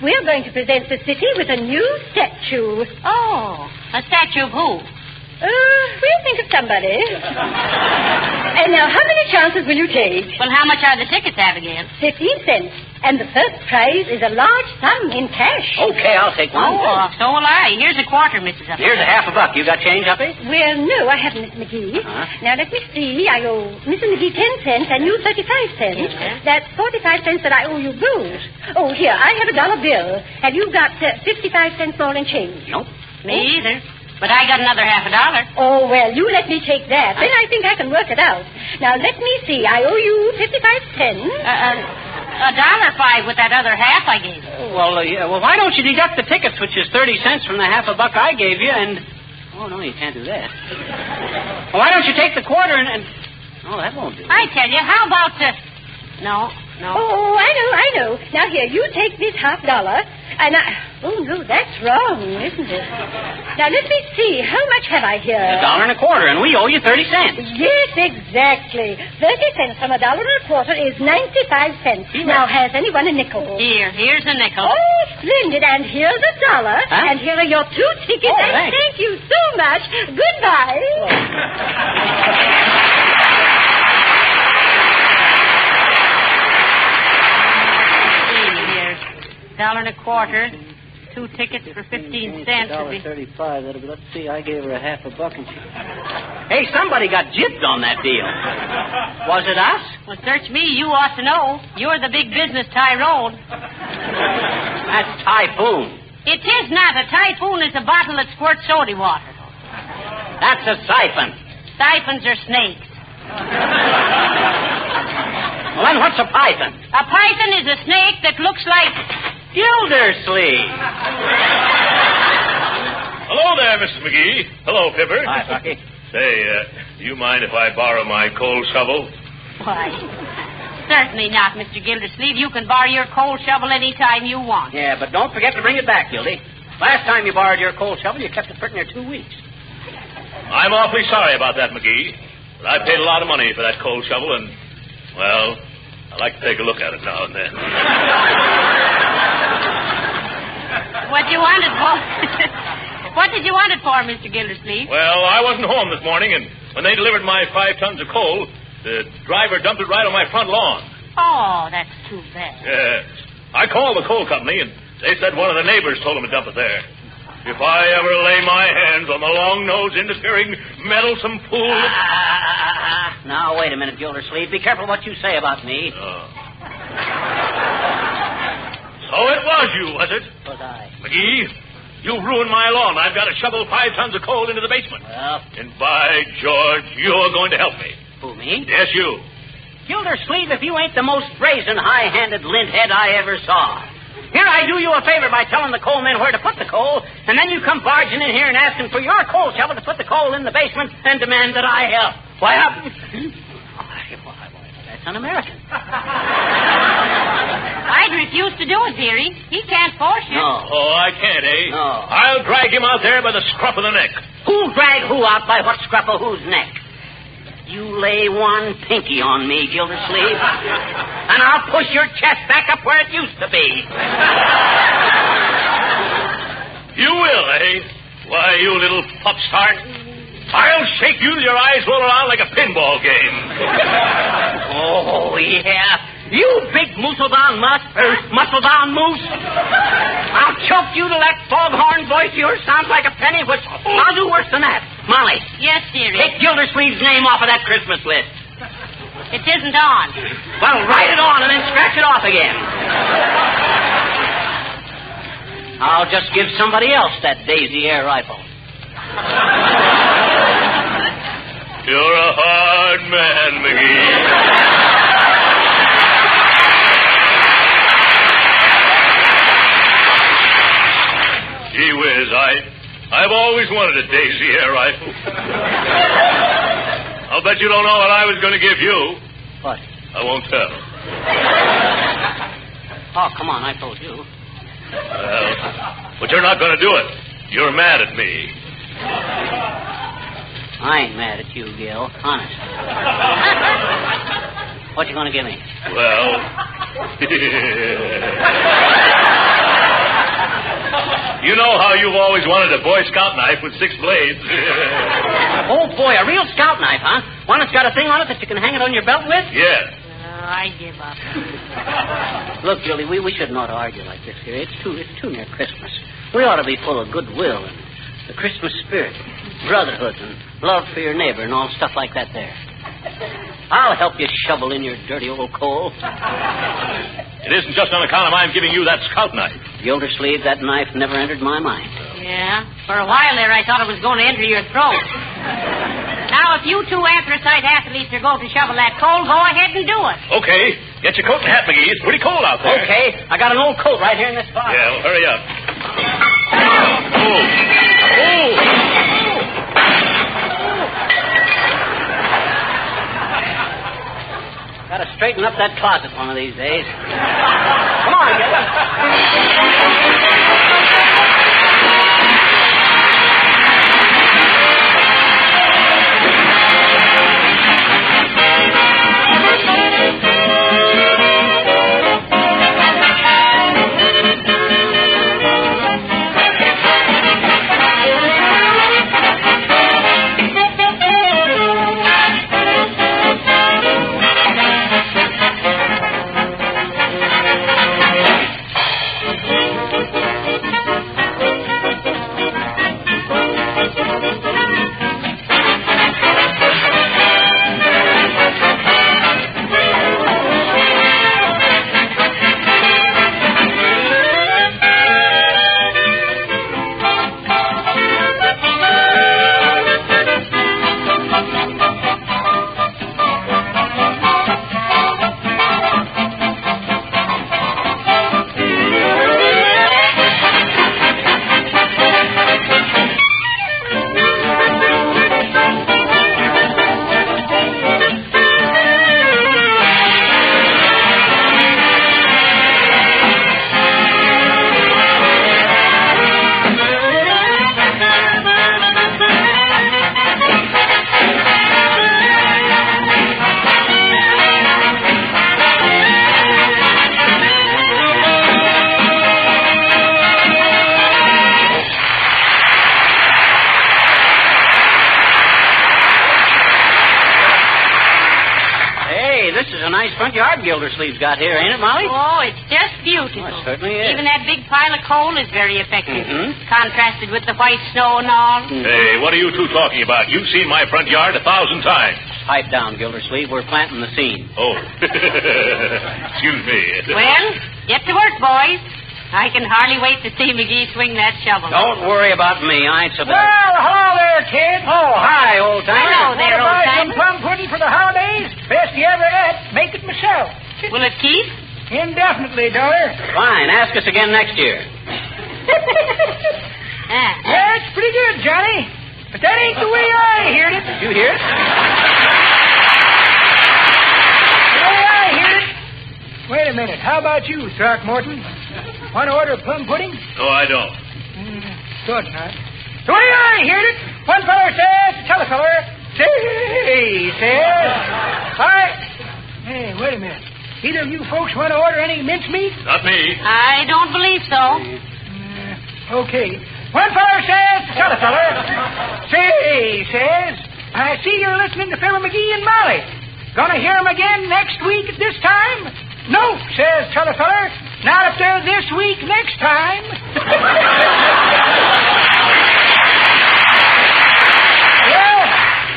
P: We're going to present the city with a new statue.
T: Oh, a statue of who?
P: We'll think of somebody. And now, how many chances will you take?
T: Well, how much are the tickets, Abigail?
P: 15 cents. And the first prize is a large sum in cash.
L: Okay, I'll take one.
T: Oh, so will I. Here's a quarter, Mrs. Uppington.
L: Here's a half a buck. You got change, Uppy?
P: Well, no, I haven't, Miss McGee. Now, let me see. I owe Mrs. McGee 10 cents and you 35 cents.
T: Okay.
P: That's 45 cents that I owe you both. Oh, here, I have a $1 bill. Have you got 55 cents more in change?
L: Nope.
T: Me either. But I got another $50.
P: Oh, well, you let me take that. Then I think I can work it out. Now, let me see. I owe you 55 cents.
T: $1.05 with that other half I gave you.
L: Well, well, why don't you deduct the tickets, which is 30 cents from the half a buck I gave you, and... Oh, no, you can't do that. Well, why don't you take the quarter and... Oh, that won't do.
T: I tell you, how about... No.
P: Oh, I know. Now, here, you take this $50, and I... Oh, no, that's wrong, isn't it? Now, let me see. How much have I here?
L: $1.25, and we owe you 30 cents.
P: Yes, exactly. 30 cents from $1.25 is 95 cents. Now, has anyone a nickel?
T: Here's a nickel.
P: Oh, splendid. And here's $1.
T: Huh?
P: And here are your 2 tickets.
L: Oh,
P: and
L: thanks.
P: thank you so much. Goodbye.
T: $1.25, 2 tickets for 15 cents.
L: $1.35. Let's see, I gave her a half a buck and she... Hey, somebody got gypped on that deal. Was it us?
T: Well, search me. You ought to know. You're the big business Tyrone.
L: That's typhoon.
T: It is not. A typhoon is a bottle that squirts soda water.
L: That's a siphon.
T: Siphons are snakes.
L: Well, then what's a python?
T: A python is a snake that looks like...
L: Gildersleeves.
Q: Hello there, Mrs. McGee. Hello, Fibber.
L: Hi, Bucky.
Q: Say, do you mind if I borrow my coal shovel?
T: Why, certainly not, Mr. Gildersleeve. You can borrow your coal shovel any time you want.
L: Yeah, but don't forget to bring it back, Gildy. Last time you borrowed your coal shovel, you kept it pretty near 2 weeks.
Q: I'm awfully sorry about that, McGee. But I paid a lot of money for that coal shovel, and, well, I like to take a look at it now and then.
T: What you want it for? What did you want it for, Mr. Gildersleeve?
Q: Well, I wasn't home this morning, and when they delivered my 5 tons of coal, the driver dumped it right on my front lawn.
T: Oh, that's too bad.
Q: Yes. I called the coal company, and they said one of the neighbors told them to dump it there. If I ever lay my hands on the long-nosed, interfering, meddlesome fool...
L: Now, wait a minute, Gildersleeve. Be careful what you say about me.
Q: So it was you, was it?
L: Was I?
Q: McGee, You've ruined my lawn. I've got to shovel 5 tons of coal into the basement.
L: Well...
Q: And by George, you're going to help me.
L: Who, me?
Q: Yes, you.
L: Gildersleeves, if you ain't the most brazen, high-handed linthead I ever saw. Here I do you a favor by telling the coal men where to put the coal, and then you come barging in here and asking for your coal shovel to put the coal in the basement and demand that I help. Why, that's un-American.
T: I'd refuse to do it, dearie. He can't force you.
L: No.
Q: Oh, I can't, eh?
L: No.
Q: I'll drag him out there by the scruff of the neck.
L: Who drag who out by what scruff of whose neck? You lay one pinky on me, Gildersleeves, and I'll push your chest back up where it used to be.
Q: You will, eh? Why, you little pupstart. I'll shake you till your eyes roll around like a pinball game.
L: Oh, yeah. You big muscle-bound muscle-bound moose. I'll choke you till that foghorn voice of yours sounds like a penny whistle. I'll do worse than that. Molly.
T: Yes, dearie.
L: Take Gildersleeves' name off of that Christmas list.
T: It isn't on.
L: Well, write it on and then scratch it off again. I'll just give somebody else that Daisy air rifle.
Q: You're a hard man, McGee. Gee whiz, I've always wanted a Daisy air rifle. I'll bet you don't know what I was going to give you.
L: What?
Q: I won't tell.
L: Oh, come on, I told you.
Q: Well, but you're not going to do it. You're mad at me.
L: I ain't mad at you, Gil. Honest. What you going to give me?
Q: Well... You know how you've always wanted a Boy Scout knife with 6 blades.
L: Oh, boy, a real scout knife, huh? One that's got a thing on it that you can hang it on your belt with?
Q: Yes.
T: I give up.
L: Look, Julie, we shouldn't ought to argue like this here. It's too near Christmas. We ought to be full of goodwill and the Christmas spirit, brotherhood, and love for your neighbor and all stuff like that there. I'll help you shovel in your dirty old coal.
Q: It isn't just on account of I'm giving you that scout knife.
L: Gildersleeves, that knife never entered my mind.
T: Yeah? For a while there, I thought it was going to enter your throat. Now, if you 2 anthracite athletes are going to shovel that coal, go ahead and do it.
Q: Okay. Get your coat and hat, McGee. It's pretty cold out there.
L: Okay. I got an old coat right here in this box.
Q: Yeah, well, hurry up.
L: Got to straighten up that closet one of these days. Come on, get up. Front yard Gildersleeves got here, ain't it, Molly?
T: Oh, it's just beautiful.
L: Oh, it certainly is.
T: Even that big pile of coal is very effective. Contrasted with the white snow and all.
Q: Hey, what are you 2 talking about? You've seen my front yard 1,000 times.
L: Pipe down, Gildersleeve. We're planting the scene.
Q: Oh. Excuse me.
T: Well, get to work, boys. I can hardly wait to see McGee swing that shovel.
L: Don't worry about me. I ain't so bad.
J: Well, hello there, kid.
L: Oh, hi, old timer.
T: Hello there, old
J: Buy some
T: timer.
J: plum pudding for the holidays. Best you ever had. Make it myself.
T: Will it keep?
J: Indefinitely, daughter.
L: Fine. Ask us again next year.
J: Yeah, it's pretty good, Johnny. But that ain't the way I heard it.
L: Did you hear it?
J: The way I heard it. Wait a minute. How about you, Throckmorton? Want to order plum pudding?
Q: No, I don't.
J: Good not. The way I heard it, one feller says to t'other feller, say, says, Hey, wait a minute. Either of you folks want to order any mincemeat?
Q: Not me.
T: I don't believe so.
J: Okay. One feller says to t'other feller, say, says, I see you're listening to Fibber McGee and Molly. Gonna hear 'em again next week at this time? No, says t'other feller. Not if they're this week next time. Well,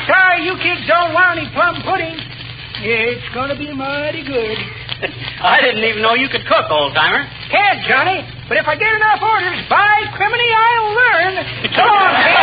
J: sorry you kids don't want any plum pudding. It's gonna be mighty good.
L: I didn't even know you could cook, old timer.
J: Can't, Johnny. But if I get enough orders, by criminy, I'll learn. So long, kid.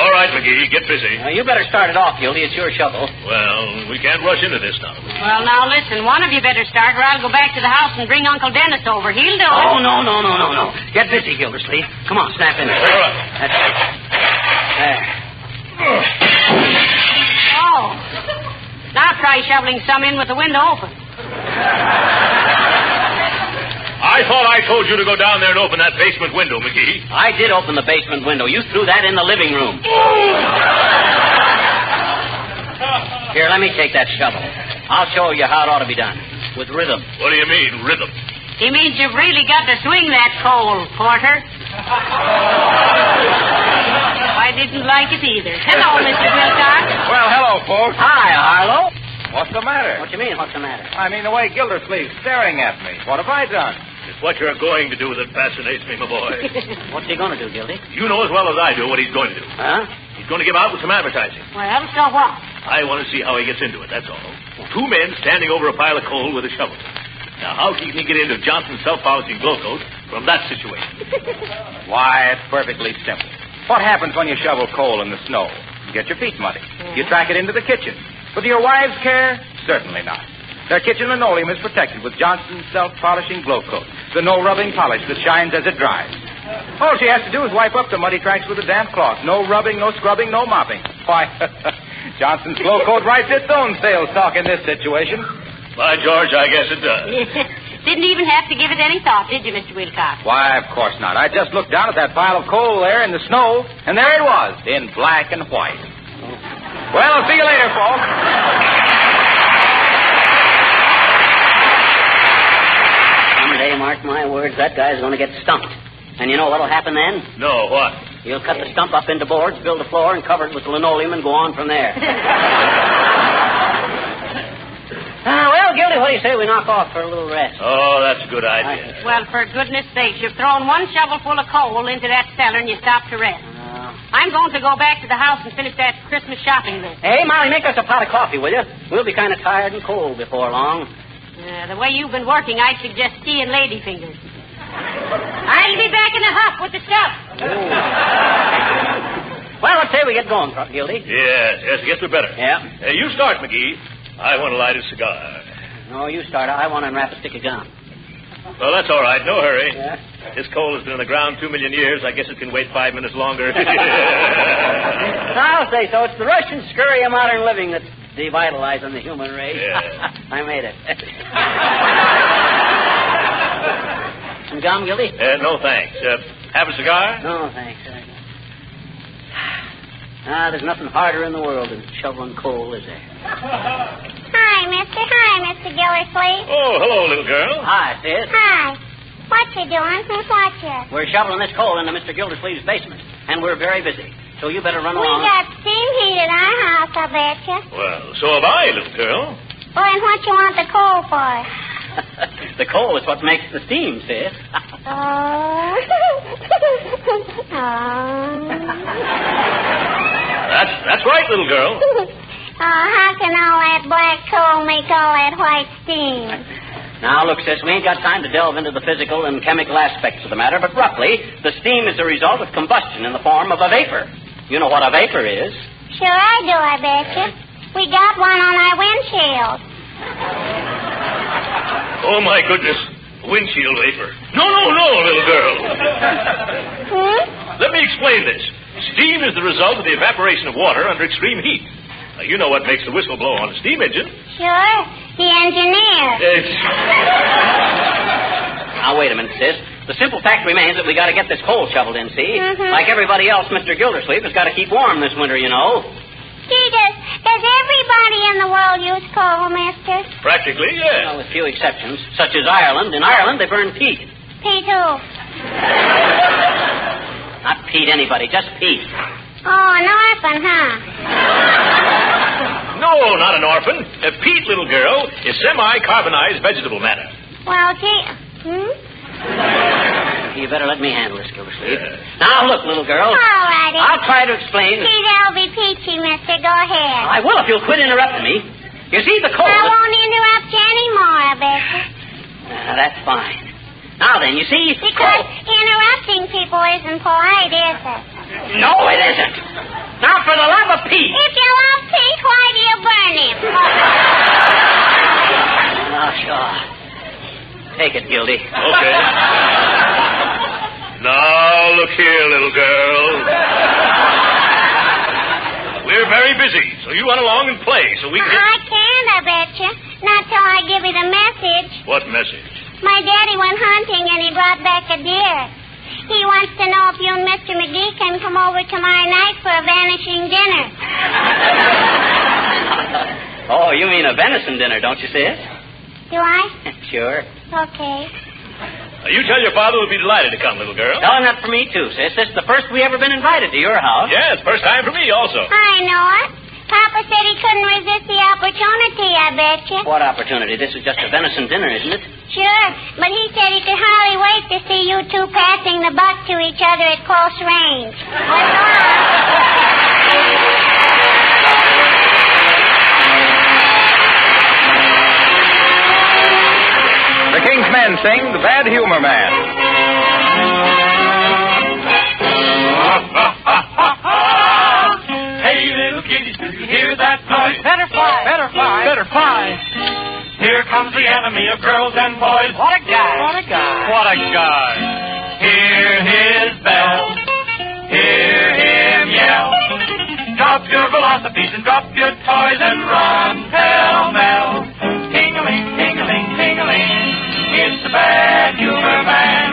Q: All right, McGee, get busy.
L: You better start it off, Gildy. It's your shovel.
Q: Well, we can't rush into this now.
T: Well, now listen. One of you better start, or I'll go back to the house and bring Uncle Dennis over. He'll do it.
L: Oh, no. Get busy, Gildersleeves. Come on, snap in there.
Q: All right.
L: That's right. There.
T: Oh. Now try shoveling some in with the window open.
Q: I thought I told you to go down there and open that basement window, McGee.
L: I did open the basement window. You threw that in the living room. Here, let me take that shovel. I'll show you how it ought to be done. With rhythm.
Q: What do you mean, rhythm?
T: He means you've really got to swing that coal, Porter. I didn't like it either. Hello, Mr. Wilcox.
R: Well, hello, folks.
L: Hi, Harlow.
R: What's the matter?
L: What you mean, what's the matter?
R: I mean, the way Gildersleeves staring at me. What have I done?
Q: It's what you're going to do that fascinates me, my boy.
L: What's he going to do, Gildy?
Q: You know as well as I do what he's going to do.
L: Huh?
Q: He's going to give out with some advertising.
T: Well, so what?
Q: I want to see how he gets into it, that's all. Two men standing over a pile of coal with a shovel. Now, how can he get into Johnson's self-polishing glow coat from that situation?
R: Why, it's perfectly simple. What happens when you shovel coal in the snow? You get your feet muddy. You track it into the kitchen. But do your wives care? Certainly not. Their kitchen linoleum is protected with Johnson's self-polishing glow coat, the no-rubbing polish that shines as it dries. All she has to do is wipe up the muddy tracks with a damp cloth. No rubbing, no scrubbing, no mopping. Why, Johnson's glow coat writes its own sales talk in this situation.
Q: By George, I guess it does.
T: Didn't even have to give it any thought, did you, Mr. Wilcox?
R: Why, of course not. I just looked down at that pile of coal there in the snow, and there it was, in black and white. Well, I'll see you later, folks.
L: Someday, mark my words, that guy's going to get stumped. And you know what'll happen then?
Q: No, what?
L: He'll cut the stump up into boards, build a floor, and cover it with linoleum and go on from there. Well, Gildy, what do you say we knock off for a little rest?
Q: Oh, that's a good idea.
T: Well, for goodness sakes, you've thrown one shovelful of coal into that cellar and you stop to rest. I'm going to go back to the house and finish that Christmas shopping list.
L: Hey, Molly, make us a pot of coffee, will you? We'll be kind of tired and cold before long.
T: The way you've been working, I'd suggest tea and ladyfingers. I'll be back in a huff with the stuff.
L: Well, let's say we get going, Gildy.
Q: Yes, I guess we better.
L: Yeah.
Q: You start, McGee. I want to light a cigar.
L: No, you start. I want to unwrap a stick of gum.
Q: Well, that's all right. No hurry.
L: Yeah.
Q: This coal has been in the ground 2 million years. I guess it can wait 5 minutes longer.
L: I'll say so. It's the rush and scurry of modern living that's devitalizing the human race.
Q: Yeah.
L: I made it. Some gum, Gildy?
Q: No, thanks. Have a cigar?
L: No, thanks. There's nothing harder in the world than shoveling coal, is there?
D: Hi, mister. Hi, Mr. Gildersleeves.
Q: Oh, hello, little girl.
L: Hi, sis.
D: Hi. What you doing? Who's what you?
L: We're shoveling this coal into Mr. Gildersleeves' basement, and we're very busy. So you better run along.
D: We got steam heat at our house, I betcha.
Q: Well, so have I, little girl.
D: Well, and what you want the coal for?
L: The coal is what makes the steam, sis.
D: Oh.
Q: That's right, little girl.
D: How can all that black coal make all that white steam?
L: Now, look, sis, we ain't got time to delve into the physical and chemical aspects of the matter, but roughly, the steam is the result of combustion in the form of a vapor. You know what a vapor is?
D: Sure I do, I betcha. We got one on our windshield.
Q: Oh, my goodness. Windshield vapor. No, little girl. Let me explain this. Steam is the result of the evaporation of water under extreme heat. Now, you know what makes the whistle blow on a steam engine.
D: Sure, the engineer.
L: Now, wait a minute, sis. The simple fact remains that we got to get this coal shoveled in, see?
D: Mm-hmm.
L: Like everybody else, Mr. Gildersleeves has got to keep warm this winter, you know.
D: Gee, does everybody in the world use coal, mister?
Q: Practically, yes.
L: Well, with few exceptions, such as Ireland. In Ireland, they burn peat.
D: Pete who?
L: Not Pete anybody, just peat.
D: Oh, an orphan, huh?
Q: No, not an orphan. Peat, little girl, is semi-carbonized vegetable matter.
D: Well, gee,
L: You better let me handle this, Gildersleeve. Now, look, little girl.
D: All righty.
L: I'll try to explain.
D: Gee, that'll be peachy, mister. Go ahead.
L: I will if you'll quit interrupting me. You see, the coal...
D: I won't interrupt you anymore, I bet you.
L: That's fine. Now then, you see...
D: Because interrupting people isn't polite, is it?
L: No, it isn't. Now, for the love of Pete.
D: If you love Pete, why do you burn him?
L: Oh, sure. Take it, Gildy.
Q: Okay. Now, look here, little girl. We're very busy, so you run along and play so we can...
D: I can't, I bet you. Not till I give you the message.
Q: What message?
D: My daddy went hunting and he brought back a deer. He wants to know if you and Mr. McGee can come over tomorrow night for a vanishing dinner.
L: Oh, you mean a venison dinner, don't you, sis?
D: Do I?
L: Sure.
D: Okay.
Q: You tell your father we'll be delighted to come, little girl.
L: Tell him that for me, too, sis. This is the first we ever been invited to your house.
Q: Yes, first time for me also.
D: I know it. Papa said he couldn't resist the opportunity, I bet you.
L: What opportunity? This is just a venison dinner, isn't it?
D: Sure, but he said he could hardly wait to see you two passing the buck to each other at close range.
R: The King's Men sing The Bad Humor Man.
H: Hey, little kitties, do you hear that noise? Better fly, better fly, better fly. Here comes the enemy of girls and boys. What a guy, what a guy, what a guy. Hear his bell, hear him yell. Drop your philosophies and drop your toys and run pell-mell. Ting-a-ling, ting-a-ling, ting-a-ling. It's the Bad Humor Man.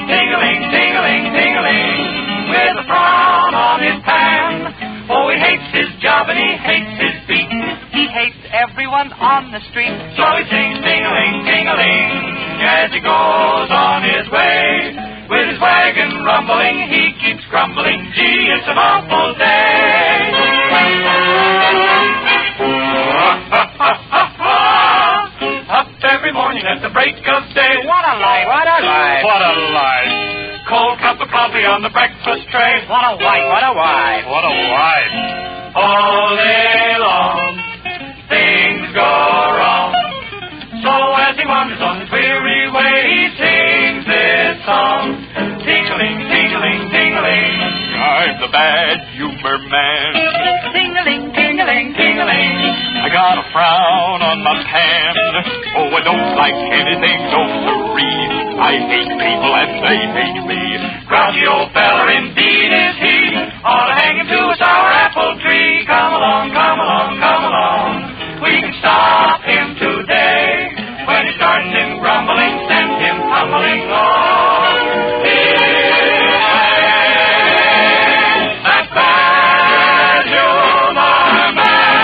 H: Ting-a-ling, ting-a-ling, ting-a-ling. With a frown on his pan. Oh, he hates his job and he hates his beat. He hates everyone on the street. So he sings ting-a-ling, ting-a-ling as he goes on his way. With his wagon rumbling, he keeps grumbling. Gee, it's an awful day. Up every morning at the break of day. What a life, what a life, what a life. Cold cup of coffee on the breakfast tray. What a wife, what a wife, what a wife. All day long, things go wrong. So as he wanders on his weary way, he sings this song. Ting-a-ling, ting-a-ling, ting-a-ling. I'm the Bad Humor Man. Ting-a-ling, ting-a-ling, ting-a-ling. I got a frown on my pan. Oh, I don't like anything so serene. I hate people and they hate me. Grouchy old feller indeed is he. Ought to hang him to a sour apple tree. Come along, come along, come along. We can stop him today. When he starts in grumbling, send him tumbling on. That Bad Humor Man.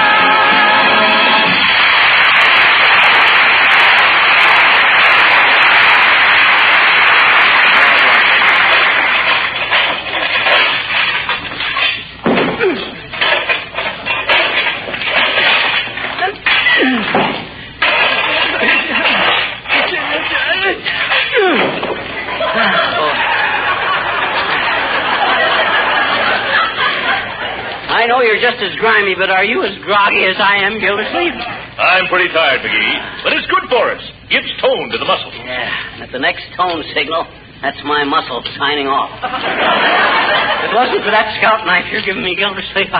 L: just as grimy, but are you as groggy as I am, Gildersleeves?
Q: I'm pretty tired, McGee, but it's good for us. Gives tone to the muscles.
L: Yeah, and at the next tone signal, that's my muscle signing off. If it wasn't for that scout knife you're giving me, Gildersleeves.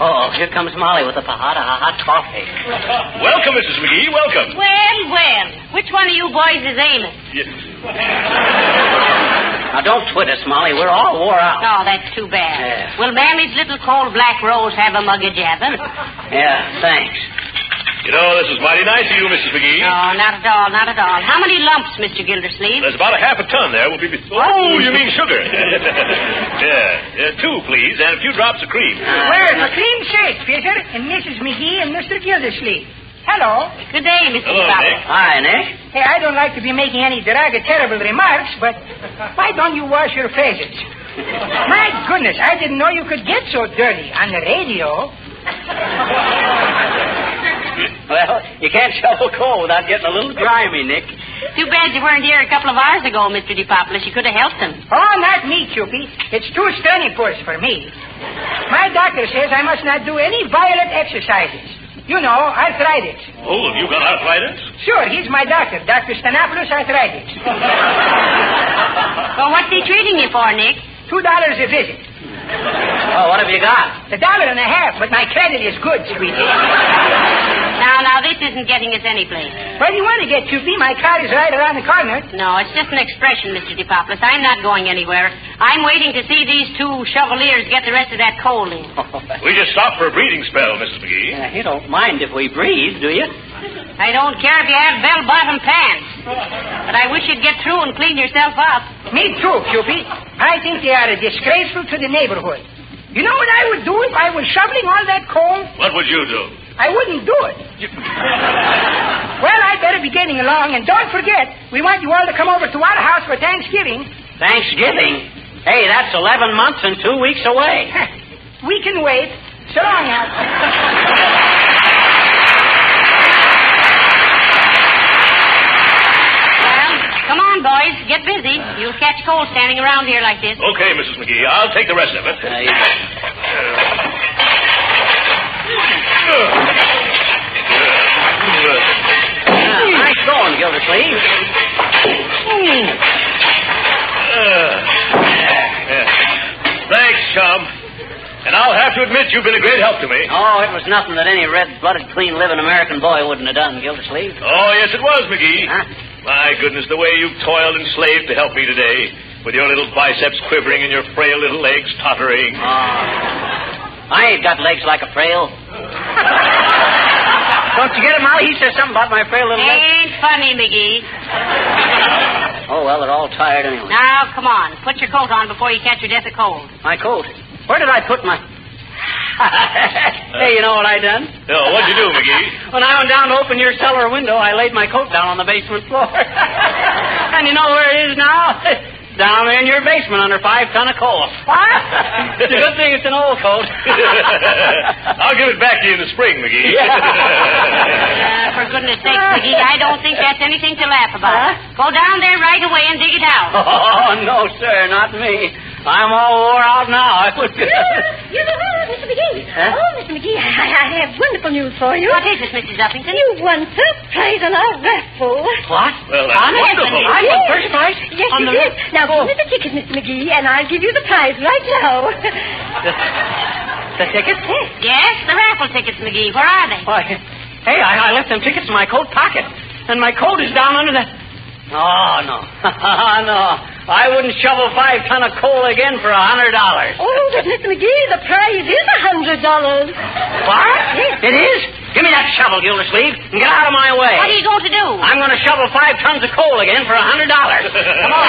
L: Oh, here comes Molly with a hot coffee.
Q: Welcome, Mrs. McGee, welcome.
T: Well. Which one of you boys is Amos?
Q: Yes.
L: Now, don't twit us, Molly. We're all wore out.
T: Oh, that's too bad.
L: Yeah.
T: Will Mammy's little cold black rose have a mug of jabbing?
L: Yeah, thanks.
Q: You know, this is mighty nice of you, Mrs. McGee.
T: No, not at all. How many lumps, Mr. Gildersleeves?
Q: There's about a half a ton there. Will be... Oh, you mean sugar. Yeah, 2, please, and a few drops of cream.
J: Where's a cream shake, Peter, and Mrs. McGee and Mr. Gildersleeves? Hello.
T: Good day, Mr.
Q: Hello,
T: Fibber.
Q: Nick.
L: Hi, Nick.
J: Hey, I don't like to be making any derogatory remarks, but why don't you wash your faces? My goodness, I didn't know you could get so dirty on the radio.
L: Well, you can't shovel coal without getting a little grimy, Nick.
T: Too bad you weren't here a couple of hours ago, Mr. DePopoulos. You could have helped him.
J: Oh, not me, Choopy. It's too strenuous for me. My doctor says I must not do any violent exercises. You know, arthritis.
Q: Oh, have you got arthritis?
J: Sure, he's my doctor, Dr. Stanopoulos Arthritis.
T: Well, what's he treating you for, Nick?
J: $2 a visit.
L: Oh, what have you got?
J: $1.50, but my credit is good, sweetie.
T: Now, this isn't getting us any place.
J: Where do you want to get, Choopy? My car is right around the corner.
T: No, it's just an expression, Mr. DePopoulos. I'm not going anywhere. I'm waiting to see these 2 chevaliers get the rest of that coal in.
Q: We just stopped for a breathing spell, Mrs. McGee.
L: Yeah, you don't mind if we breathe, do you?
T: I don't care if you have bell-bottom pants. But I wish you'd get through and clean yourself up.
J: Me too, Choopy. I think they are disgraceful to the neighborhood. You know what I would do if I was shoveling all that coal?
Q: What would you do?
J: I wouldn't do it. Well, I'd better be getting along, and don't forget, we want you all to come over to our house for Thanksgiving.
L: Thanksgiving? Hey, that's 11 months and 2 weeks away.
J: We can wait. So long now.
T: Come on, boys. Get busy. You'll catch cold standing around here like this.
Q: Okay, Mrs. McGee. I'll take the rest of it.
L: Nice going, Gildersleeves.
Q: Thanks, chum. And I'll have to admit you've been a great help to me.
L: Oh, it was nothing that any red-blooded, clean-living American boy wouldn't have done, Gildersleeves.
Q: Oh, yes, it was, McGee.
L: Huh?
Q: My goodness, the way you've toiled and slaved to help me today, with your little biceps quivering and your frail little legs tottering.
L: Oh. I ain't got legs like a frail. Don't you get it, Molly? He says something about my frail little legs.
T: Ain't funny, McGee.
L: Oh, well, they're all tired anyway.
T: Now, come on. Put your coat on before you catch your death of cold.
L: My coat? Where did I put my... Hey, you know what I done?
Q: Oh, what'd you do, McGee?
L: When I went down to open your cellar window, I laid my coat down on the basement floor. And you know where it is now? Down there in your basement under 5 ton of coal. What? It's a good thing it's an old coat.
Q: I'll give it back to you in the spring, McGee.
T: For goodness sake, McGee, I don't think that's anything to laugh about. Go down there right away and dig it out.
L: Oh, no, sir, not me. I'm all wore out now. I would...
P: Mr. McGee.
L: Huh?
P: Oh, Mr. McGee, I have wonderful news for you.
T: What is it, Mrs. Uppington?
P: You won first prize on our raffle.
L: What?
Q: Well, that's wonderful.
L: I won first prize?
P: Yes,
L: on
P: you
L: the...
P: did. Now, give me the ticket, Mr. McGee, and I'll give you the prize right now.
L: The tickets?
T: Yes, the raffle tickets, McGee. Where are they?
L: Why, hey, I left them tickets in my coat pocket, and my coat is down under the... Oh, no. No. I wouldn't shovel 5 ton of coal again for $100.
P: Oh, but Mr. McGee, the prize is $100.
L: What?
P: Yes.
L: It is? Give me that shovel, Gildersleeves, and get out of my way.
T: What are you going to do?
L: I'm going to shovel 5 tons of coal again for $100. Come on.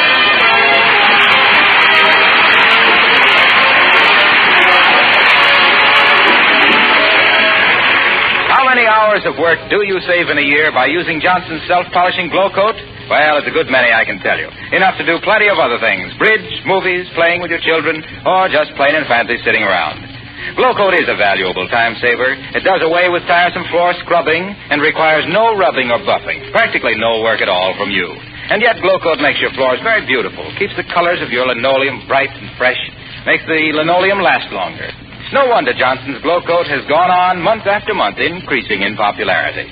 B: How many hours of work do you save in a year by using Johnson's self-polishing glow coat? Well, it's a good many, I can tell you. Enough to do plenty of other things. Bridge, movies, playing with your children, or just plain and fancy sitting around. Glow coat is a valuable time saver. It does away with tiresome floor scrubbing and requires no rubbing or buffing. Practically no work at all from you. And yet Glow coat makes your floors very beautiful. Keeps the colors of your linoleum bright and fresh. Makes the linoleum last longer.
R: No wonder Johnson's Glow Coat has gone on month after month, increasing in popularity.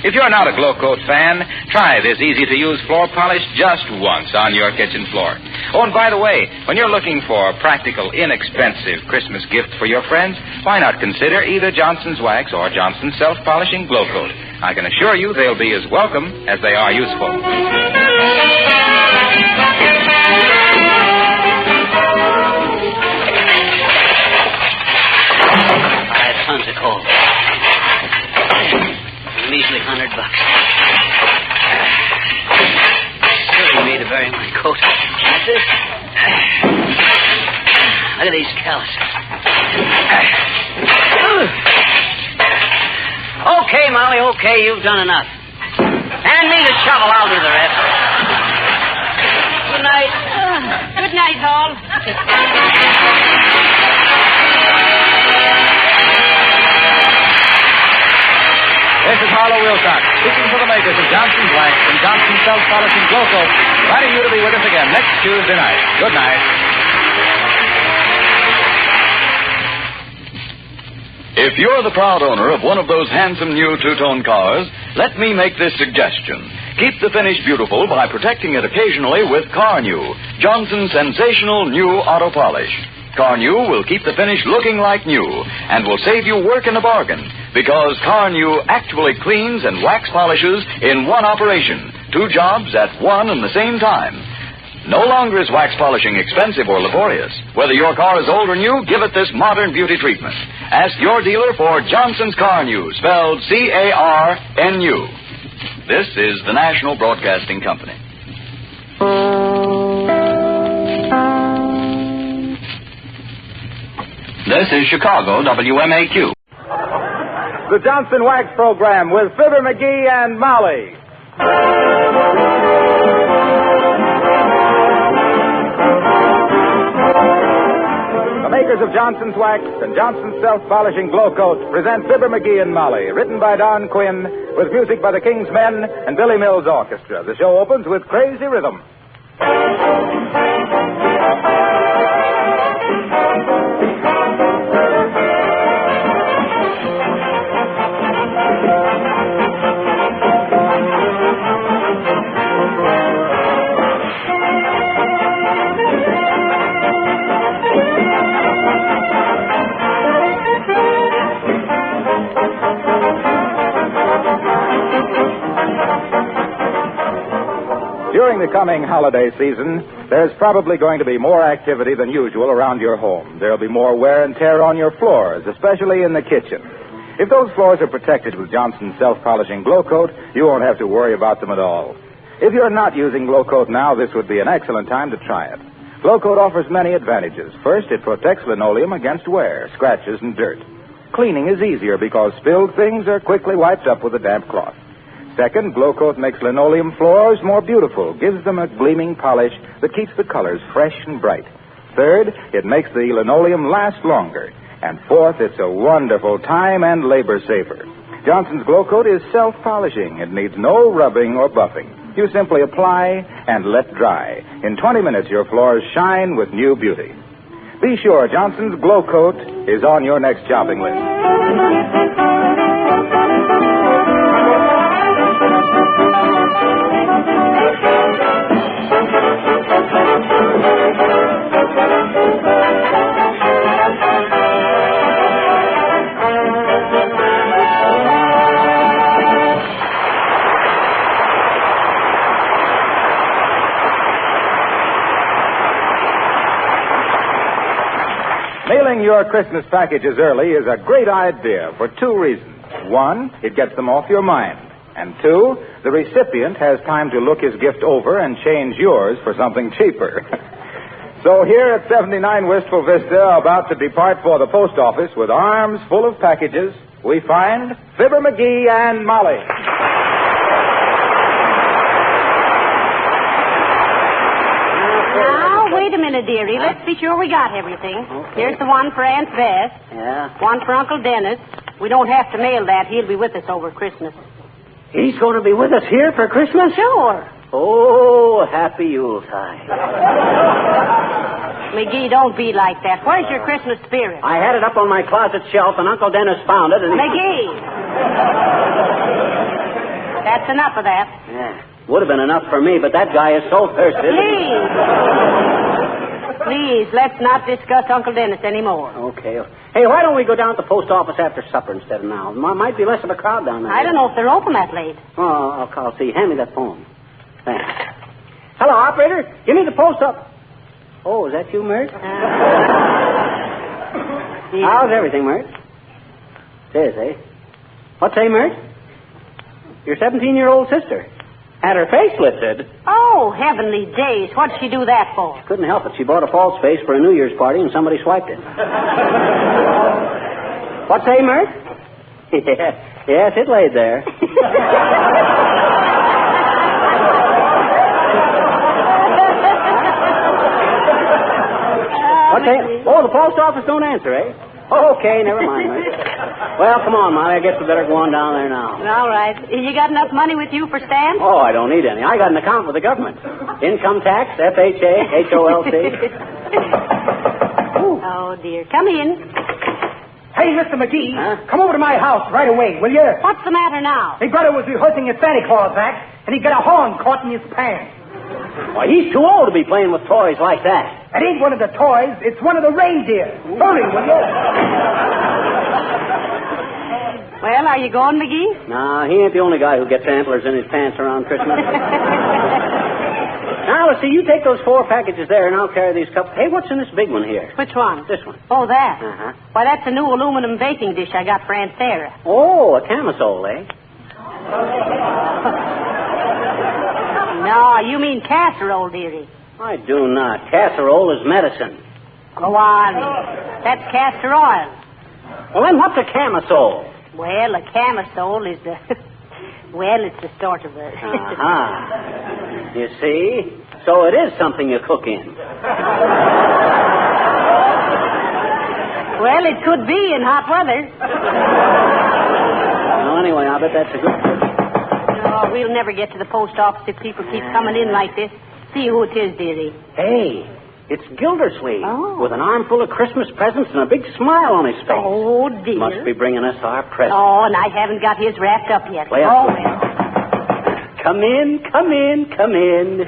R: If you're not a Glow Coat fan, try this easy-to-use floor polish just once on your kitchen floor. Oh, and by the way, when you're looking for practical, inexpensive Christmas gifts for your friends, why not consider either Johnson's Wax or Johnson's Self-Polishing Glow Coat? I can assure you they'll be as welcome as they are useful.
L: I had tons of coal. Measly $100. Really made a very nice coat. Like this. Look at these calluses. Okay, Molly, okay, you've done enough. Hand me the shovel, I'll do the rest. Good night.
T: Good night, Hall.
B: This is Harlow Wilcox, speaking for the makers of Johnson's Wax and Johnson's Self-Polishing Glow Coat, inviting you to be with us again next Tuesday night. Good night.
K: If you're the proud owner of one of those handsome new two-tone cars, let me make this suggestion. Keep the finish beautiful by protecting it occasionally with Car New, Johnson's sensational new auto polish. Car New will keep the finish looking like new and will save you work in the bargain because Car New actually cleans and wax polishes in one operation, 2 jobs at one and the same time. No longer is wax polishing expensive or laborious. Whether your car is old or new, give it this modern beauty treatment. Ask your dealer for Johnson's Car New, spelled C-A-R-N-U. This is the National Broadcasting Company.
U: This is Chicago WMAQ.
B: The Johnson Wax Program with Fibber McGee and Molly. The makers of Johnson's Wax and Johnson's Self-Polishing Glow Coat present Fibber McGee and Molly, written by Don Quinn, with music by the King's Men and Billy Mills Orchestra. The show opens with Crazy Rhythm. During the coming holiday season, there's probably going to be more activity than usual around your home. There'll be more wear and tear on your floors, especially in the kitchen. If those floors are protected with Johnson's Self-Polishing Glow Coat, you won't have to worry about them at all. If you're not using Glow Coat now, this would be an excellent time to try it. Glow Coat offers many advantages. First, it protects linoleum against wear, scratches, and dirt. Cleaning is easier because spilled things are quickly wiped up with a damp cloth. Second, Glow Coat makes linoleum floors more beautiful, gives them a gleaming polish that keeps the colors fresh and bright. Third, it makes the linoleum last longer. And fourth, it's a wonderful time and labor saver. Johnson's Glow Coat is self-polishing. It needs no rubbing or buffing. You simply apply and let dry. In 20 minutes, your floors shine with new beauty. Be sure Johnson's Glow Coat is on your next shopping list. Mailing your Christmas packages early is a great idea for 2 reasons. 1, it gets them off your mind. And 2, the recipient has time to look his gift over and change yours for something cheaper. So here at 79 Wistful Vista, about to depart for the post office with arms full of packages, we find Fibber McGee and Molly.
T: Wait a minute, dearie. Let's be sure we got everything. Okay. Here's the one for Aunt Beth.
L: Yeah.
T: One for Uncle Dennis. We don't have to mail that. He'll be with us over Christmas.
L: He's going to be with us here for Christmas?
T: Sure.
L: Oh, happy Yuletide.
T: McGee, don't be like that. Where's your Christmas spirit?
L: I had it up on my closet shelf, and Uncle Dennis found it, and...
T: McGee! That's enough of that.
L: Yeah, would have been enough for me, but that guy is so thirsty.
T: Please, let's not discuss Uncle Dennis anymore.
L: Okay. Hey, why don't we go down to the post office after supper instead of now? Might be less of a crowd down there.
T: I don't know if they're open that late.
L: Oh, I'll see. Hand me that phone. Thanks. Hello, operator. Give me the post office. Oh, is that you, Mert? How's everything, Mert? Says, eh? What's say, Mert? Your 17-year-old sister. Had her face lifted.
T: Oh, heavenly days. What'd she do that for?
L: She couldn't help it. She bought a false face for a New Year's party, and somebody swiped it. What's say, Mert? Yes, it laid there. What's say? Oh, the post office don't answer, eh? Okay, never mind, Mert. Well, come on, Molly. I guess we better go on down there now.
T: All right. You got enough money with you for stamps?
L: Oh, I don't need any. I got an account with the government. Income tax, FHA, HOLC.
T: Oh, dear. Come in.
J: Hey, Mr. McGee, come over to my house right away, will you?
T: What's the matter now?
J: My brother was rehearsing his Santa Claus act, and he got a horn caught in his pants.
L: Why, he's too old to be playing with toys like that.
J: It ain't one of the toys. It's one of the reindeer. Hurry, will you?
T: Well, are you going, McGee?
L: No, he ain't the only guy who gets antlers in his pants around Christmas. Now, let's see. You take those 4 packages there, and I'll carry these cups. Hey, what's in this big one here?
T: Which one?
L: This one.
T: Oh, that?
L: Uh-huh.
T: Why, that's a new aluminum baking dish I got for Aunt Sarah.
L: Oh, a camisole, eh?
T: No, you mean casserole, dearie.
L: I do not. Casserole is medicine.
T: Go on. That's castor oil.
L: Well, then what's a camisole?
T: Well, a camisole is the... Well, it's a sort of a...
L: Uh-huh. You see? So it is something you cook in.
T: Well, it could be in hot weather.
L: Well, anyway, I bet that's a good...
T: No, we'll never get to the post office if people keep coming in like this. See who it is, dearie.
L: Hey, it's Gildersleeves.
T: Oh.
L: With an armful of Christmas presents and a big smile on his face.
T: Oh, dear.
L: Must be bringing us our presents.
T: Oh, and I haven't got his wrapped up yet.
L: Well,
T: oh, well.
L: Come in, come in, come in.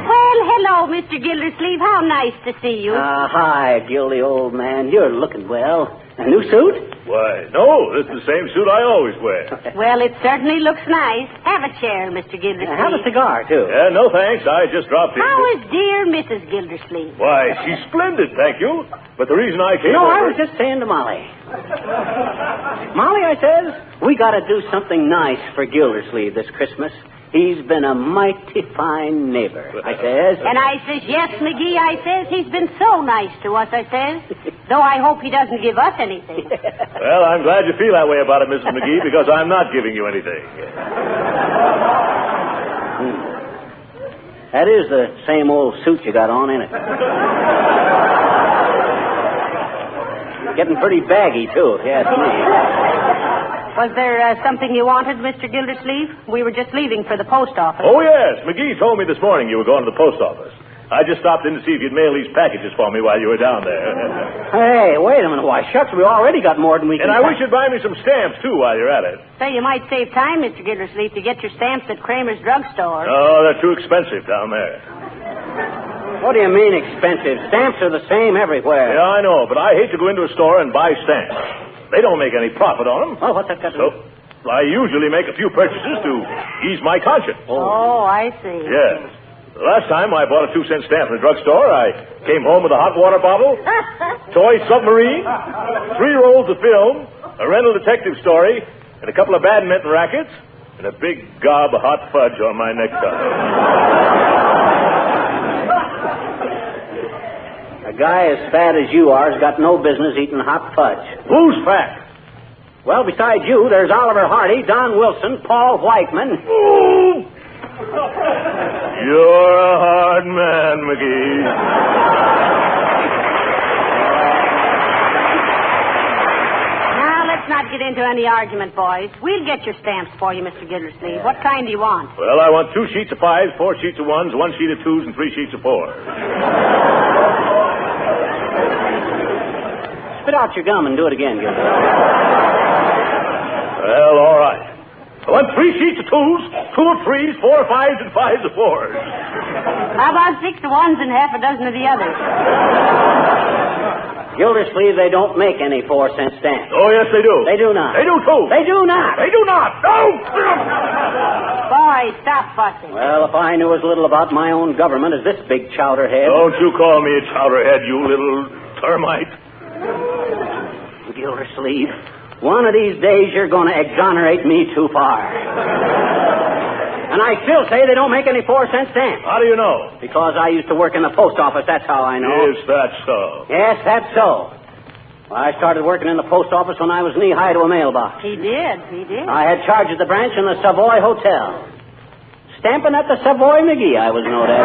T: Well, hello, Mr. Gildersleeve. How nice to see you.
L: Hi, Gildy, old man. You're looking well. A new suit?
Q: Why, no, this is the same suit I always wear.
T: Well, it certainly looks nice. Have a chair, Mr. Gildersleeve.
L: Have a cigar, too.
Q: Yeah, no thanks. I just dropped in.
T: How is dear Mrs. Gildersleeve?
Q: Why, she's splendid, thank you. But the reason I came over...
L: I was just saying to Molly. Molly, I says, we got to do something nice for Gildersleeve this Christmas. He's been a mighty fine neighbor, I says.
T: And I says, yes, McGee, I says, he's been so nice to us, I says. Though I hope he doesn't give us anything.
Q: Well, I'm glad you feel that way about it, Mrs. McGee, because I'm not giving you anything.
L: That is the same old suit you got on, ain't it? Getting pretty baggy, too, if you ask me.
T: Was there something you wanted, Mr. Gildersleeve? We were just leaving for the post office.
Q: Oh, yes. McGee told me this morning you were going to the post office. I just stopped in to see if you'd mail these packages for me while you were down there.
L: Hey, wait a minute. Why, shucks, we already got more than we can...
Q: And I wish you'd buy me some stamps, too, while you're at it.
T: Say, you might save time, Mr. Gildersleeve, to get your stamps at Kramer's drugstore.
Q: Oh, they're too expensive down there.
L: What do you mean expensive? Stamps are the same everywhere.
Q: Yeah, I know, but I hate to go into a store and buy stamps. They don't make any profit on them.
L: Oh, what's that got to do?
Q: So I usually make a few purchases to ease my conscience.
T: Oh, I see.
Q: Yes. The last time I bought a 2-cent stamp in the drugstore, I came home with a hot water bottle, toy submarine, 3 rolls of film, a rental detective story, and a couple of badminton rackets, and a big gob of hot fudge on my necktie.
L: A guy as fat as you are has got no business eating hot fudge.
Q: Who's fat?
L: Well, besides you, there's Oliver Hardy, Don Wilson, Paul Whiteman.
Q: Ooh! You're a hard man, McGee.
T: Now, let's not get into any argument, boys. We'll get your stamps for you, Mr. Gildersleeve. What kind do you want?
Q: Well, I want 2 sheets of 5s, 4 sheets of 1s, 1 sheet of 2s, and 3 sheets of 4s.
L: spit out your gum and do it again, Gilbert.
Q: Well, all right. I want 3 sheets of 2s, 2 of 3s, 4 of 5s, and 5s of 4s.
T: How about 6 of 1s and half a dozen of the others?
L: Gildersleeves, they don't make any 4-cent stamps.
Q: Oh, yes, they do.
L: They do not.
Q: They do, too.
L: They do not.
Q: They do not. No!
T: Boy, stop fussing.
L: Well, if I knew as little about my own government as this big chowderhead.
Q: Don't you call me a chowderhead, you little termite.
L: Gildersleeve, one of these days you're going to exonerate me too far. And I still say they don't make any 4-cent stamps.
Q: How do you know?
L: Because I used to work in the post office, that's how I know.
Q: Is that so?
L: Yes, that's so. Well, I started working in the post office when I was knee-high to a mailbox.
T: He did.
L: I had charge of the branch in the Savoy Hotel. Stamping at the Savoy McGee, I was known as.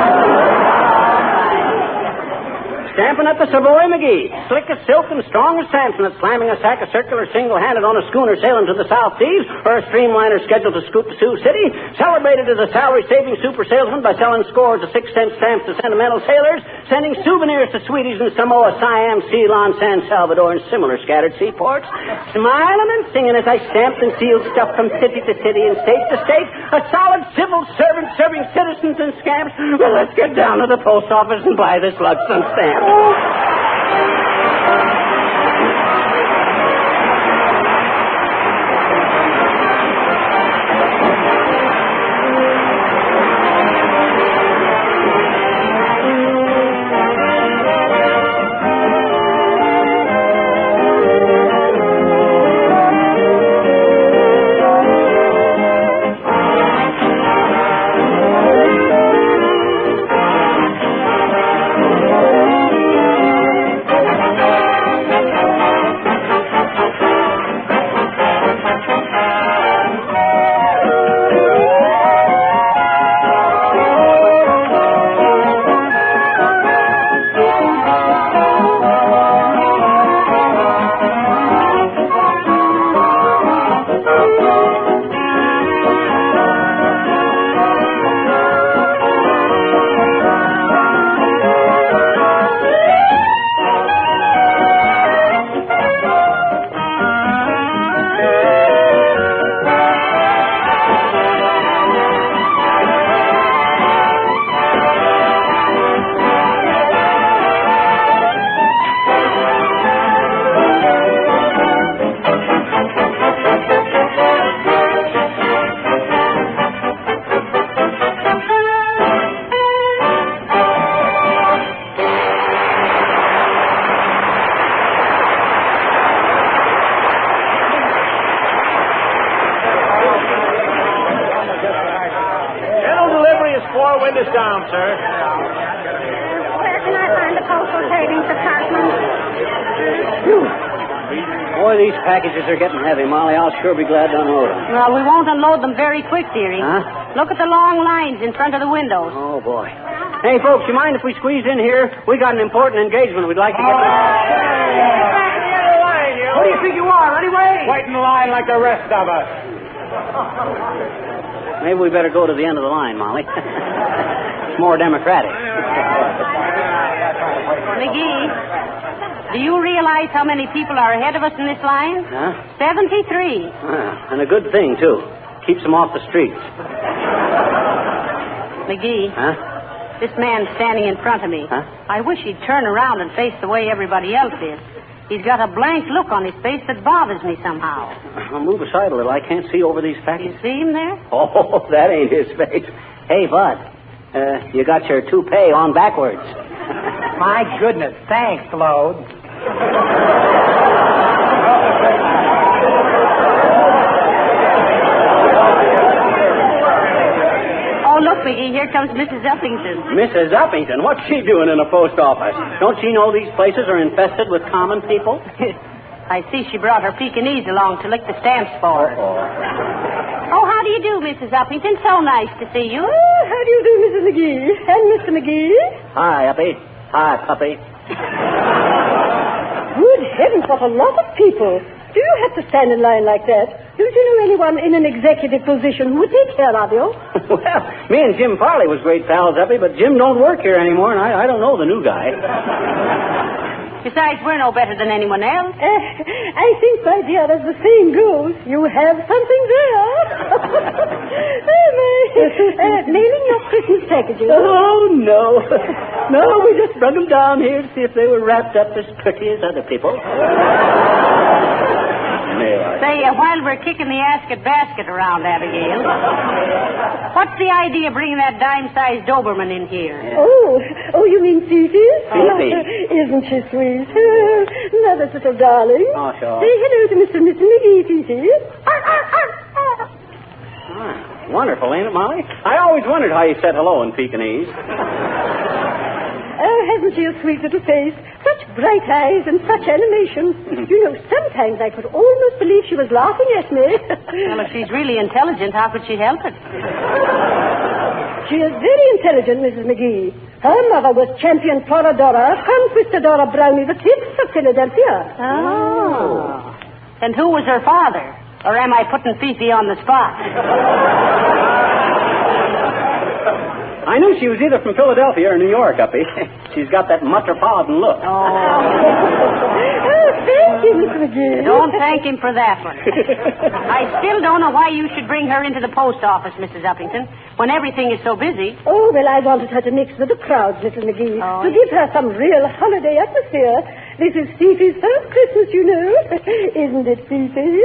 L: Stamping at the Savoy McGee. Slick as silk and strong as Samson at slamming a sack of circular single-handed on a schooner sailing to the South Seas or a streamliner scheduled to scoop to Sioux City. Celebrated as a salary-saving super salesman by selling scores of 6-cent stamps to sentimental sailors, sending souvenirs to Sweeties in Samoa, Siam, Ceylon, San Salvador, and similar scattered seaports. Smiling and singing as I stamped and sealed stuff from city to city and state to state. A solid civil servant serving citizens and scamps. Well, let's get down to the post office and buy this Luxon stamp.
Q: Windows down, sir.
P: Where can I find the postal savings department?
L: Boy, these packages are getting heavy, Molly. I'll sure be glad to unload them.
T: Well, we won't unload them very quick, dearie.
L: Huh?
T: Look at the long lines in front of the windows.
L: Oh, boy. Hey, folks, you mind if we squeeze in here? We got an important engagement we'd like to get to.
J: Who do you think you are, anyway?
B: Wait in line like the rest of us.
L: Maybe we better go to the end of the line, Molly. It's more democratic.
T: McGee, do you realize how many people are ahead of us in this line?
L: Huh?
T: 73.
L: And a good thing, too. Keeps them off the streets.
T: McGee.
L: Huh?
T: This man standing in front of me.
L: Huh?
T: I wish he'd turn around and face the way everybody else is. He's got a blank look on his face that bothers me somehow.
L: I'll move aside a little. I can't see over these packages.
T: You see him there?
L: Oh, that ain't his face. Hey, Bud, you got your toupee on backwards.
J: My goodness. Thanks, Lode.
T: Oh, look, McGee, here comes Mrs. Uppington.
L: Mrs. Uppington? What's she doing in a post office? Don't she know these places are infested with common people?
T: I see she brought her Pekingese along to lick the stamps for her. Oh, how do you do, Mrs. Uppington? So nice to see you.
P: Oh, how do you do, Mrs. McGee? And Mr. McGee?
L: Hi, Uppy. Hi, puppy.
P: Good heavens, what a lot of people. Do you have to stand in line like that? Don't you know anyone in an executive position who would take care of you?
L: Well, me and Jim Farley was great pals, Uppy, but Jim don't work here anymore, and I don't know the new guy.
T: Besides, we're no better than anyone else.
P: I think, my dear, as the saying goes, you have something there. Mailing your Christmas packages.
L: Oh, no. No, we just brought them down here to see if they were wrapped up as pretty as other people.
T: Say, while we're kicking the basket around, Abigail, what's the idea of bringing that dime-sized Doberman in here?
P: Oh, you mean Fifi?
L: Fifi.
P: Isn't she sweet? Another little darling.
L: Oh, sure.
P: Say hello to Mr. and Mrs. McGee, Fifi.
L: Wonderful, ain't it, Molly? I always wondered how you said hello in Pekingese.
P: Oh, hasn't she a sweet little face? Such bright eyes and such animation. You know, sometimes I could almost believe she was laughing at me.
T: Well, if she's really intelligent, how could she help it?
P: She is very intelligent, Mrs. McGee. Her mother was champion Floradora, Conquistadora Brownie, the tips of Philadelphia.
T: Oh. And who was her father? Or am I putting Fifi on the spot?
L: I knew she was either from Philadelphia or New York, Uppy. She's got that metropolitan look.
P: Thank you, Mr. McGee.
T: Don't thank him for that one. I still don't know why you should bring her into the post office, Mrs. Uppington, when everything is so busy.
P: Oh, well, I wanted her to mix with the crowds, Mrs. McGee, to give her some real holiday atmosphere. This is Fifi's first Christmas, you know. Isn't it, Fifi?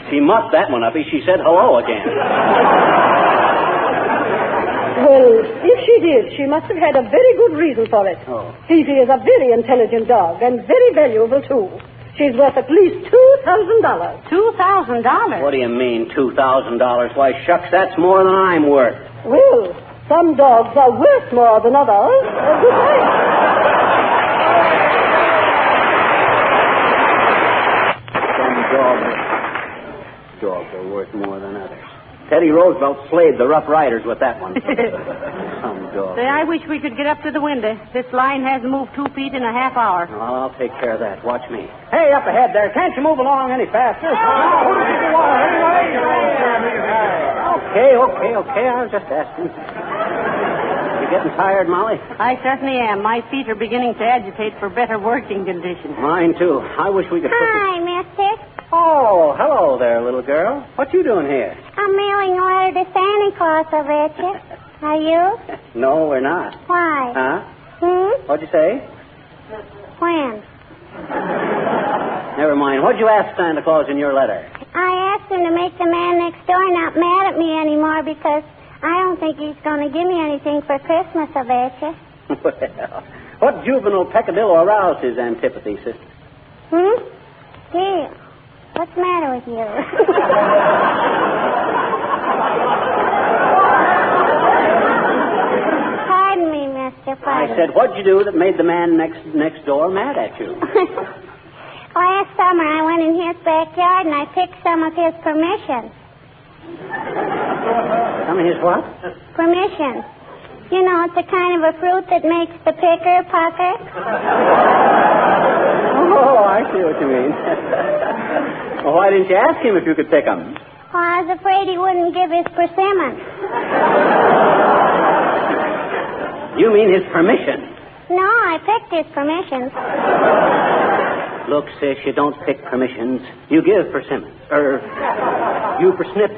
L: She muffed that one, Uppy. She said hello again.
P: Well, if she did, she must have had a very good reason for it.
L: Oh.
P: Fifi is a very intelligent dog and very valuable, too. She's worth at least $2,000.
T: $2,000?
L: What do you mean, $2,000? Why, shucks, that's more than I'm worth.
P: Well, some dogs are worth more than others.
L: Dogs are worth more than others. Teddy Roosevelt slayed the Rough Riders with that one. Some dog.
T: Say, I wish we could get up to the window. This line hasn't moved 2 feet in a half hour.
L: Well, I'll take care of that. Watch me. Hey, up ahead there. Can't you move along any faster? Okay. I was just asking. You getting tired, Molly?
T: I certainly am. My feet are beginning to agitate for better working conditions.
L: Mine, too. I wish we could...
D: Hi, mister.
L: Oh, hello there, little girl. What you doing here?
D: I'm mailing a letter to Santa Claus, I bet you. Are you?
L: No, we're not.
D: Why?
L: Huh? What'd you say?
D: When?
L: Never mind. What'd you ask Santa Claus in your letter?
D: I asked him to make the man next door not mad at me anymore because I don't think he's going to give me anything for Christmas, I bet you.
L: Well, what juvenile peccadillo aroused his antipathy, sister?
D: Gee, what's the matter with you? Pardon me, mister. Pardon.
L: I said, what'd you do that made the man next door mad at you?
D: Last summer, I went in his backyard and I picked some of his permission.
L: Some of his what?
D: Permission. You know, it's a kind of a fruit that makes the picker pucker.
L: Oh, I see what you mean. Well, why didn't you ask him if you could pick them?
D: Well, I was afraid he wouldn't give his persimmon.
L: You mean his permission?
D: No, I picked his permissions.
L: Look, sis, you don't pick permissions. You give persimmons. You persnip.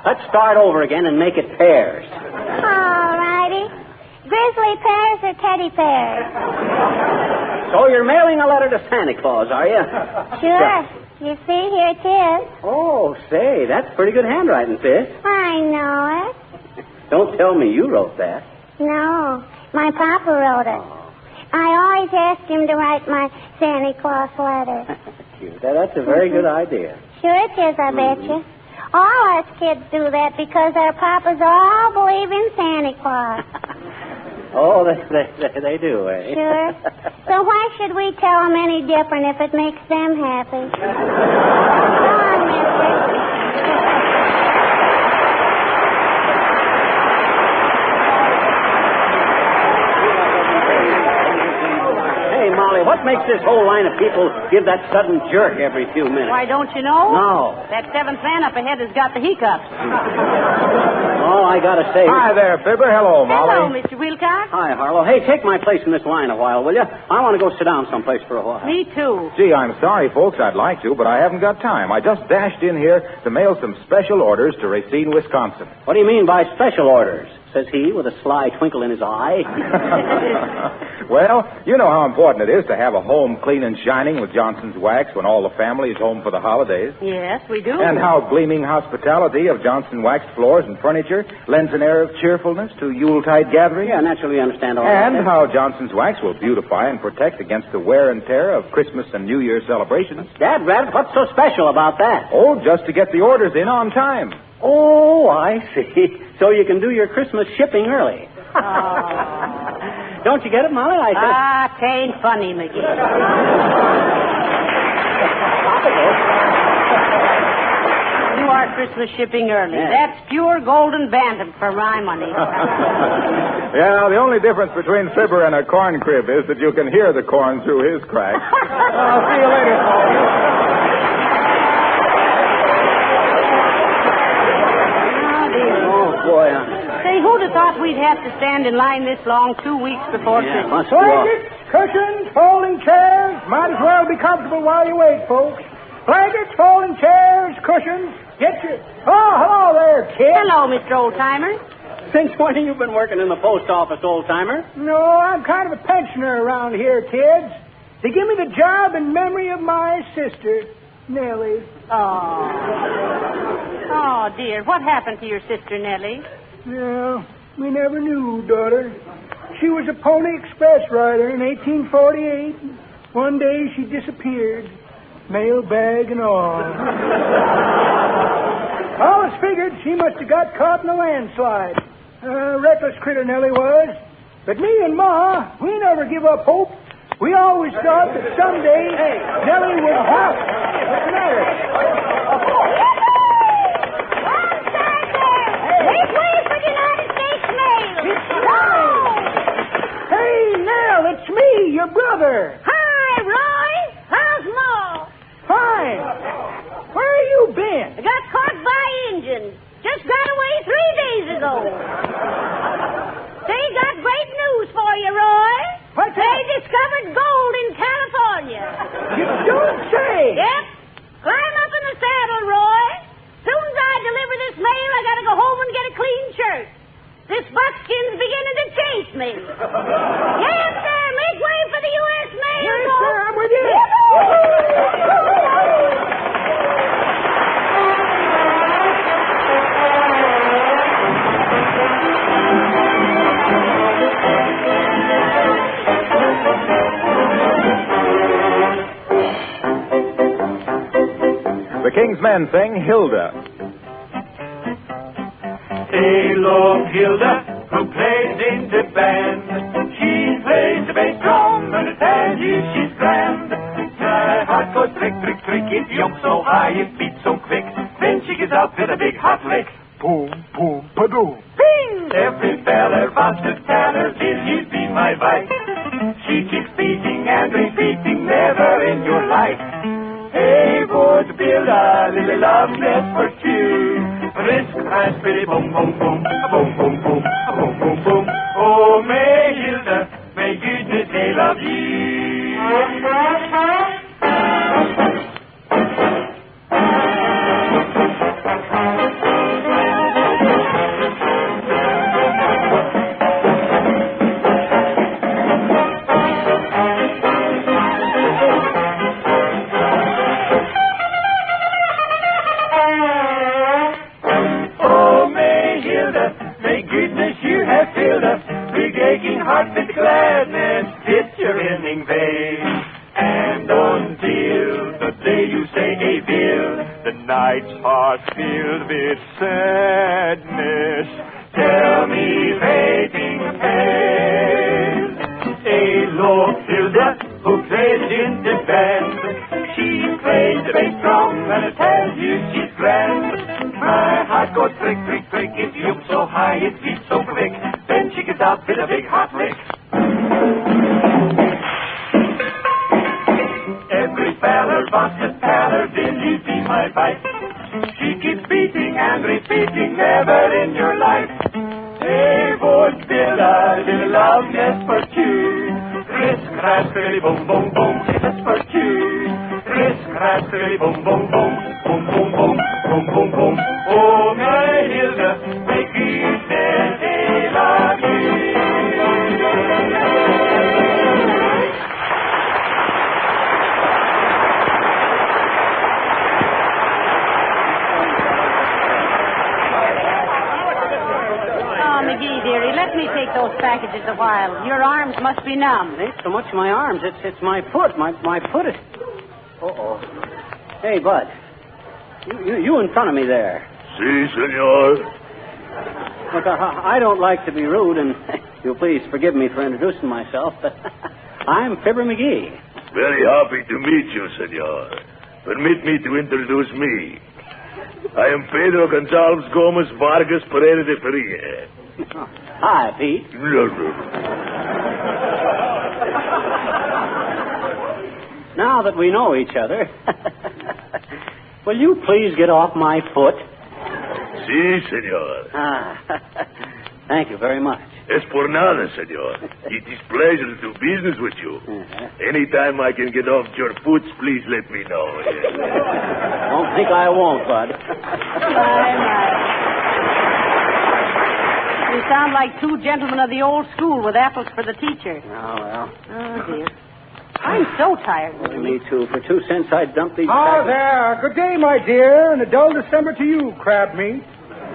L: Let's start over again and make it pears.
D: All righty. Grizzly pears or teddy pears?
L: So you're mailing a letter to Santa Claus, are you?
D: Sure. You see, here it is.
L: Oh, say, that's pretty good handwriting, sis.
D: I know it.
L: Don't tell me you wrote that.
D: No, my papa wrote it. I always ask him to write my Santa Claus letter.
L: Cute. That's a very good idea.
D: Sure it is, I bet you. All us kids do that because our papas all believe in Santa Claus.
L: Oh, they do, eh?
D: Sure. So why should we tell them any different if it makes them happy? Come on, mister.
L: Hey, Molly, what makes this whole line of people give that sudden jerk every few minutes?
T: Why, don't you know?
L: No.
T: That seventh man up ahead has got the hiccups.
L: Oh, I gotta say.
B: Hi there, Fibber. Hello, Molly.
T: Hello, Mr. Wilcox.
L: Hi, Harlow. Hey, take my place in this line a while, will you? I want to go sit down someplace for a while.
T: Me too.
B: Gee, I'm sorry, folks. I'd like to, but I haven't got time. I just dashed in here to mail some special orders to Racine, Wisconsin.
L: What do you mean by special orders? Says he with a sly twinkle in his eye.
B: Well, you know how important it is to have a home clean and shining with Johnson's Wax when all the family is home for the holidays.
T: Yes, we do.
B: And how gleaming hospitality of Johnson Wax floors and furniture lends an air of cheerfulness to Yuletide gatherings.
L: Yeah, naturally, I understand all that.
B: And how Johnson's Wax will beautify and protect against the wear and tear of Christmas and New Year celebrations.
L: Dad, Rabbit, what's so special about that?
B: Oh, just to get the orders in on time.
L: Oh, I see. So you can do your Christmas shipping early. Don't you get it, Molly? I said...
T: Tain't funny, McGee. You are Christmas shipping early.
L: Yeah.
T: That's pure golden bantam for my money.
B: Yeah, the only difference between Fibber and a corn crib is that you can hear the corn through his crack. I'll see you later, folks.
L: Boy,
T: Say, who'd have thought we'd have to stand in line this long 2 weeks before Christmas?
E: Blankets, cushions, folding chairs. Might as well be comfortable while you wait, folks. Blankets, folding chairs, cushions. Get your... Oh, hello there, kid.
T: Hello, Mr. Oldtimer.
L: Since when have you been working in the post office, old-timer?
E: No, I'm kind of a pensioner around here, kids. They give me the job in memory of my sister, Nellie.
T: Oh, dear. What happened to your sister, Nellie?
E: Well, we never knew, daughter. She was a Pony Express rider in 1848. One day she disappeared, mail bag and all. Always figured she must have got caught in a landslide. Reckless critter Nellie was. But me and Ma, we never give up hope. We always thought that someday Nellie would hop. What's the matter?
D: Make way for the United States mail.
E: Hey, Nell, it's me, your brother.
D: Hi, Roy. How's Ma?
E: Fine. Where you been?
D: I got caught by Indians. Just got away 3 days ago. They got great news for you, Roy.
E: What's
D: They
E: that?
D: discovered gold in California.
E: You don't say.
D: Yep. Climb up in the saddle, Roy. Soon as I deliver this mail, I gotta go home and get a clean shirt. This buckskin's beginning to chase me. Yes, sir. Make way for the U.S. mail.
E: Yes, sir. I'm with you.
B: The King's Men sing Hilda.
H: Hey, look, Hilda, who plays in the band. She plays the bass drum, and I tell you she's grand. My heart goes trick, trick, trick. It jumps so high, it beats so quick. Then she gets up with a big hot lick. Boom, boom, ba-doom. Bing! Every feller wants to tell her, will you be my wife? She keeps beating and repeating, never in your life. Hey, would build a little love nest for two. Risk, crash, bitty, boom, boom, boom, boom, boom, boom, boom, boom, boom. Oh, may Hilda, may goodness they love you. Heart with gladness, it's your ending vein. And until the day you say a bill, the nights are filled with sadness. Tell me, fading pale. A Lord Hilda, who plays in the band. She plays the bass drum, and I tell you she's grand. My heart goes prick, prick, prick. It jumps so high, it beats so quick. Then she gets up with a big hot lick. Every feller wants to tell her, will you be my wife? She keeps beating and repeating, never in your life. They would build a little love nest for two. Risk, raspberry, boom, boom, boom, just for two. Risk, raspberry, boom, boom, boom, boom, boom, boom, boom, boom, boom. Oh, my Hilda, McGee says they love you.
T: McGee, dearie, let me take those packages a while. Your arms must be numb.
L: It ain't so much my arms. It's my foot. My foot is... Uh-oh. Hey, Bud. You in front of me there.
Q: Si, senor.
L: Look, I don't like to be rude, and you'll please forgive me for introducing myself, but I'm Fibber McGee.
Q: Very happy to meet you, senor. Permit me to introduce me. I am Pedro Gonzalez Gomez Vargas Pereira de Feria.
L: Hi, Pete. Now that we know each other, will you please get off my foot?
Q: Si, senor.
L: Thank you very much.
Q: Es por nada, senor. It is pleasure to do business with you. Anytime I can get off your foot, please let me know.
L: Don't think I won't, Bud.
T: You sound like two gentlemen of the old school with apples for the teacher.
L: Oh, well.
T: Oh, dear. I'm so tired.
L: Me too. For 2 cents, I'd dump these
J: Ah,
L: packages.
J: there. Good day, my dear, and a dull December to you, crab meat.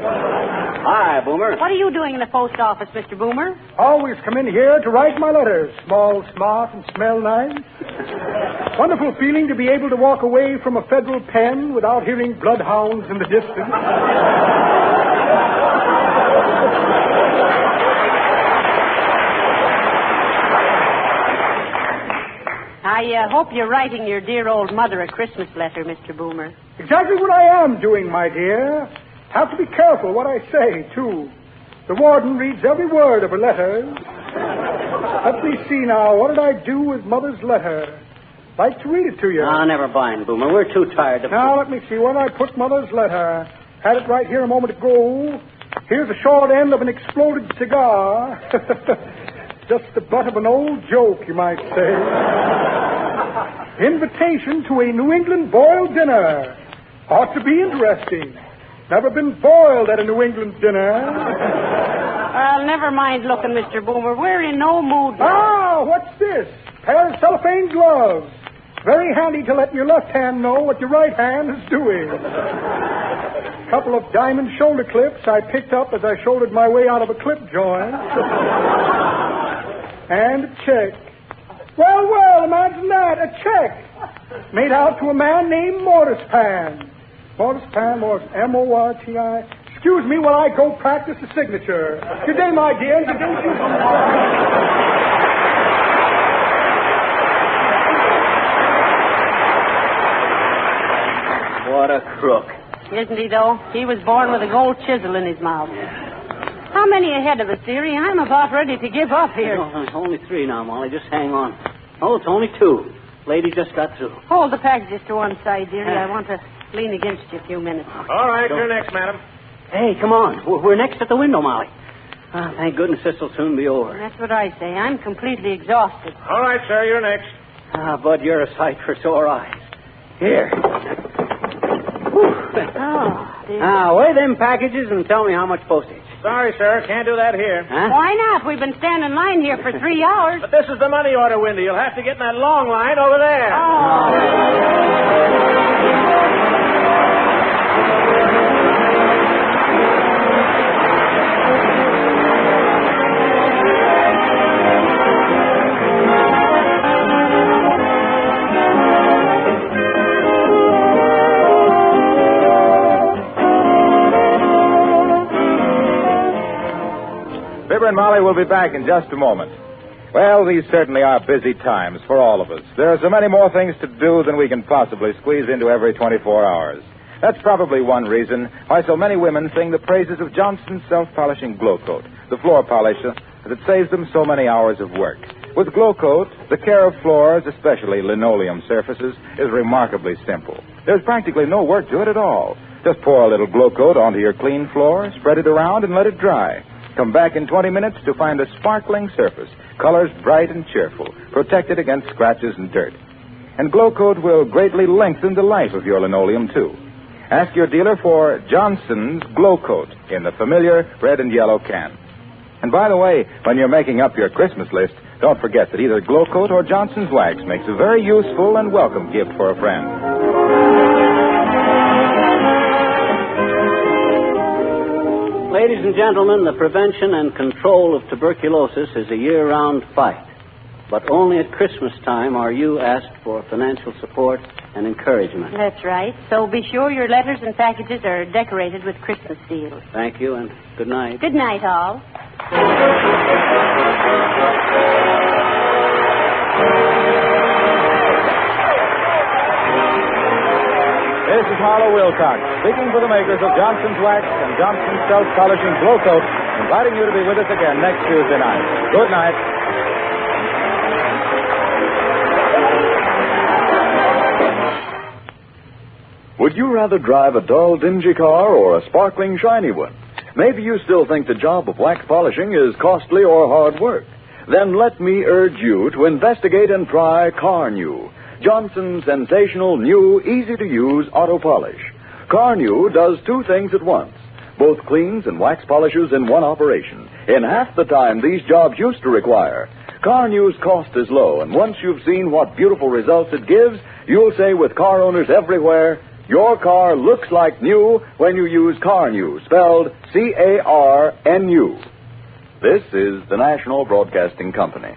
L: Hi, Boomer.
T: What are you doing in the post office, Mr. Boomer?
J: Always come in here to write my letters. Small, smart, and smell nice. Wonderful feeling to be able to walk away from a federal pen without hearing bloodhounds in the distance.
T: I hope you're writing your dear old mother a Christmas letter, Mr. Boomer.
J: Exactly what I am doing, my dear. Have to be careful what I say, too. The warden reads every word of her letters. Let me see now. What did I do with Mother's letter? Like to read it to you.
L: Ah, never mind, Boomer. We're too tired to...
J: Now, let me see. Where did I put Mother's letter? Had it right here a moment ago. Here's the short end of an exploded cigar. Just the butt of an old joke, you might say. Invitation to a New England boiled dinner. Ought to be interesting. Never been boiled at a New England dinner.
T: Never mind looking, Mr. Boomer. We're in no mood.
J: Ah, what's this? Pair of cellophane gloves. Very handy to let your left hand know what your right hand is doing. Couple of diamond shoulder clips I picked up as I shouldered my way out of a clip joint. And a check. Well, imagine that, a check. Made out to a man named Mortispan. Mortispan, M-O-R-T-I. Excuse me while I go practice the signature. Good day, my dear. Good day to you.
L: What a crook.
T: Isn't he, though? He was born with a gold chisel in his mouth. How many ahead of us, dearie? I'm about ready to give up here.
L: No, it's only 3 now, Molly. Just hang on. Oh, it's only 2. Lady just got through.
T: Hold the packages to one side, dearie. I want to lean against you a few minutes.
A: All right, you're next, madam.
L: Hey, come on. We're next at the window, Molly. Ah, thank goodness this will soon be over.
T: That's what I say. I'm completely exhausted.
A: All right, sir, you're next.
L: Ah, Bud, you're a sight for sore eyes. Here.
T: Oh, dear.
L: Now, weigh them packages and tell me how much postage.
A: Sorry, sir, can't do that here.
L: Huh?
T: Why not? We've been standing in line here for 3 hours.
A: But this is the money order window. You'll have to get in that long line over there.
B: Fibber and Molly will be back in just a moment. Well, these certainly are busy times for all of us. There are so many more things to do than we can possibly squeeze into every 24 hours. That's probably one reason why so many women sing the praises of Johnson's self-polishing Glow Coat, the floor polisher that saves them so many hours of work. With Glow Coat, the care of floors, especially linoleum surfaces, is remarkably simple. There's practically no work to it at all. Just pour a little Glow Coat onto your clean floor, spread it around, and let it dry. Come back in 20 minutes to find a sparkling surface, colors bright and cheerful, protected against scratches and dirt. And Glow Coat will greatly lengthen the life of your linoleum, too. Ask your dealer for Johnson's Glow Coat in the familiar red and yellow can. And by the way, when you're making up your Christmas list, don't forget that either Glow Coat or Johnson's Wax makes a very useful and welcome gift for a friend.
L: Ladies and gentlemen, the prevention and control of tuberculosis is a year-round fight. But only at Christmas time are you asked for financial support and encouragement.
T: That's right. So be sure your letters and packages are decorated with Christmas seals.
L: Thank you, and good night.
T: Good night, all.
B: This is Harlow Wilcox, speaking for the makers of Johnson's Wax and Johnson's Self-Polishing Glow Coat, inviting you to be with us again next Tuesday night. Good night.
K: Would you rather drive a dull, dingy car or a sparkling, shiny one? Maybe you still think the job of wax polishing is costly or hard work. Then let me urge you to investigate and try Car New, Johnson's sensational, new, easy-to-use auto polish. Car New does two things at once. Both cleans and wax polishes in one operation, in half the time these jobs used to require. Car New's cost is low, and once you've seen what beautiful results it gives, you'll say with car owners everywhere, your car looks like new when you use Car New, spelled C-A-R-N-U. This is the National Broadcasting Company.